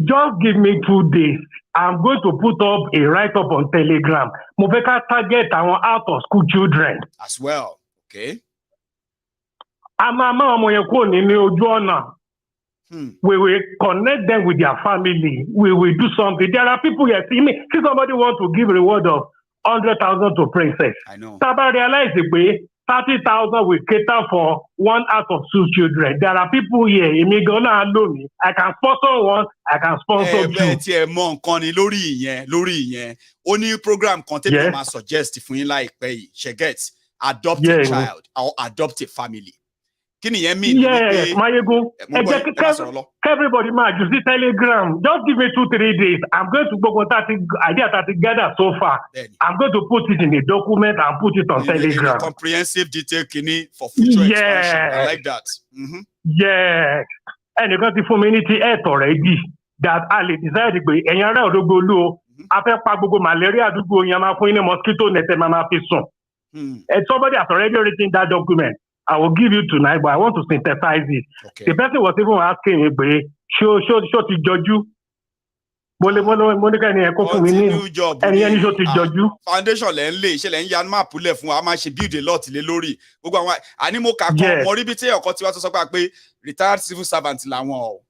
Just give me 2 days. I'm going to put up a write-up on Telegram. Mo fẹ́ ká target àwọn out of school children. As well. Okay. We will connect them with their family. We will do something. There are people here. See somebody want to give reward of 100,000 to Princess. I know. Taba realize the way 30,000 will cater for one out of 2 children. There are people here. I can sponsor one. I can sponsor 2. Only program content ma suggest fún yín láìpẹ́ yìí. She gets adopt a child or adopt a family. Yes, Mayegun. Everybody, you see Telegram. Just give me 2-3 days. I'm going to go idea that together so far. I'm going to put it in a document and put it on Telegram. A comprehensive detail for future expansion. I like that. Yes. And you got the community health already. That Ali decided malaria mosquito net and somebody has already written that document. I will give you tonight, but I want to synthesize it. Okay. The person was even asking me, show to judge you. Continue job. Foundation build a lot lórí. Gbogbo àwọn animo ka kan mo rí bí tí ọkọ tí wá tó sọ pé retired civil servant làwọn o.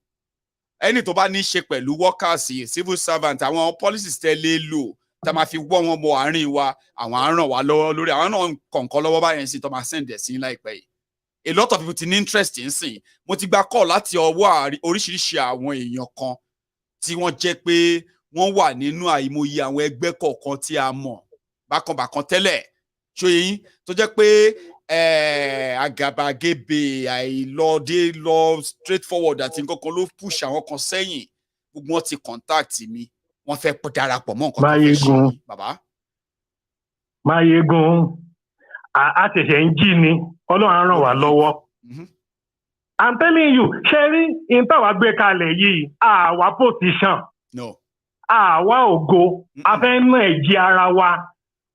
Ẹni tó bá ní ṣe pẹ̀lú workers civil servant àwọn policies tẹ́lẹ̀ lò tá máa fi wọ́ wọn bọ̀ àárín wa àwọn àràn wa lọ́wọ́ lórí àwọn náà kọ̀ọ̀kan lọ́wọ́ báyẹn sí tó máa send ẹ̀ sí láìpẹ́ yìí. A lot of people ti ní interest in sìn. Mo ti gba call láti ọwọ́ oríṣiríṣi àwọn èèyàn kan tí wọ́n jẹ́ pé wọ́n wà nínú àìmọye àwọn ẹgbẹ́ kọ̀ọ̀kan tí a mọ̀ bákanbàkan tẹ́lẹ̀ ṣóyìn tó jẹ́ pé àgàbàgebè àìlọ́dé lọ straight forward àti nǹkan kan ló push àwọn kan sẹ́yìn gbogbo wọn ti contact mi wọ́n fẹ́ darapọ̀ mọ́ nǹkan tó fẹ́ ṣe bàbá. Mayegun, a ṣẹ̀ṣẹ̀ ń jí ni Ọlọ́run á ràn wá lọ́wọ́. I'm telling you, Sherry, in táwa gbé kalẹ̀ yìí, àwa position, àwa ògo, a fẹ́ ná ẹ̀jẹ̀ ara wa.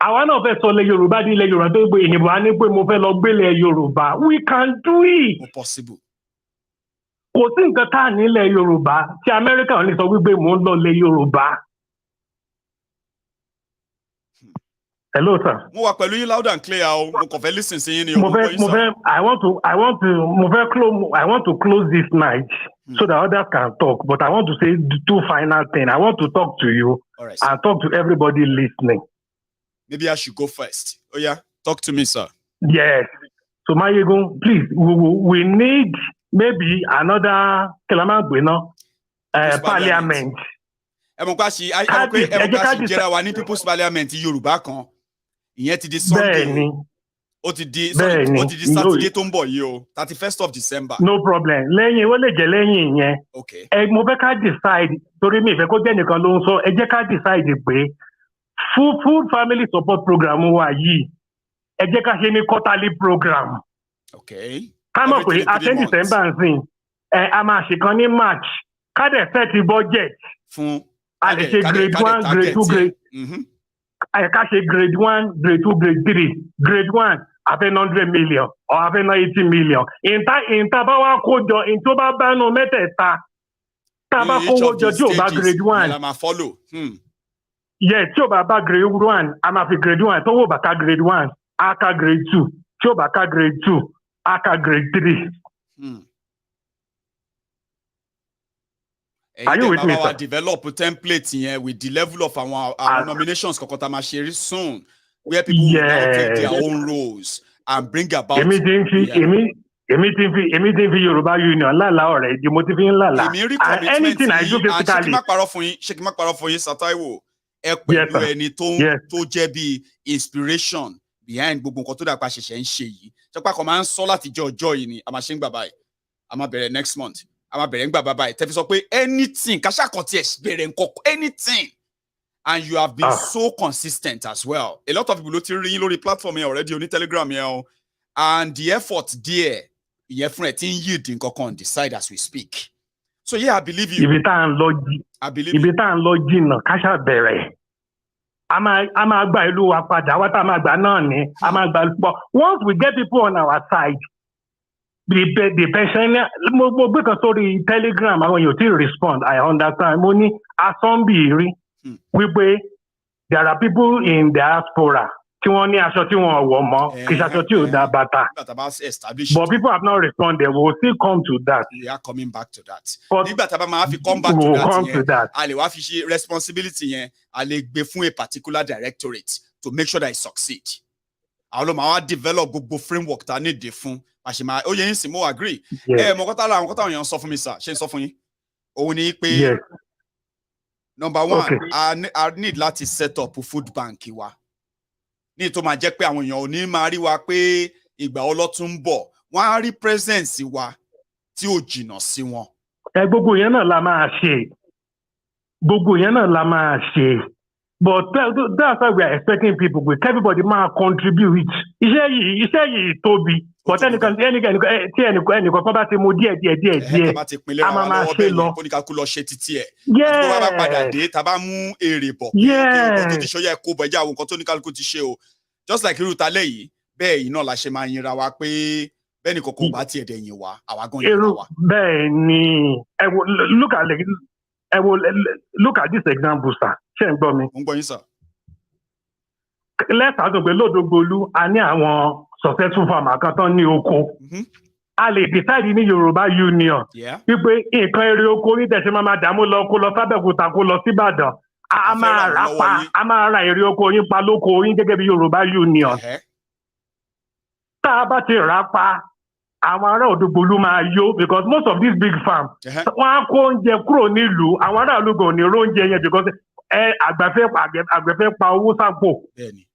Àwa náà fẹ́ sọ ilẹ̀ Yorùbá ní ilẹ̀ Yorùbá tó gbé ìyìnbó á ní pé mo fẹ́ lọ gbélé Yorùbá. We can do it. Possible. Kò sí nǹkan tá à nílẹ̀ Yorùbá tí Amẹ́ríkà ò ní sọ wípé mò ń lọ ilẹ̀ Yorùbá. Hello, sir. Mo wà pẹ̀lú yín loud and clear o. Mo kàn fẹ́ listen sí yín ni o. I want to close this night so that others can talk. But I want to say two final things. I want to talk to you and talk to everybody listening. Maybe I should go first. Oh yeah, talk to me, sir. Yes. So Mayegun, please, we need maybe another parliament. People's Parliament Yorùbá kan. Ìyẹn ti di Sunday. Ó ti di Saturday tó ń bọ̀ yìí o, 31st of December. No problem. Lẹ́yìn ó lè jẹ́ lẹ́yìn yẹn. Okay. Mo fẹ́ ká decide torí mi ìfẹ́ kó jẹ́ nìkan ló ń sọ. Ẹ jẹ́ ká decide pé food family support program wa yìí. Ẹ jẹ́ ká ṣe ní quarterly program. Okay. Ká mọ̀ pé attend December ń sìn. A máa ṣe kan ní March. Ká dẹ̀ set budget. Fún a lè ṣe grade 1, grade 2, grade. Ká ṣe grade 1, grade 2, grade 3. Grade 1, a fẹ́ 100 million or a fẹ́ 80 million. Ìta bá wá kó jọ, ìtó bá bá nù mẹ́tẹ̀ẹ̀ta. Tá bá kówó jọ tí ò bá grade 1. Yeah, tí ò bá grade 1, a máa fi grade 1. Tó wò bá ká grade 1, a ká grade 2. Tí ò bá ká grade 2, a ká grade 3. Are you with me, sir? Develop a template here with the level of our nominations soon, where people will now take their own roles and bring about. Anything for Yoruba Union, anything I do physically. Inspiration behind gbogbo nǹkan tó dà pa ṣẹ̀ṣẹ̀ ń ṣe yìí. Ṣọpá kan máa ń sọ láti jẹ́ ọjọ́ yìí ni a máa ṣe ń gbà báyìí. A máa bẹ̀rẹ̀ next month. A máa bẹ̀rẹ̀ ń gbà báyìí. Tẹ́fi sọ pé anything kàṣà kan tiẹ̀ bẹ̀rẹ̀ nǹkan anything. And you have been so consistent as well. A lot of people ló ti rí yín lórí platform yẹn already oní Telegram yẹn o. And the effort there, ìyẹn fún ẹ̀ tí ń yield nǹkan kan on the side as we speak. So yeah, I believe you. Ibi tá à ń lọ jìnnà kàṣà bẹ̀rẹ̀. A máa gba ìlú wa padà, wá tá a máa gbà náà ni, a máa gba ìlú pọ̀. Once we get people on our side, the pensioner, mo gbé kan sórí Telegram, àwọn èèyàn tí respond, I understand. Mo ní asọ́nbìrì wípé there are people in diaspora tí wọ́n ní aṣọ tí wọ́n wọ̀ mọ́, kì í ṣe aṣọ tí ò dá bàtà. But people have not responded. We will still come to that. We are coming back to that. Nígbà tá a bá máa fi come back to that, a lè wá fi ṣe responsibility yẹn, a lè gbé fún a particular directorate to make sure that it succeed. Àwọn ló máa wá develop gbogbo framework tá a ní dé fún. Àṣìmá ó yẹ yín sì mo agree. Mo kọ́ta la àwọn kọ́ta àwọn èèyàn sọ fún mi sir, ṣé n sọ fún yín? Òun ni pé number one, I need láti set up food bank wa. Ní tó máa jẹ́ pé àwọn èèyàn ò ní máa rí wa pé ìgbà ọlọ́tún ń bọ̀. Wọ́n á rí presence wa tí ò jìnnà sí wọn. Gbogbo yẹn náà la máa ṣe. Gbogbo yẹn náà la máa ṣe. But that's why we are expecting people with everybody máa contribute. Iṣẹ́ yìí tóbi. But ẹnìkan kan bá ti mú díẹ̀. A máa ṣe lọ. Oníkàkú lọ ṣe títí ẹ̀. Àti bó bá padà dé, tá bá mú èrè bọ̀. Nǹkan tó ti ṣe ó yẹ kó bọ̀ ẹjẹ́ àwọn nǹkan tó oníkàkú ti ṣe o. Just like irú talẹ́ yìí, bẹ́ẹ̀ yìí náà la ṣe máa yinra wa pé bẹ́ẹ̀ ni kòkó bá tiẹ̀ dẹ̀ yìn wa, àwa gan yìn wa. Bẹ́ẹ̀ ni, look at this example, sir. Ṣé ń gbọ́ mi? Mo ń gbọ́ yín, sir. Let's assume pé lódògbòlú a ní àwọn successful farmer kan tán ní oko. A lè decide ní Yoruba Union wípé nǹkan èrè oko yín tẹ̀sí máa dààmú lọ kó lọ sábẹ̀kúta kó lọ síbàdàn. A máa ra èrè oko yín pa lóko yín gẹ́gẹ́ bí Yoruba Union. Tá a bá ti rà á pa, àwọn ará Òdògbòlú máa yó because most of these big farms wọ́n á kó oúnjẹ kúrò nílùú, àwọn ará ológun ò ní róúnjẹ yẹn because àgbẹ̀fẹ́ pa owó sápò. Bẹ́ẹ̀ni.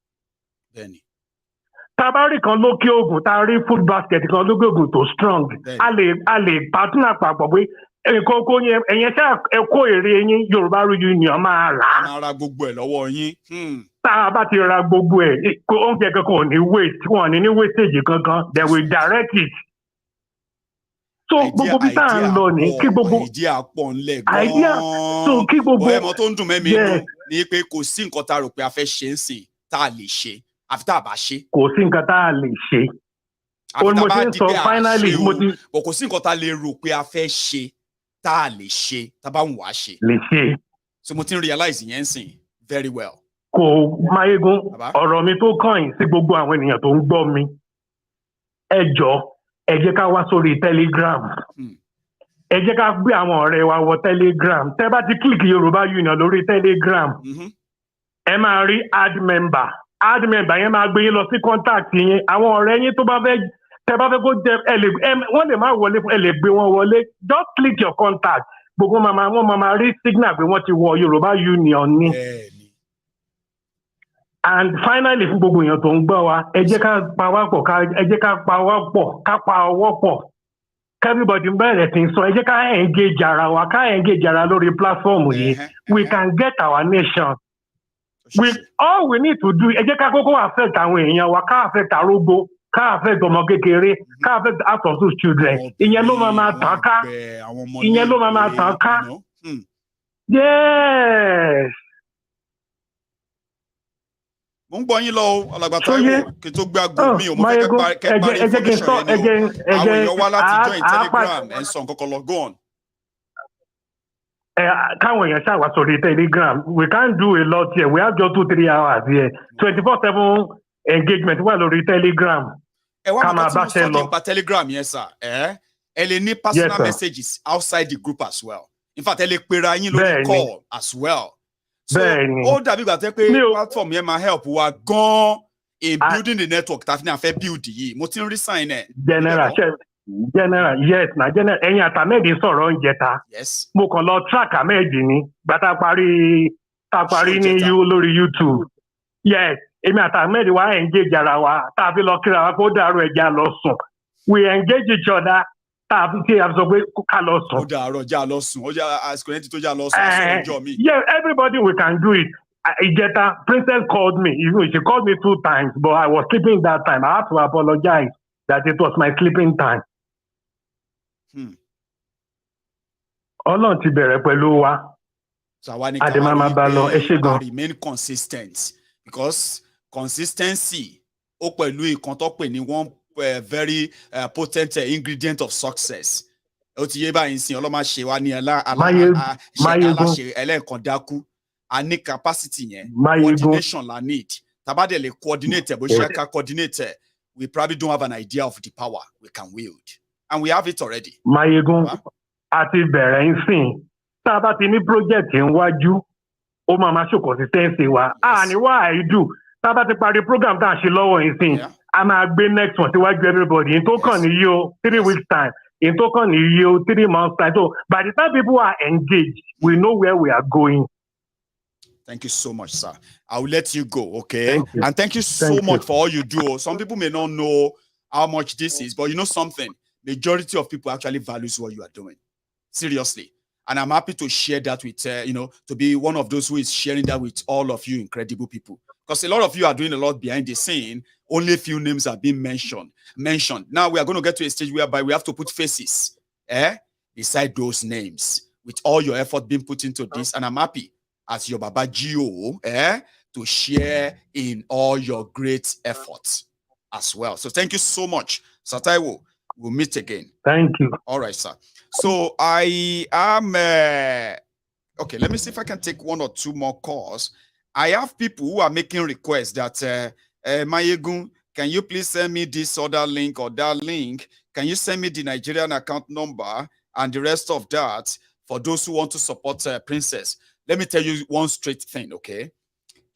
Tabari kan lókè Ògùn, tá a rí food basket kan lókè Ògùn tó strong. A lè partner papọ̀ pé kókó yẹn ẹ̀yẹn ṣáà ẹ̀kọ́ èrè yín Yorùbá Union máa rà á. máa ra gbogbo ẹ̀ lọ́wọ́ yín. Tá a bá ti ra gbogbo ẹ̀ oúnjẹ kankan ò ní waste wọn ní wastage kankan they will direct it. So gbogbo bí tá à ń lọ ní kí gbogbo idea pọ̀ ńlẹ̀ gan-an. So kí gbogbo ẹ̀mọ́ tó ń dùn mẹ́mi inú ni pé kò sí nǹkan tá a rò pé a fẹ́ ṣe ń sìn tá a lè ṣe àfi tá a bá ṣe. Kò sí nǹkan tá a lè ṣe. Àfi tá a bá di pé a ṣe o kò sí nǹkan tá a lè rò pé a fẹ́ ṣe tá a lè ṣe tá a bá ń wá ṣe. Lè ṣe. So mo ti ń realize yẹn sìn very well. Kò Máyégún ọ̀rọ̀ mi tó kàn yín sí gbogbo àwọn ènìyàn tó ń gbọ́ mi. Ẹ jọ̀ọ́ ẹ jẹ́ ká wá sórí Telegram. Ẹ jẹ́ ká gbé àwọn ọ̀rẹ́ wa wọ Telegram. Tẹ́ bá ti click Yorùbá Union lórí Telegram. Ẹ máa rí add member. Add member yẹn máa gbé yín lọ sí contact yín. Àwọn ọ̀rẹ́ yín tó bá fẹ́ tẹ́ bá fẹ́ kó jẹ wọ́n lè má wọlé ẹ lè gbé wọn wọlé. Just click your contact. Gbogbo wọn máa rí signal pé wọ́n ti wọ Yorùbá Union ní. And finally fún gbogbo èèyàn tó ń gbọ́ wa ẹ jẹ́ ká pawọ́pọ̀ ká pa ọwọ́ pọ̀ everybody bẹ̀rẹ̀ sí sọ ẹ jẹ́ ká engage ara wa ká engage ara lórí platform yìí we can get our nation all we need to do ẹ jẹ́ ká kọ́kọ́ affect àwọn èèyàn wa ká affect arógbó ká affect ọmọ kékeré ká affect out of those children ìyẹn ló máa tàn ká ìyẹn ló máa tàn ká yes. Mo ń gbọ́ yín lọ o alàgbà Táíwò kí n tó gbé aago mi ò mo fẹ́ kẹ́ parí information yẹn ni o àwọn èèyàn wá láti join Telegram ẹ̀ ń sọ nǹkan kan lọ go on. Káwọn èèyàn ṣàwá sórí Telegram we can't do a lot here we have just 2-3 hours here 24/7 engagement wà lórí Telegram. Ẹ wá mọ̀ tí mo sọ nípa Telegram yẹn sà ẹ lè ní personal messages outside the group as well in fact ẹ lè pera yín lórí call as well. So ó dàbí ìgbà tẹ́ pé platform yẹn máa help wa gan in building the network tá a fi ní àfẹ́ build yìí mo ti ń rí sign ẹ̀. General yes na general ẹ̀yin àtàmẹ́ẹ̀dì sọ̀rọ̀ oúnjẹ ta mo kàn lọ track àmẹ́ẹ̀dì ni gbàtà parí ní lórí YouTube yes èmi àtàmẹ́ẹ̀dì wa engage ara wa tá a fi lọ kíra wa kó dàrú ẹja lọ sùn we engage each other tá a fi ṣe àfisọ pé ká lọ sùn. Ó dàárọ̀ já lọ sùn ó jẹ́ àsìkò yẹn ti tó já lọ sùn ọ̀sẹ̀ ọjọ́ mi. Yeah, everybody we can do it. Ìjẹta Princess called me she called me 2 times but I was sleeping that time I had to apologize that it was my sleeping time. Ọlọ́run ti bẹ̀rẹ̀ pẹ̀lú wa. Àdèmàmà bá lọ ẹ ṣé gan. Remain consistent because consistency ó pẹ̀lú ìkan tó pè ní one very potent ingredient of success. Ó ti yé báyìí sin ọlọ́mà ṣe wá ní aláṣẹ ẹlẹ́ẹ̀kan dákú a ní capacity yẹn coordination la need tabadẹ lè coordinate bó ṣe ká coordinate we probably don't have an idea of the power we can wield and we have it already. Mayegun àti bẹ̀rẹ̀ ń sìn tá a bá ti ní project níwájú ó máa ṣe consistency wa ní wá àìdù tá a bá ti parí program tá a ṣe lọ́wọ́ yìí sìn a máa gbé next one síwájú everybody in tó kàn ní yíyó 3 weeks time in tó kàn ní yíyó 3 months time so by the time people are engaged we know where we are going. Thank you so much, sir. I will let you go, okay? And thank you so much for all you do. Some people may not know how much this is, but you know something? Majority of people actually values what you are doing. Seriously. And I'm happy to share that with, to be one of those who is sharing that with all of you incredible people. Because a lot of you are doing a lot behind the scene. Only a few names have been mentioned. Now we are going to get to a stage whereby we have to put faces beside those names with all your effort being put into this. And I'm happy as your Baba Gio to share in all your great efforts as well. So thank you so much. Sir Taiwo, we'll meet again. Thank you. All right, sir. So I am, okay, let me see if I can take 1 or 2 more calls. I have people who are making requests that, Mayegun, can you please send me this other link or that link? Can you send me the Nigerian account number and the rest of that for those who want to support Princess? Let me tell you one straight thing, okay?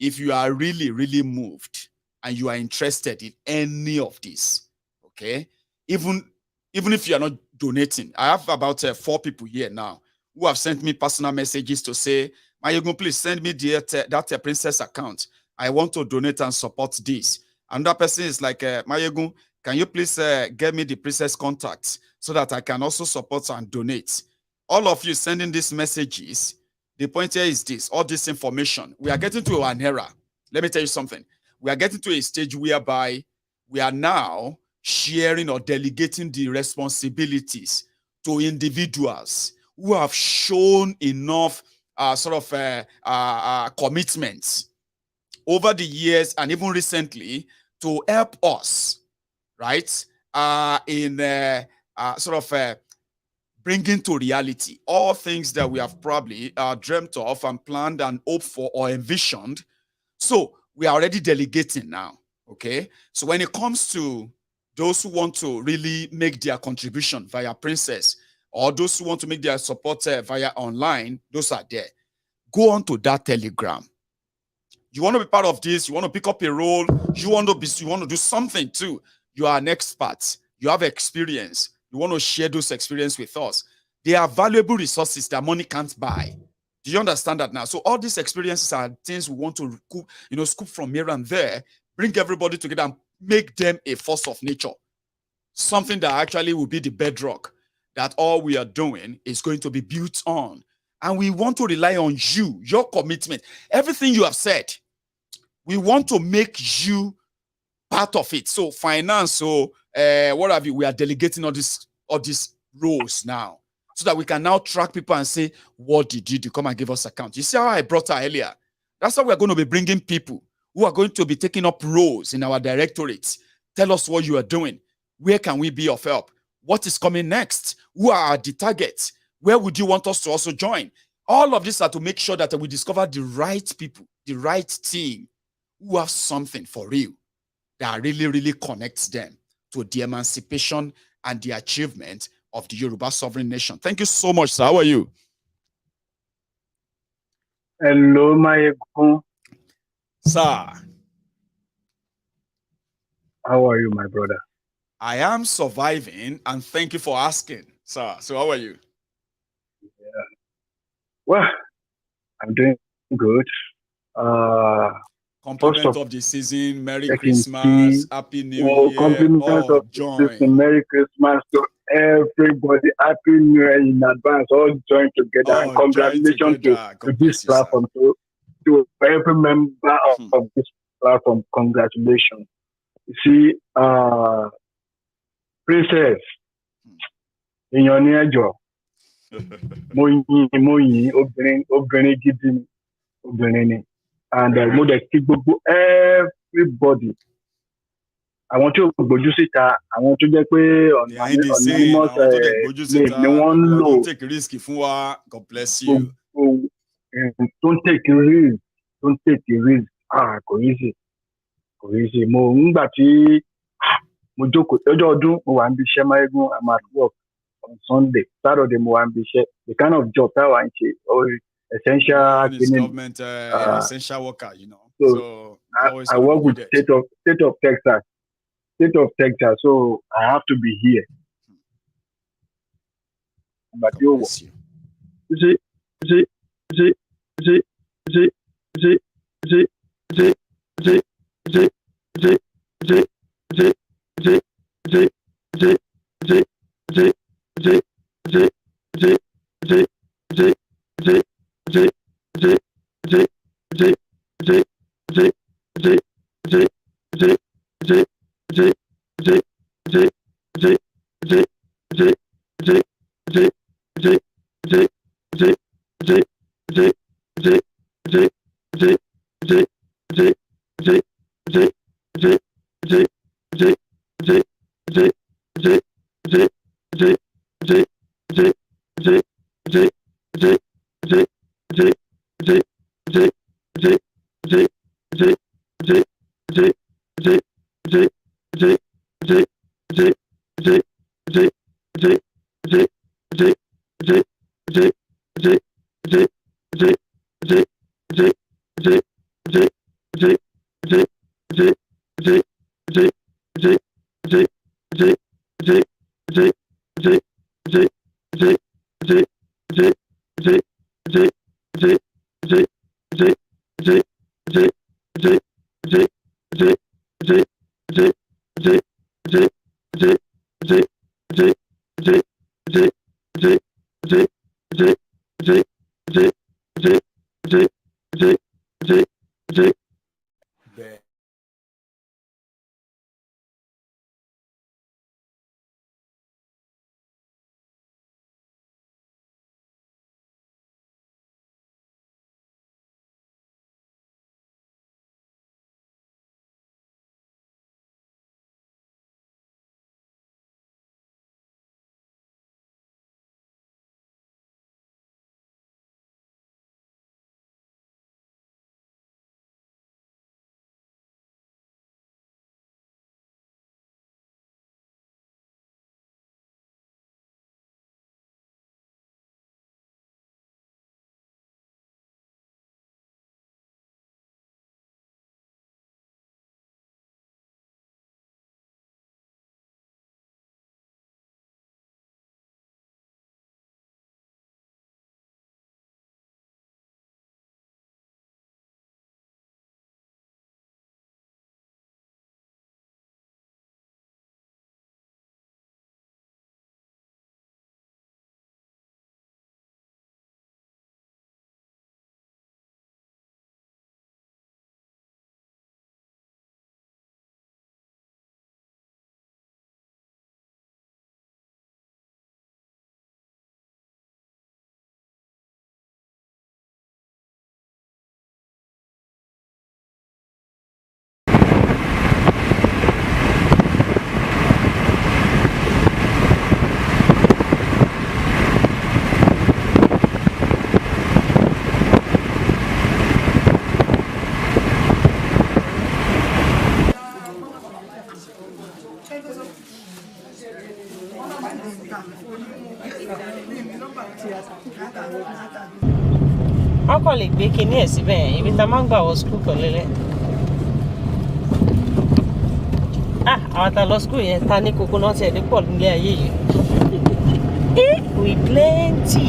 If you are really, really moved and you are interested in any of this, okay? Even if you are not donating, I have about 4 people here now who have sent me personal messages to say, Mayegun, please send me that Princess account. I want to donate and support this. Another person is like, Mayegun, can you please get me the Princess contact so that I can also support and donate? all of you sending these messages, the point here is this, all this information, we are getting to an era. Let me tell you something. We are getting to a stage whereby we are now sharing or delegating the responsibilities to individuals who have shown enough commitments over the years and even recently to help us, right, in bringing to reality all things that we have probably dreamt of and planned and hoped for or envisioned. So we are already delegating now, okay? So when it comes to those who want to really make their contribution via Princess, or those who want to make their support via online, those are there. Go on to that Telegram. You want to be part of this, you want to pick up a role, you want to do something too. You are an expert, you have experience, you want to share those experiences with us. They are valuable resources that money can't buy. Do you understand that now? So all these experiences are things we want to, scoop from here and there, bring everybody together and make them a force of nature. Something that actually will be the bedrock that all we are doing is going to be built on. And we want to rely on you, your commitment, everything you have said. We want to make you part of it. So finance, what have you, we are delegating all these roles now, so that we can now track people and say, what did you do? Come and give us account. You see how I brought her earlier? That's how we're going to be bringing people who are going to be taking up roles in our directorates. Tell us what you are doing. Where can we be of help? What is coming next? Who are the targets? Where would you want us to also join? All of this are to make sure that we discover the right people, the right team who have something for real that really, really connects them to the emancipation and the achievement of the Yoruba sovereign nation. Thank you so much, sir. How are you? Hello, my sir. How are you, my brother? I am surviving, and thank you for asking, sir. So how are you? Yeah. Well, I'm doing good. Compliment of the season, Merry Christmas, Happy New Year. Compliment of the season, Merry Christmas to everybody. Happy New Year in advance. All join together. And congratulations to this platform, to every member of this platform. Congratulations. You see, Princess, in your near job, and everybody. I want to go to it. I want to get don't take risk if you are. God bless you. Don't take a risk. Don't take a risk. Go easy. Go easy. I'm at work on Sunday. Saturday, the kind of job I want or essential government essential worker, So I work with state of Texas. State of Texas, so I have to be here. But you wọ́n kàn lè gbé kinní ẹ̀ síbẹ̀ yẹn ibi tá a máa ń gbà wọ skul kan lélẹ̀. Àwọn tá a lọ skul yẹn ta ní kókó náà tiẹ̀ dé pọ̀ nílé ayé yìí. We plenty.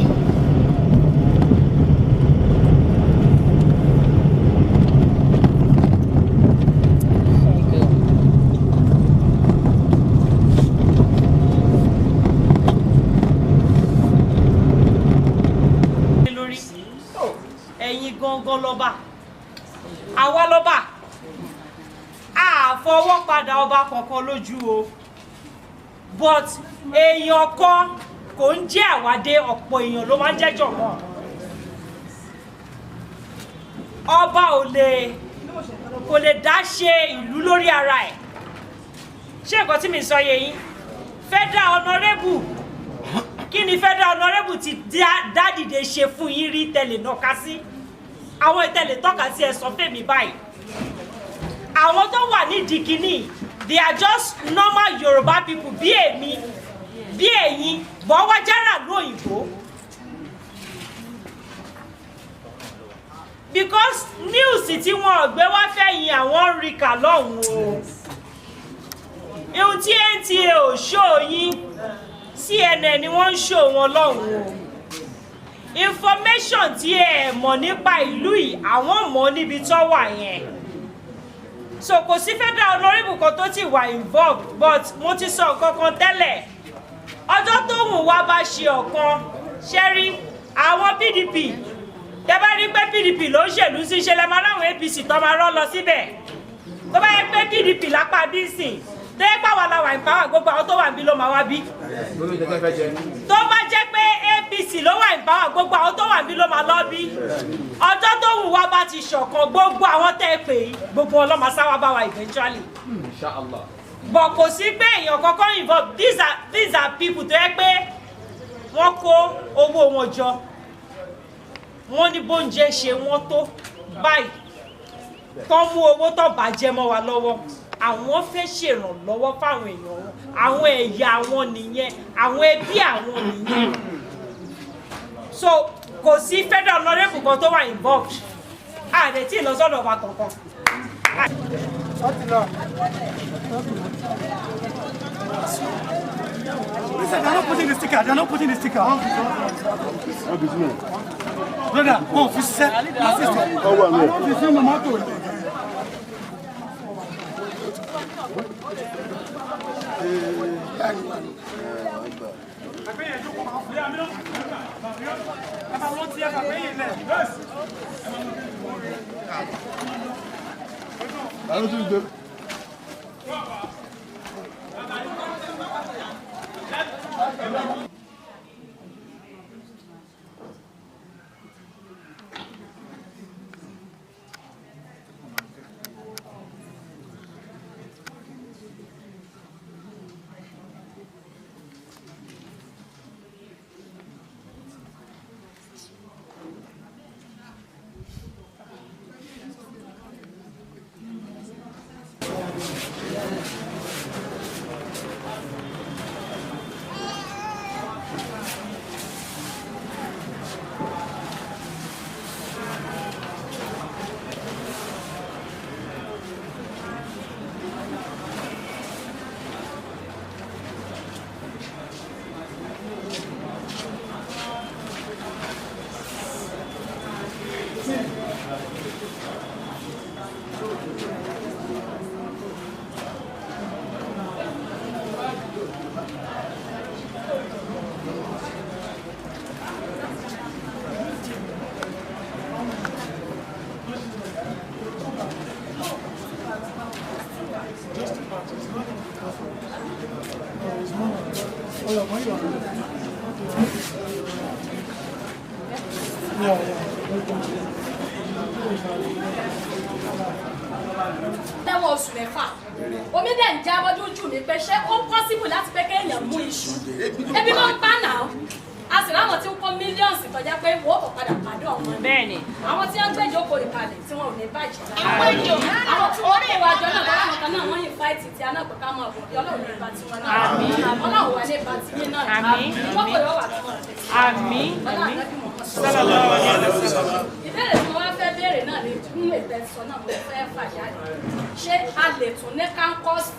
Gangan lọ́ba àwa lọ́ba àfọwọ́ padà ọba kankan lójú o but èèyàn kan kò ń jẹ́ àwádé ọ̀pọ̀ èèyàn ló máa ń jẹ́jọ̀ mọ́ ọba kò lè dá ṣe ìlú lórí ara ẹ̀ ṣé nǹkan tí mi sọ yé yín federal honourable kí ni federal honourable ti dá dìde ṣe fún yín rí tẹ̀lé nàka sí àwọn ìtẹ̀lé tọ́ka sí ẹ̀sọ́ fèmí báyìí àwọn tó wà nídìí kínní they are just normal Yorùbá people bí èmi bí ẹ̀yin bọ́ wá jára lóyìnbó because news tí wọ́n gbé wá fẹ̀yìn àwọn rí kà lọ́hùn-ún o ihun tí NTA ò ṣó yín CNN ni wọ́n ń ṣó wọn lọ́hùn-ún o information tí ẹ mọ̀ nípa ìlú yìí àwọn mọ̀ níbi tó wà yẹn so kò sí federal honourable kan tó ti wà involved but mo ti sọ kankan tẹ́lẹ̀ ọjọ́ tó wù wá bá ṣe ọ̀kan ṣẹ́rí àwọn PDP tẹ́ bá rí pé PDP ló ń ṣèlú sí ṣe lẹ́ máa láwọn APC tó máa rọ́ lọ síbẹ̀ tó bá yẹ pé PDP lápá bí sìn tó yẹ pàwọn làwà ìpáwà gbogbo àwọn tó wà níbí ló máa wá bí tó bá jẹ́ pé APC ló wà ìpáwà gbogbo àwọn tó wà níbí ló máa lọ bí ọjọ́ tó wù wá bá ti ṣọ̀kan gbogbo àwọn tẹ́ pè é gbogbo wọn ló máa sáwá bá wa eventually bọ̀ kò sí pé èèyàn kankan involve these are people tó yẹ pé wọ́n kó owó wọn jọ wọ́n ní bóúnjẹ ṣe wọ́n tó báyìí kán mú owó tó bàjẹ́ mọ́ wa lọ́wọ́ àwọn fẹ́ ṣèrànlọ́wọ́ fáwọn èèyàn wọn àwọn ẹ̀yà wọn nìyẹn àwọn ẹbí àwọn nìyẹn so kò sí federal honourable kan tó wà involved àdè tí ì lọ sọ́dọ̀ wa kankan. Listen, they're not putting the sticker. They're not putting the sticker. Brother, oh, for set. Assistant. Oh, well, Tẹ́wọ̀n oṣù mẹ́fà omi dẹ̀ ń já bọ́jú jù mí pé ṣé ó pọ́sibù láti pé kéèyàn mú iṣu ebi ló ń pa náà a sì láwọn tí ń kó millions ìtọ́jà pé wọ́n kò padà pàdé ọmọ ni. Bẹ́ẹ̀ni. Àwọn tí wọ́n gbé ìjókòó ìkàlẹ̀ tí wọn ò ní bàjẹ́. Àwọn tí wọ́n kó wájọ náà bá wọn kan náà wọ́n yìí fáìtì tí a náà pẹ̀ká mọ̀ ọ̀gbọ̀n bí ọlọ́run ní bàtí wọn náà. Ọlọ́run wà ní bàtí yín náà. Wọ́n kò yọ wà fún wọn. Ìbéèrè tí mo wá fẹ́ béèrè náà ni nínú ìtẹ̀sọ náà mo fẹ́ fàjáde. Ṣé a lè tún ní kánkọ́sì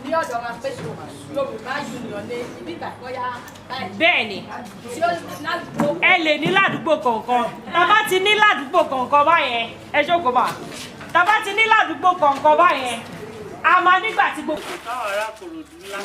ní ọ̀dọ̀ wa pé Yorùbá Union ní ibi ìgbàgbọ́yà báyìí? Bẹ́ẹ̀ni. Ẹ lè ní ládùúgbò kọ̀ọ̀kan. Tàbá ti ní ládùúgbò kọ̀ọ̀kan báyẹn, ẹ jókòó bá. Tàbá ti ní ládùúgbò kọ̀ọ̀kan báyẹn, a máa nígbà tí gbogbo. Táwọn ará Kòròdú ńlá.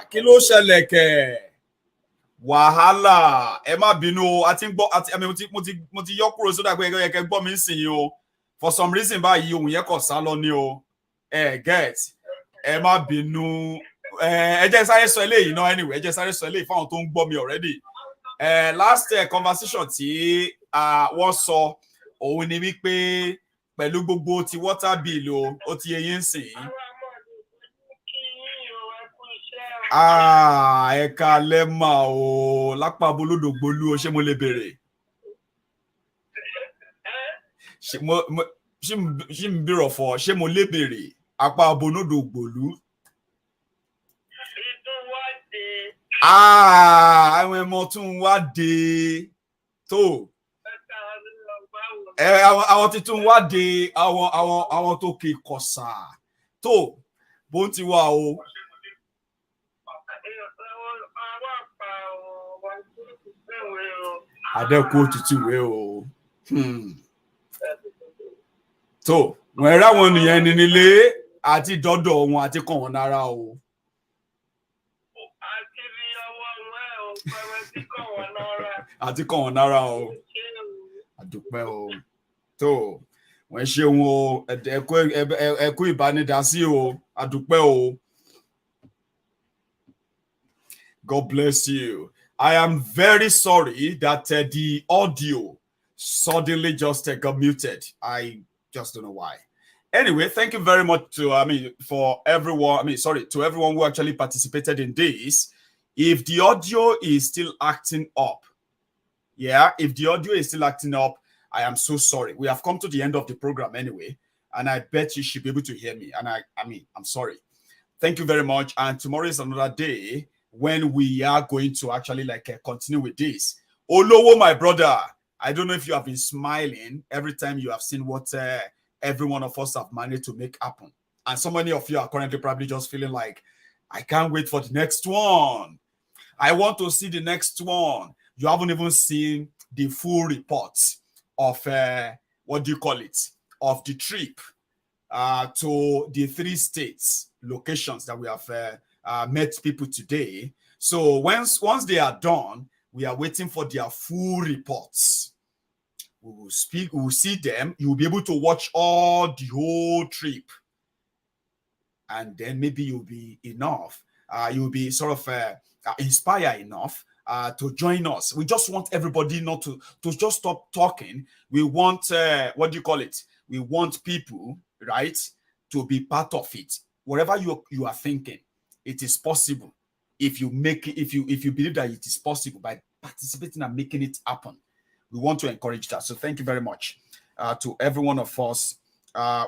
Kí ló ṣẹlẹ̀ kẹ̀? Wàhálà, ẹ má bínú o, a ti ń gbọ́, mo ti yọ kúrò sódà pé ẹ kẹ́ gbọ́ mi ń sìn yín o. For some reason báyìí ohun yẹn kò sá lọ ní o. Get, ẹ má bínú. Ẹ jẹ́ sáré sọ eléyìí náà anyway, ẹ jẹ́ sáré sọ eléyìí fáwọn tó ń gbọ́ mi already. Last conversation tí wọ́n sọ òun ni wípé pẹ̀lú gbogbo ti water bill o, ó ti yẹ yín sìn. Ẹ káalẹ́ mà o, lápá bolódògbólú o, ṣé mo lè bèrè? Ṣé ń bèrò fọ, ṣé mo lè bèrè? Apá bolódògbólú. Àwọn ẹmọ tún wá dé tó. Àwọn tí tún wá dé, àwọn tó kè kọ̀sà tó bó ń ti wá o. Adẹ́kù òtútù rẹ o. Tó wọ́n ẹ̀rá wọn nìyẹn ní nílé àti dọ́dọ̀ wọn àti kàn wọ́n nára o. Àti kàn wọ́n nára o. Àdúpẹ́ o. Tó wọ́n ṣe wọn ẹ̀kú ìbánidásí o. Àdúpẹ́ o. God bless you. I am very sorry that the audio suddenly just got muted. I just don't know why. Anyway, thank you very much to for everyone. To everyone who actually participated in this. If the audio is still acting up, if the audio is still acting up, I am so sorry. We have come to the end of the program anyway, and I bet you should be able to hear me. And I'm sorry. Thank you very much. And tomorrow is another day when we are going to actually continue with this. Olowo, my brother, I don't know if you have been smiling every time you have seen what every one of us have managed to make happen. And so many of you are currently probably just feeling like, I can't wait for the next one. I want to see the next one. You haven't even seen the full report of, of the trip to the 3 states locations that we have met people today. So once they are done, we are waiting for their full reports. We will speak, we will see them. You will be able to watch all the whole trip. And then maybe you'll be enough. You'll be sort of inspired enough to join us. We just want everybody not to just stop talking. We want, what do you call it? We want people, right, to be part of it. Whatever you are thinking, it is possible. If you make it, if you believe that it is possible by participating and making it happen. We want to encourage that. So thank you very much to every one of us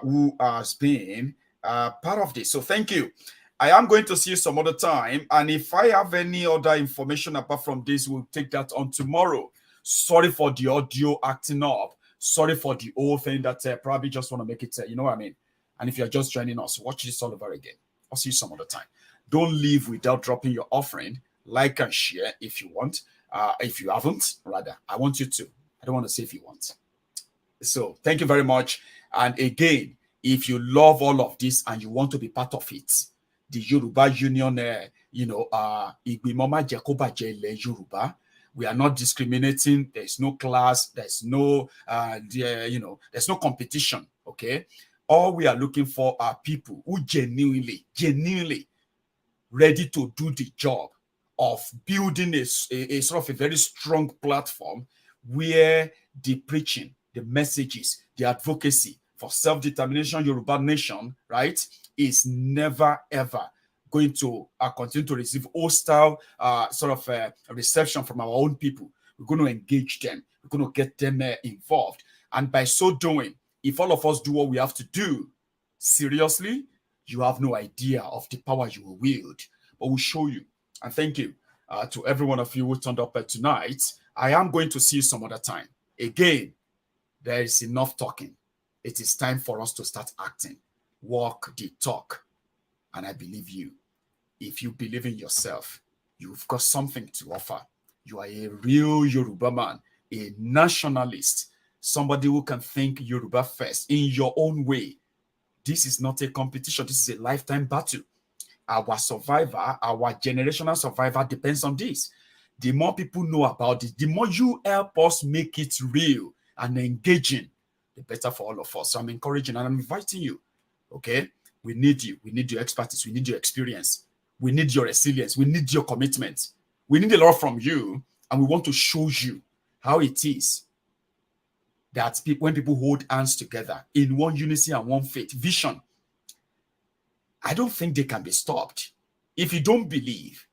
who has been part of this. So thank you. I am going to see you some other time. And if I have any other information apart from this, we'll take that on tomorrow. Sorry for the audio acting up. Sorry for the whole thing that probably just want to make it, you know what I mean? And if you're just joining us, watch this all over again. I'll see you some other time. Don't leave without dropping your offering. Like and share if you want. If you haven't, rather, I want you to. I don't want to say if you want. So thank you very much. And again, if you love all of this and you want to be part of it, the Yoruba Union, Yoruba, we are not discriminating. There's no class. There's no, there's no competition. Okay. All we are looking for are people who genuinely ready to do the job of building a sort of a very strong platform where the preaching, the messages, the advocacy for self-determination Yoruba nation, right, is never, ever going to continue to receive hostile reception from our own people. We're going to engage them. We're going to get them involved. And by so doing, if all of us do what we have to do, seriously, you have no idea of the power you will wield. But we'll show you. And thank you to every one of you who turned up tonight. I am going to see you some other time. Again, there is enough talking. It is time for us to start acting. Walk the talk. And I believe you. If you believe in yourself, you've got something to offer. You are a real Yoruba man, a nationalist, somebody who can think Yoruba first in your own way. This is not a competition. This is a lifetime battle. Our survivor, our generational survivor depends on this. The more people know about it, the more you help us make it real and engaging, the better for all of us. So I'm encouraging and I'm inviting you. Okay? We need you. We need your expertise. We need your experience. We need your resilience. We need your commitment. We need a lot from you. And we want to show you how it is that when people hold hands together in one unity and one faith, vision, I don't think they can be stopped. If you don't believe,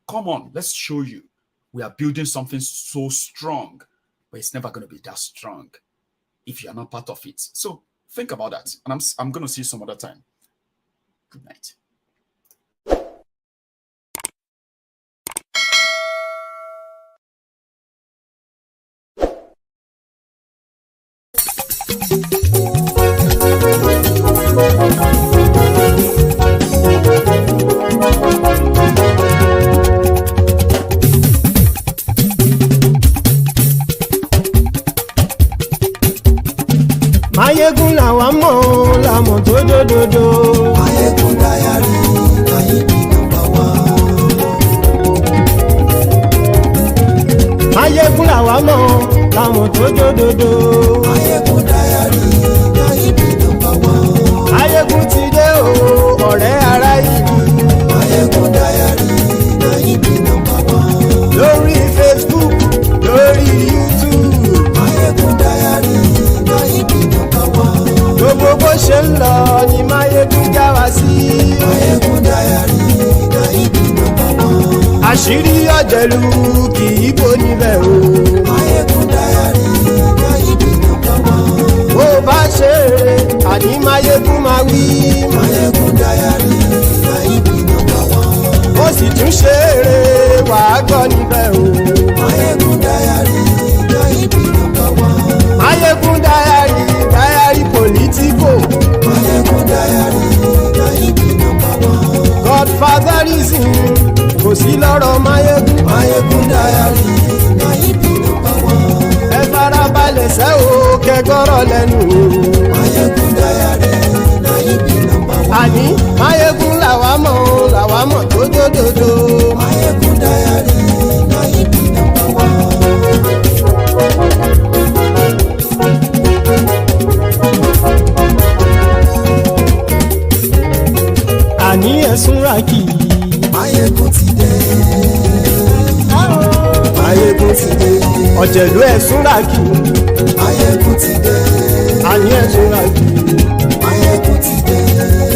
come on, let's show you. We are building something so strong, but it's never going to be that strong if you are not part of it. So think about that. And I'm going to see you some other time. Good night. Mayegun làwa mọ̀ làmọ̀ tó dòdòdò. Mayegun dayari Nayibi number 1. Mayegun làwa mọ̀ làmọ̀ tó dòdòdò. Mayegun dayari Nayibi number 1. Mayegun ti dé o ọ̀rẹ́ ara yìí. Mayegun dayari Nayibi number 1. Lórí Facebook, lórí YouTube. Mayegun dayari Nayibi number 1. Gbogbo bó ṣe ń lọ ni Mayegun já wa sí. Mayegun dayari Nayibi number 1. Àṣírí ọ̀jẹ̀lú kì í bò níbẹ̀ o. Mayegun dayari Nayibi number 1. Bó bá ṣe eré àní Mayegun máa wí. Mayegun dayari Nayibi number 1. Ó sì tún ṣe eré wàá gbọ́ níbẹ̀ o. Mayegun dayari Nayibi number 1. Mayegun dayari politico. Mayegun dayari Nayibi number 1. Godfatherism kò sí lọ́rọ̀ Mayegun. Mayegun dayari Nayibi number 1. Ẹ farabalẹ̀ sẹ́ o kẹgọ́rọ̀ lẹ́nu o. Mayegun dayari Nayibi number 1. Àní Mayegun làwa mọ̀ tó dòdòdò. Mayegun dayari Nayibi number 1. ọ̀jẹ̀lú ẹ̀ súnra kì. Máyégún ti dé. Àní ẹ̀ súnra kì. Máyégún ti dé.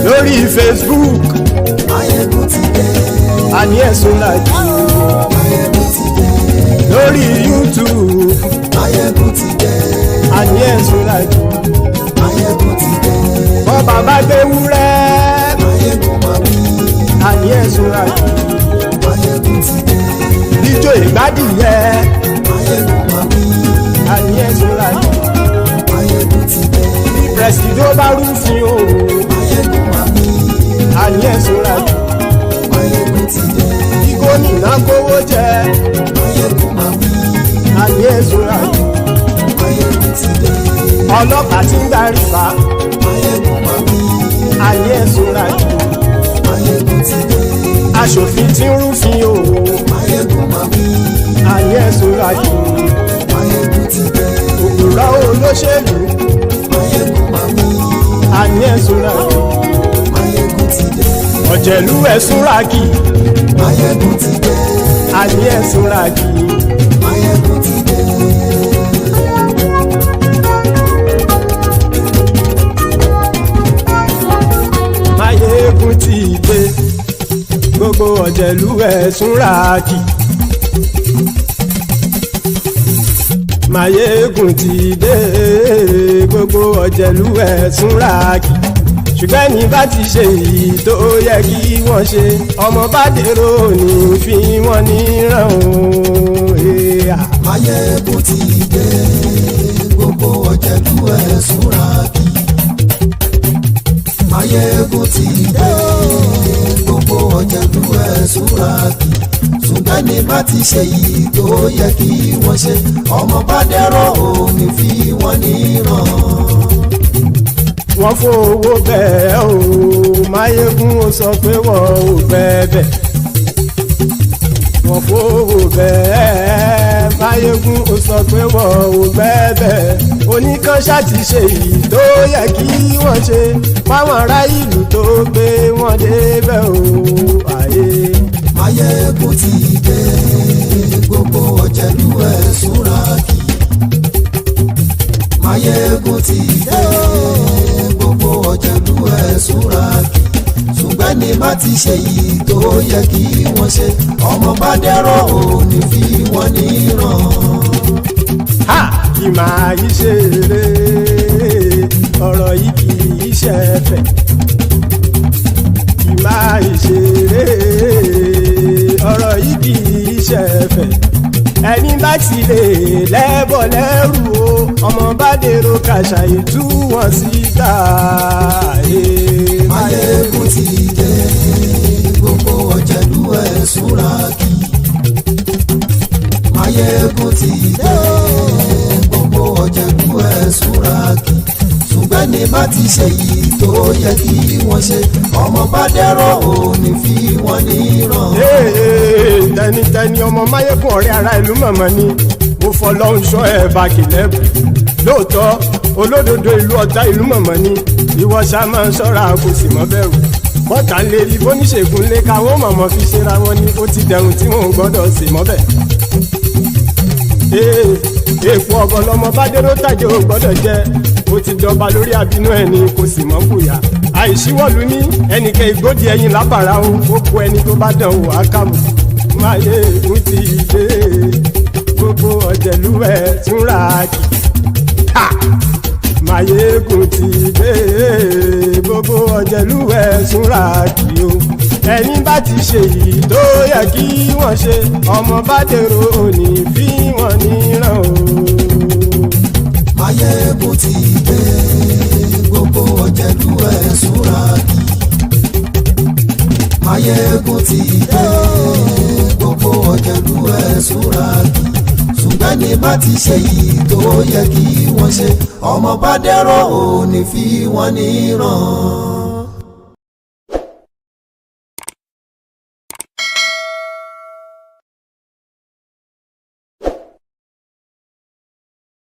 Lórí Facebook. Máyégún ti dé. Àní ẹ̀ súnra kì. Máyégún ti dé. Lórí YouTube. Máyégún ti dé. Àní ẹ̀ súnra kì. Máyégún ti dé. Bọ́ bàbá gbé wúrẹ́. Máyégún máa wí. Àní ẹ̀ súnra kì. Máyégún ti dé. Ijó ìgbádìyẹ. Máyégún máa wí. Àní ẹ̀ súnra kì. Máyégún ti dé. Presido bá rúfin o. Máyégún máa wí. Àní ẹ̀ súnra kì. Máyégún ti dé. Gómìnà kówó jẹ. Máyégún máa wí. Àní ẹ̀ súnra kì. Máyégún ti dé. Ọlọ́pàá tí ń gba rìbá. Máyégún máa wí. Àní ẹ̀ súnra kì. Máyégún ti dé. Aṣòfin tí ń rúfin o. Máyégún máa wí. Àní ẹ̀ súnra kì. Máyégún ti dé. Òpùrọ́ olóṣèlú. Máyégún máa wí. Àní ẹ̀ súnra kì. Máyégún ti dé. Ọ̀jẹ̀lú ẹ̀ súnra kì. Máyégún ti dé. Àní ẹ̀ súnra kì. Máyégún ti dé. Máyégún ti dé. Gbogbo ọ̀jẹ̀lú ẹ̀ súnra kì. Máyégún ti dé. Gbogbo ọ̀jẹ̀lú ẹ̀ súnra kì. Ṣùgbọ́n ní bá ti ṣe èyí tó yẹ kí wọ́n ṣe, ọmọ bá dèrò ní fi wọ́n níran o. Máyégún ti dé. Gbogbo ọ̀jẹ̀lú ẹ̀ súnra kì. Máyégún ti dé. Gbogbo ọ̀jẹ̀lú ẹ̀ súnra kì. Ṣùgbọ́n ní bá ti ṣe èyí tó yẹ kí wọ́n ṣe, ọmọ bá dèrò ní fi wọ́n níran. Wọ́n fowó bẹ́ẹ̀ o, Máyégún ó sọ pé wọ́n ò bẹ́ẹ̀. Wọ́n fowó bẹ́ẹ̀, Máyégún ó sọ pé wọ́n ò bẹ́ẹ̀. Oníkan ṣáàtì ṣe èyí tó yẹ kí wọ́n ṣe, fáwọn ará ìlú tó gbé wọn débẹ̀ o. Máyégún ti dé. Gbogbo ọ̀jẹ̀lú ẹ̀ súnra kì. Máyégún ti dé. Gbogbo ọ̀jẹ̀lú ẹ̀ súnra kì. Ṣùgbọ́n ní bá ti ṣe yìí tó yẹ kí wọ́n ṣe, ọmọ bá dẹ́rọ̀ ò ní fi wọ́n níran. Kì máa yí ṣeré, ọ̀rọ̀ yìí kì í ṣẹ̀fẹ̀. Kì máa yí ṣeré, ọ̀rọ̀ yìí kì í ṣẹ̀fẹ̀. Ẹni bá ti lè lẹ́bọ̀ lẹ́rù o, ọmọ bá dèrò kàṣàyè tú wọn síta. Máyégún ti dé. Gbogbo ọ̀jẹ̀lú ẹ̀ súnra kì. Máyégún ti dé. Gbogbo ọ̀jẹ̀lú ẹ̀ súnra kì. Ṣùgbọ́n ní bá ti ṣe yìí tó yẹ kí wọ́n ṣe, ọmọ bá dẹ́rọ̀ ò ní fi wọ́n níran. Tẹnitẹni ọmọ Máyégún ọ̀rẹ́ ara ìlú mọ̀mọ́ ni mo fọlọ́hún ṣọ́ ẹ̀ bá kìlẹ́bù. Lóòótọ́ olódodo ìlú ọ̀tá ìlú mọ̀mọ́ ni ìwọ ṣá máa ń ṣọ́ra kò sì mọ́ bẹ̀rù. Bọ́tà ń lè rí bóníṣègùn lé káwọn mọ̀mọ́ fi ṣera wọn ni ó ti dẹrùn tí wọn ò gbọ́dọ̀ sì mọ́ bẹ̀. Èèpo ọ̀bọ lọmọ bá dérò tàjẹ́ ò gbọ́dọ̀ jẹ́, ó ti jọba lórí àbínú ẹni kò sì mọ́ bùyà. Àìsíwọ́lu ní ẹnìkẹ́ ìgbódì ẹyin lábàrá o, ó kó ẹni tó bá dán o àkàmù. Máyégún ti dé. Gbogbo ọ̀jẹ̀lú ẹ̀ túnra kì. Máyégún ti dé. Gbogbo ọ̀jẹ̀lú ẹ̀ túnra kì o. Ẹni bá ti ṣe yìí tó yẹ kí wọ́n ṣe, ọmọ bá dèrò òní fi wọ́n níran o. Máyégún ti dé. Gbogbo ọ̀jẹ̀lú ẹ̀ súnra kì. Máyégún ti dé. Gbogbo ọ̀jẹ̀lú ẹ̀ súnra kì. Ṣùgbọ́n ní bá ti ṣe yìí tó yẹ kí wọ́n ṣe, ọmọ bá dẹ́rọ̀ ò ní fi wọ́n níran.